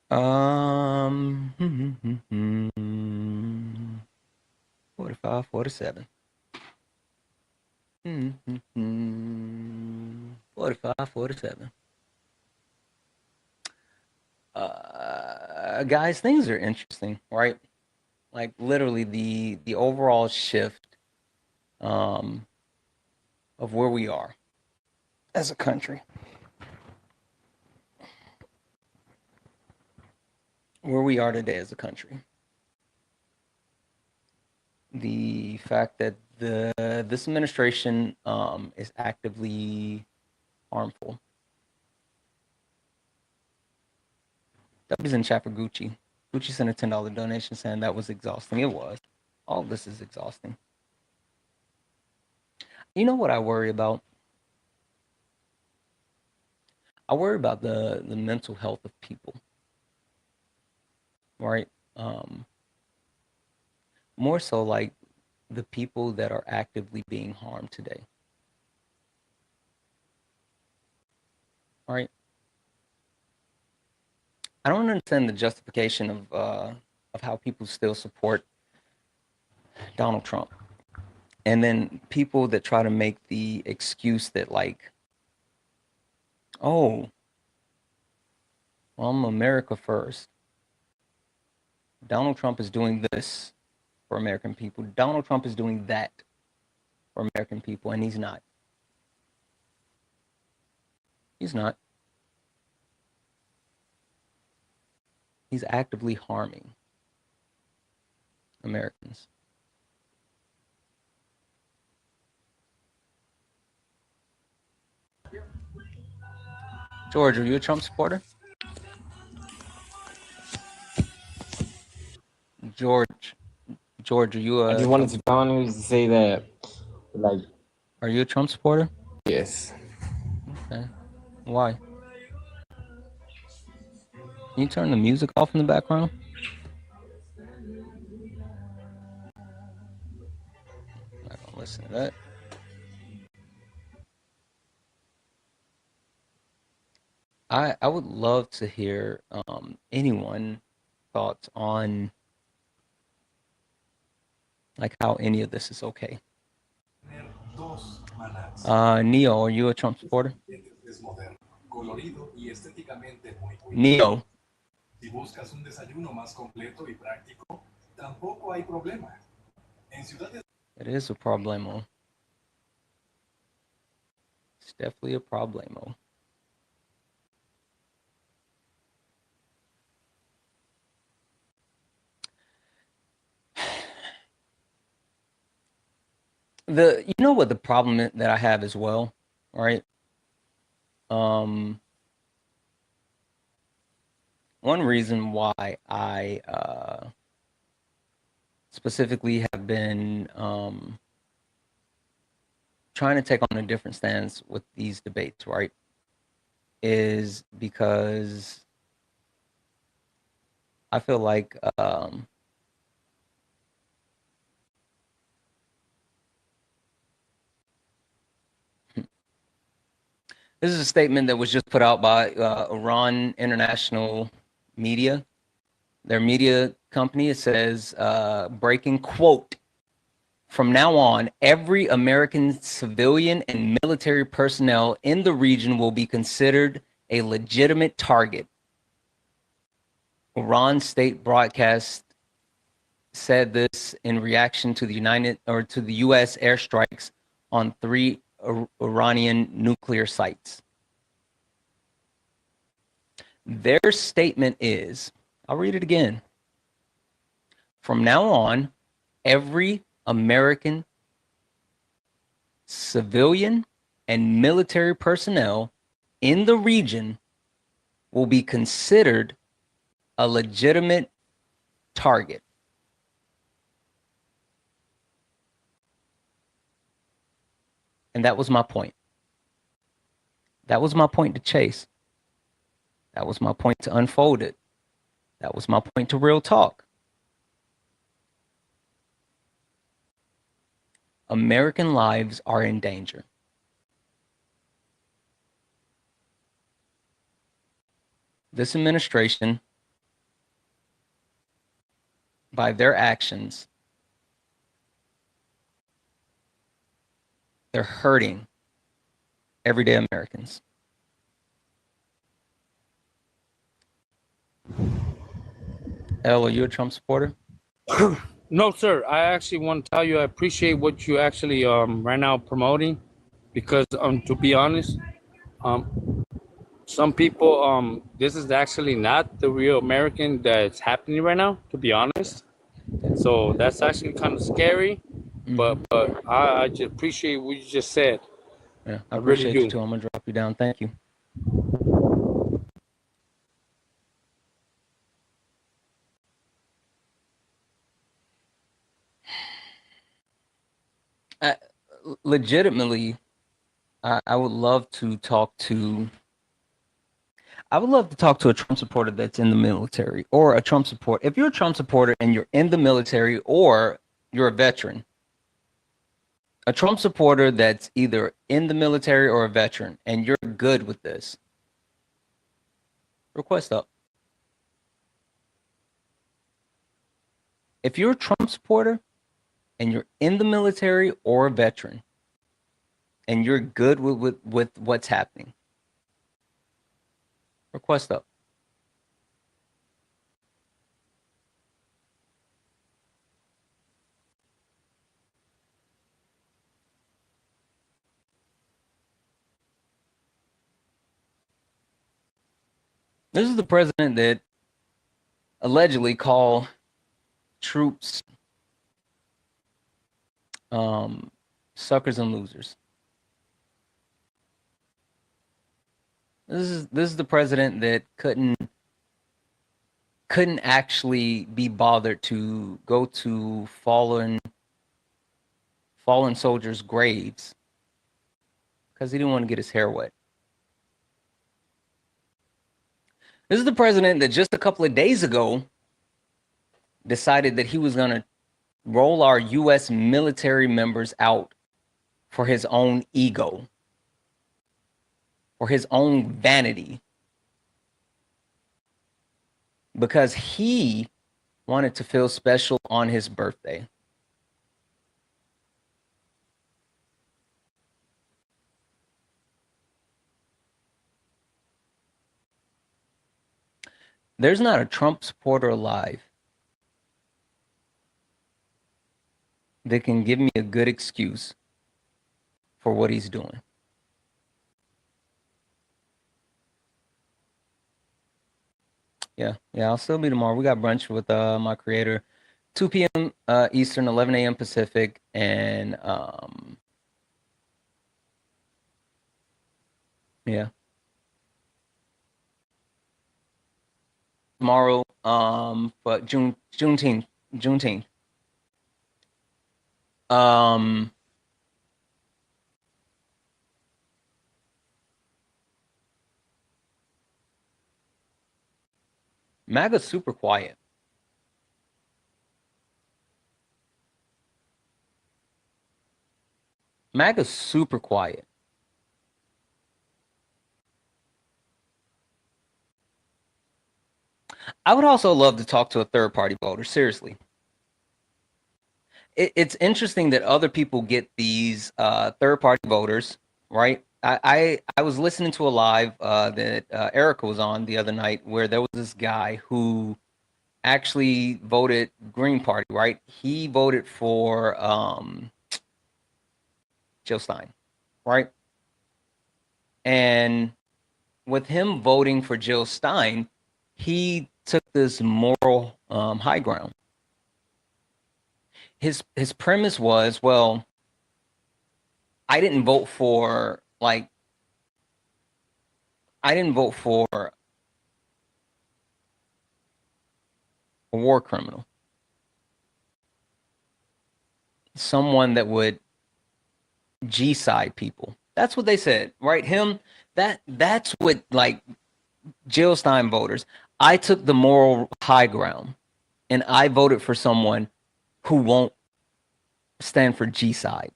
Hmm, 45, 47. 45, 47. Guys, things are interesting, right? Like literally the overall shift of where we are as a country. Where we are today as a country. the fact that this administration is actively harmful. That was in chat for Gucci. Gucci sent a $10 donation saying that was exhausting. It was. All of this is exhausting. You know what I worry about? I worry about the mental health of people, right? More so like the people that are actively being harmed today, right? I don't understand the justification of how people still support Donald Trump, and then people that try to make the excuse that like, oh, well, I'm America first. Donald Trump is doing this for American people. Donald Trump is doing that for American people, and he's not. He's not. He's actively harming Americans. George, are you a Trump supporter? George, are you a... I just wanted to go on here to say that, like... Are you a Trump supporter? Yes. Okay. Why? Can you turn the music off in the background? I'm not gonna listen to that. I would love to hear anyone thoughts on like how any of this is okay. Neo, are you a Trump supporter? Neo. It is a problemo. It's definitely a problemo. You know what the problem that I have as well, right? One reason why I specifically have been trying to take on a different stance with these debates, right, is because I feel like this is a statement that was just put out by Iran International Media, their media company. It says, breaking quote, "From now on, every American civilian and military personnel in the region will be considered a legitimate target." Iran state broadcast said this in reaction to the U.S. airstrikes on 3 Iranian nuclear sites. Their statement is, I'll read it again. "From now on, every American civilian and military personnel in the region will be considered a legitimate target." And that was my point. That was my point to chase. That was my point to unfold it. That was my point to real talk. American lives are in danger. This administration, by their actions, they're hurting everyday Americans. Elle, are you a Trump supporter? No, sir. I actually want to tell you I appreciate what you actually right now promoting, because to be honest, some people this is actually not the real American that's happening right now, to be honest. So that's actually kind of scary. But I just appreciate what you just said. Yeah, I I really appreciate you do. too. I'm gonna drop you down. Thank you. I, legitimately, I would love to talk to. I would love to talk to a Trump supporter that's in the military or a Trump supporter. If you're a Trump supporter and you're in the military or you're a veteran, a Trump supporter that's either in the military or a veteran, and you're good with this, request up. If you're a Trump supporter and you're in the military or a veteran, and you're good with what's happening, request up. This is the president that allegedly called troops suckers and losers. This is the president that couldn't actually be bothered to go to fallen soldiers' graves because he didn't want to get his hair wet. This is the president that just a couple of days ago decided that he was going to roll our U.S. military members out for his own ego, for his own vanity, because he wanted to feel special on his birthday. There's not a Trump supporter alive that can give me a good excuse for what he's doing. Yeah, I'll still be tomorrow. We got brunch with my creator, 2 p.m. Eastern, 11 a.m. Pacific, and yeah. Tomorrow, but Juneteenth. MAGA's super quiet. MAGA's super quiet. I would also love to talk to a third-party voter, seriously. It's interesting that other people get these third-party voters, right? I was listening to a live that Erica was on the other night where there was this guy who actually voted Green Party, right? He voted for Jill Stein, right? And with him voting for Jill Stein, he took this moral high ground. His premise was, well, I didn't vote for a war criminal, someone that would G-side people. That's what they said, right? That's what, like, Jill Stein voters. I took the moral high ground and I voted for someone who won't stand for G-side.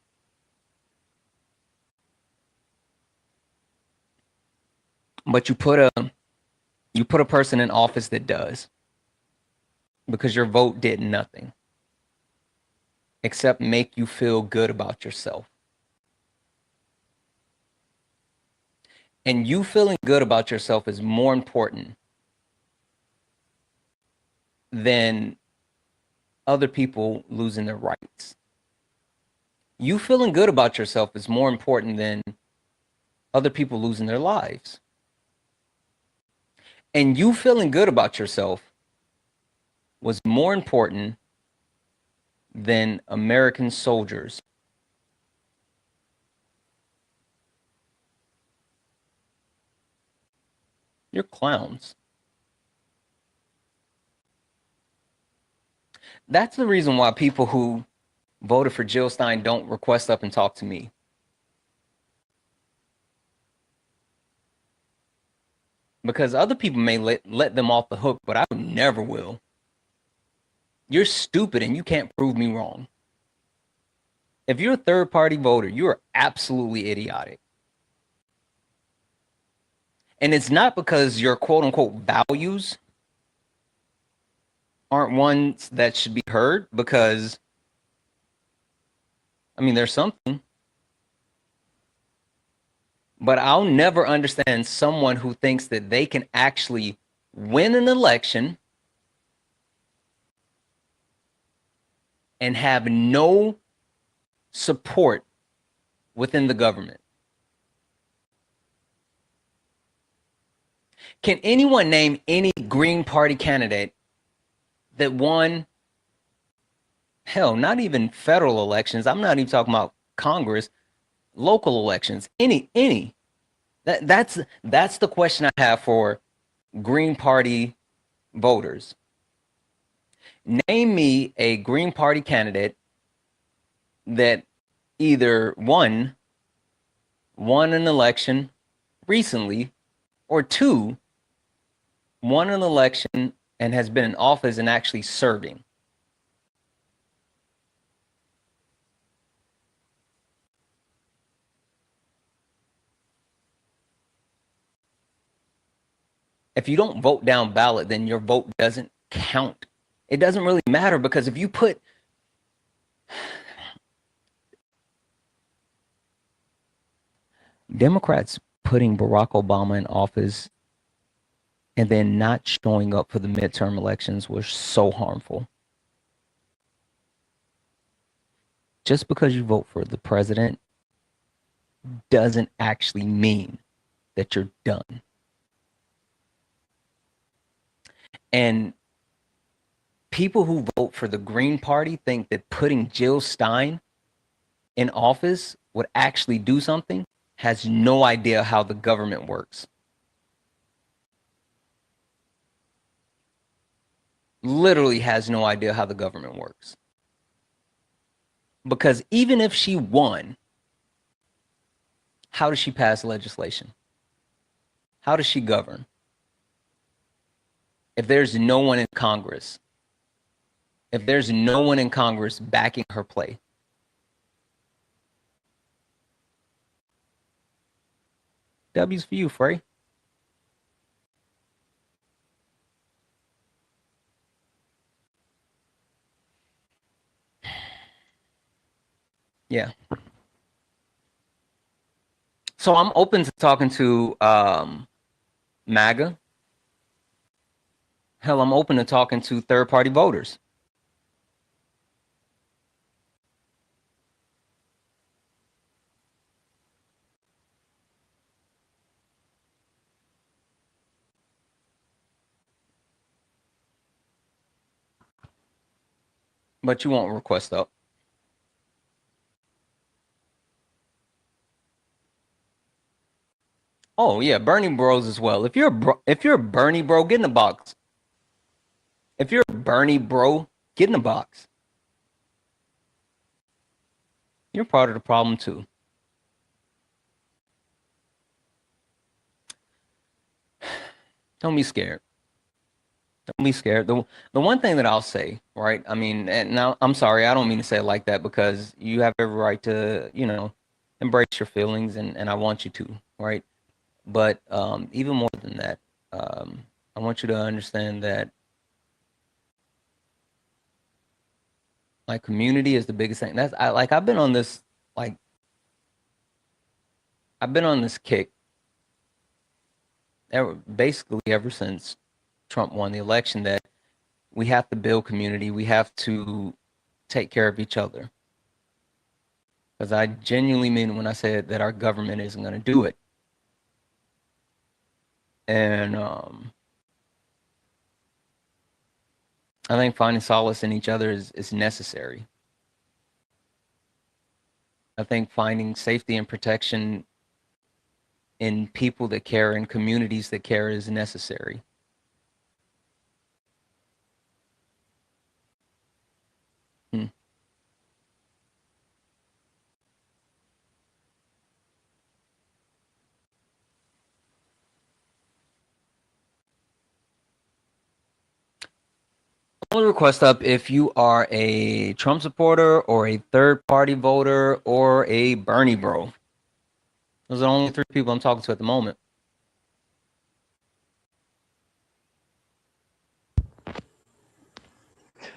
But you put a person in office that does, because your vote did nothing except make you feel good about yourself. And you feeling good about yourself is more important than other people losing their rights. You feeling good about yourself is more important than other people losing their lives. And you feeling good about yourself was more important than American soldiers. You're clowns. That's the reason why people who voted for Jill Stein don't request up and talk to me. Because other people may let them off the hook, but I never will. You're stupid and you can't prove me wrong. If you're a third-party voter, you are absolutely idiotic. And it's not because your quote-unquote values aren't ones that should be heard, because, I mean, there's something. But I'll never understand someone who thinks that they can actually win an election and have no support within the government. Can anyone name any Green Party candidate that won, hell, not even federal elections? I'm not even talking about Congress, local elections, any. That's the question I have for Green Party voters. Name me a Green Party candidate that either won an election recently, or two, won an election and has been in office and actually serving. If you don't vote down ballot, then your vote doesn't count. It doesn't really matter, because if you put Democrats putting Barack Obama in office and then not showing up for the midterm elections was so harmful. Just because you vote for the president doesn't actually mean that you're done. And people who vote for the Green Party think that putting Jill Stein in office would actually do something, has no idea how the government works. Literally has no idea how the government works. Because even if she won, how does she pass legislation? How does she govern? If there's no one in Congress, if there's no one in Congress backing her play. W's for you, Frey. Yeah. So I'm open to talking to MAGA. Hell, I'm open to talking to third-party voters. But you won't request up. Oh yeah, Bernie bros as well. If you're a Bernie bro, get in the box. If you're a Bernie bro, get in the box. You're part of the problem too. Don't be scared. Don't be scared. The one thing that I'll say, right? I mean, and now I'm sorry, I don't mean to say it like that, because you have every right to, embrace your feelings, and I want you to, right? But even more than that, I want you to understand that like community is the biggest thing. I've been on this kick basically ever since Trump won the election, that we have to build community. We have to take care of each other. Because I genuinely mean when I say that our government isn't going to do it. And I think finding solace in each other is necessary. I think finding safety and protection in people that care and communities that care is necessary. I'll request up if you are a Trump supporter or a third party voter or a Bernie bro. Those are the only three people I'm talking to at the moment.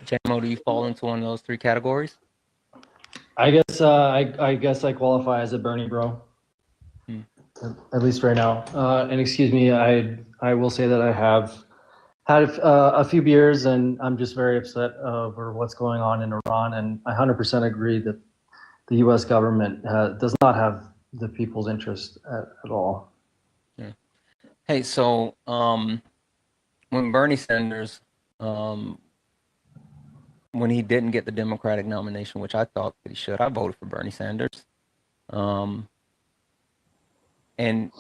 JMO, do you fall into one of those three categories? I guess I guess I qualify as a Bernie bro, at least right now. And excuse me, I will say that I have had a few beers, and I'm just very upset over what's going on in Iran. And I 100% agree that the U.S. government does not have the people's interest at all. Yeah. Hey, so when Bernie Sanders, when he didn't get the Democratic nomination, which I thought that he should, I voted for Bernie Sanders. And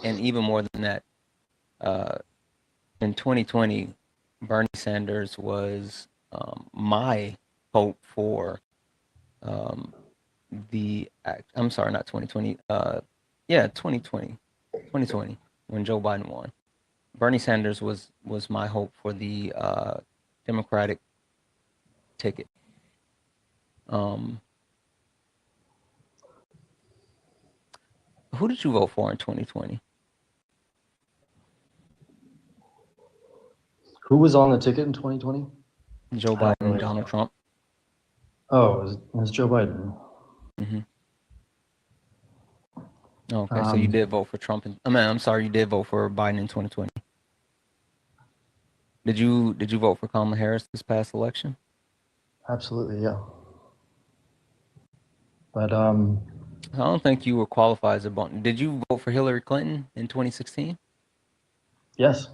even more than that, in 2020, Bernie Sanders was my hope for I'm sorry, not 2020. 2020, when Joe Biden won. Bernie Sanders was my hope for the Democratic ticket. Who did you vote for in 2020? Who was on the ticket in 2020? Joe Biden and Donald Trump. Oh, it was Joe Biden. Okay, so you did vote for Trump. I'm sorry, you did vote for Biden in 2020. Did you vote for Kamala Harris this past election? Absolutely, yeah. But I don't think you were qualified as a button. Did you vote for Hillary Clinton in 2016? Yes.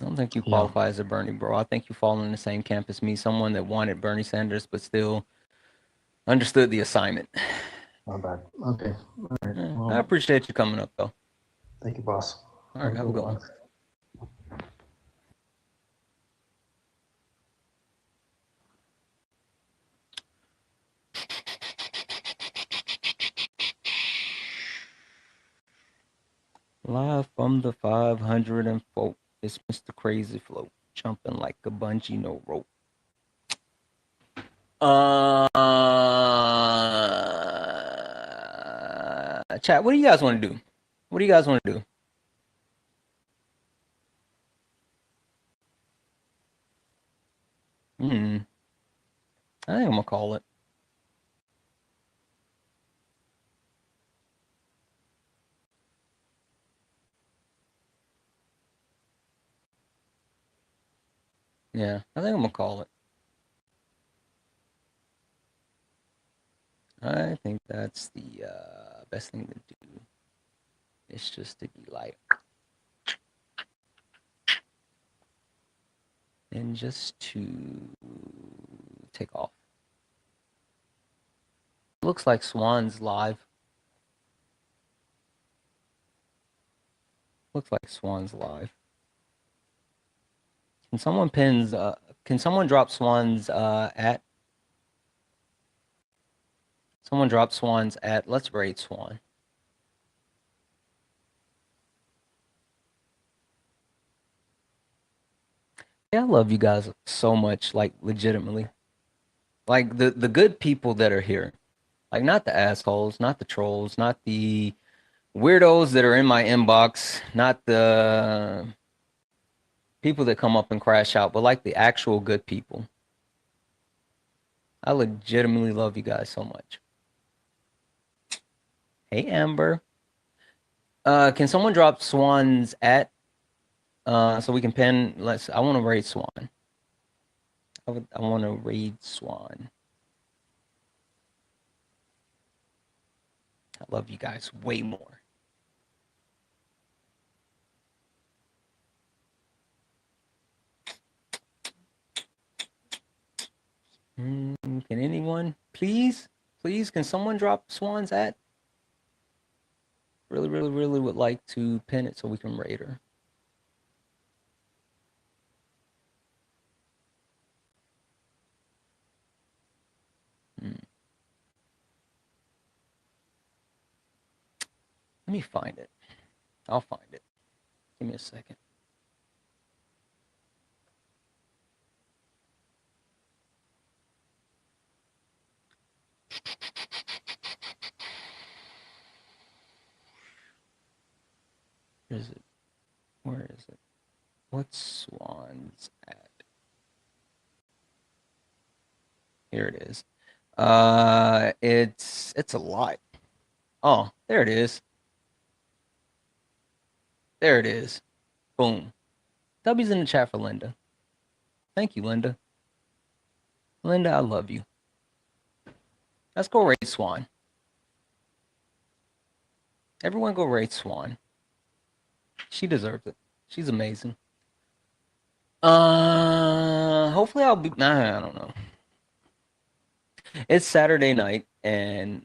I don't think you qualify as a Bernie bro. I think you fall in the same camp as me, someone that wanted Bernie Sanders but still understood the assignment. Not bad. Okay. All right. Well, I appreciate you coming up, though. Thank you, boss. All right, have a good one. Live from the 504, it's Mr. Crazy Float, jumping like a bungee, no rope. Chat, what do you guys want to do? What do you guys want to do? I think I'm gonna call it. Yeah, I think I'm gonna call it. I think that's the best thing to do. It's just to be like, and just to take off. Looks like Swan's live. Looks like Swan's live. Can someone can someone drop Swan's at? Someone drop Swan's at. Let's raid Swan. Yeah, I love you guys so much, like legitimately. Like the good people that are here. Like not the assholes, not the trolls, not the weirdos that are in my inbox, not the people that come up and crash out, but like the actual good people. I legitimately love you guys so much. Hey, Amber. Can someone drop Swan's at so we can pin? I want to raid Swan. I want to raid Swan. I love you guys way more. Can anyone please please, can someone drop Swan's at? Really, really, really would like to pin it so we can rate her. Let me find it. I'll find it. Give me a second. Where is it? Where is it? What's Swan's at? Here it is. It's a lot. Oh, there it is. There it is. Boom. W's in the chat for Linda. Thank you, Linda. Linda, I love you. Let's go rate Swan. Everyone go rate Swan. She deserves it. She's amazing. Hopefully I'll be, nah, I don't know. It's Saturday night, and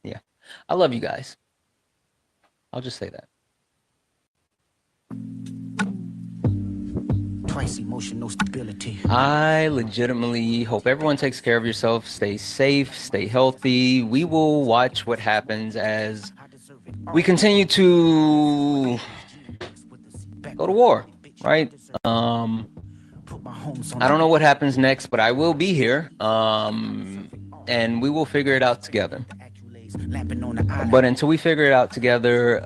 yeah, I love you guys. I'll just say that. Twice emotional stability. I legitimately hope everyone takes care of yourself. Stay safe, stay healthy. We will watch what happens as we continue to go to war, right? I don't know what happens next, but I will be here, and we will figure it out together. But until we figure it out together,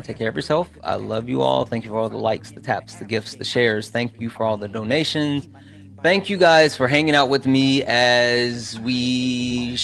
take care of yourself. I love you all. Thank you for all the likes, the taps, the gifts, the shares. Thank you for all the donations. Thank you guys for hanging out with me as we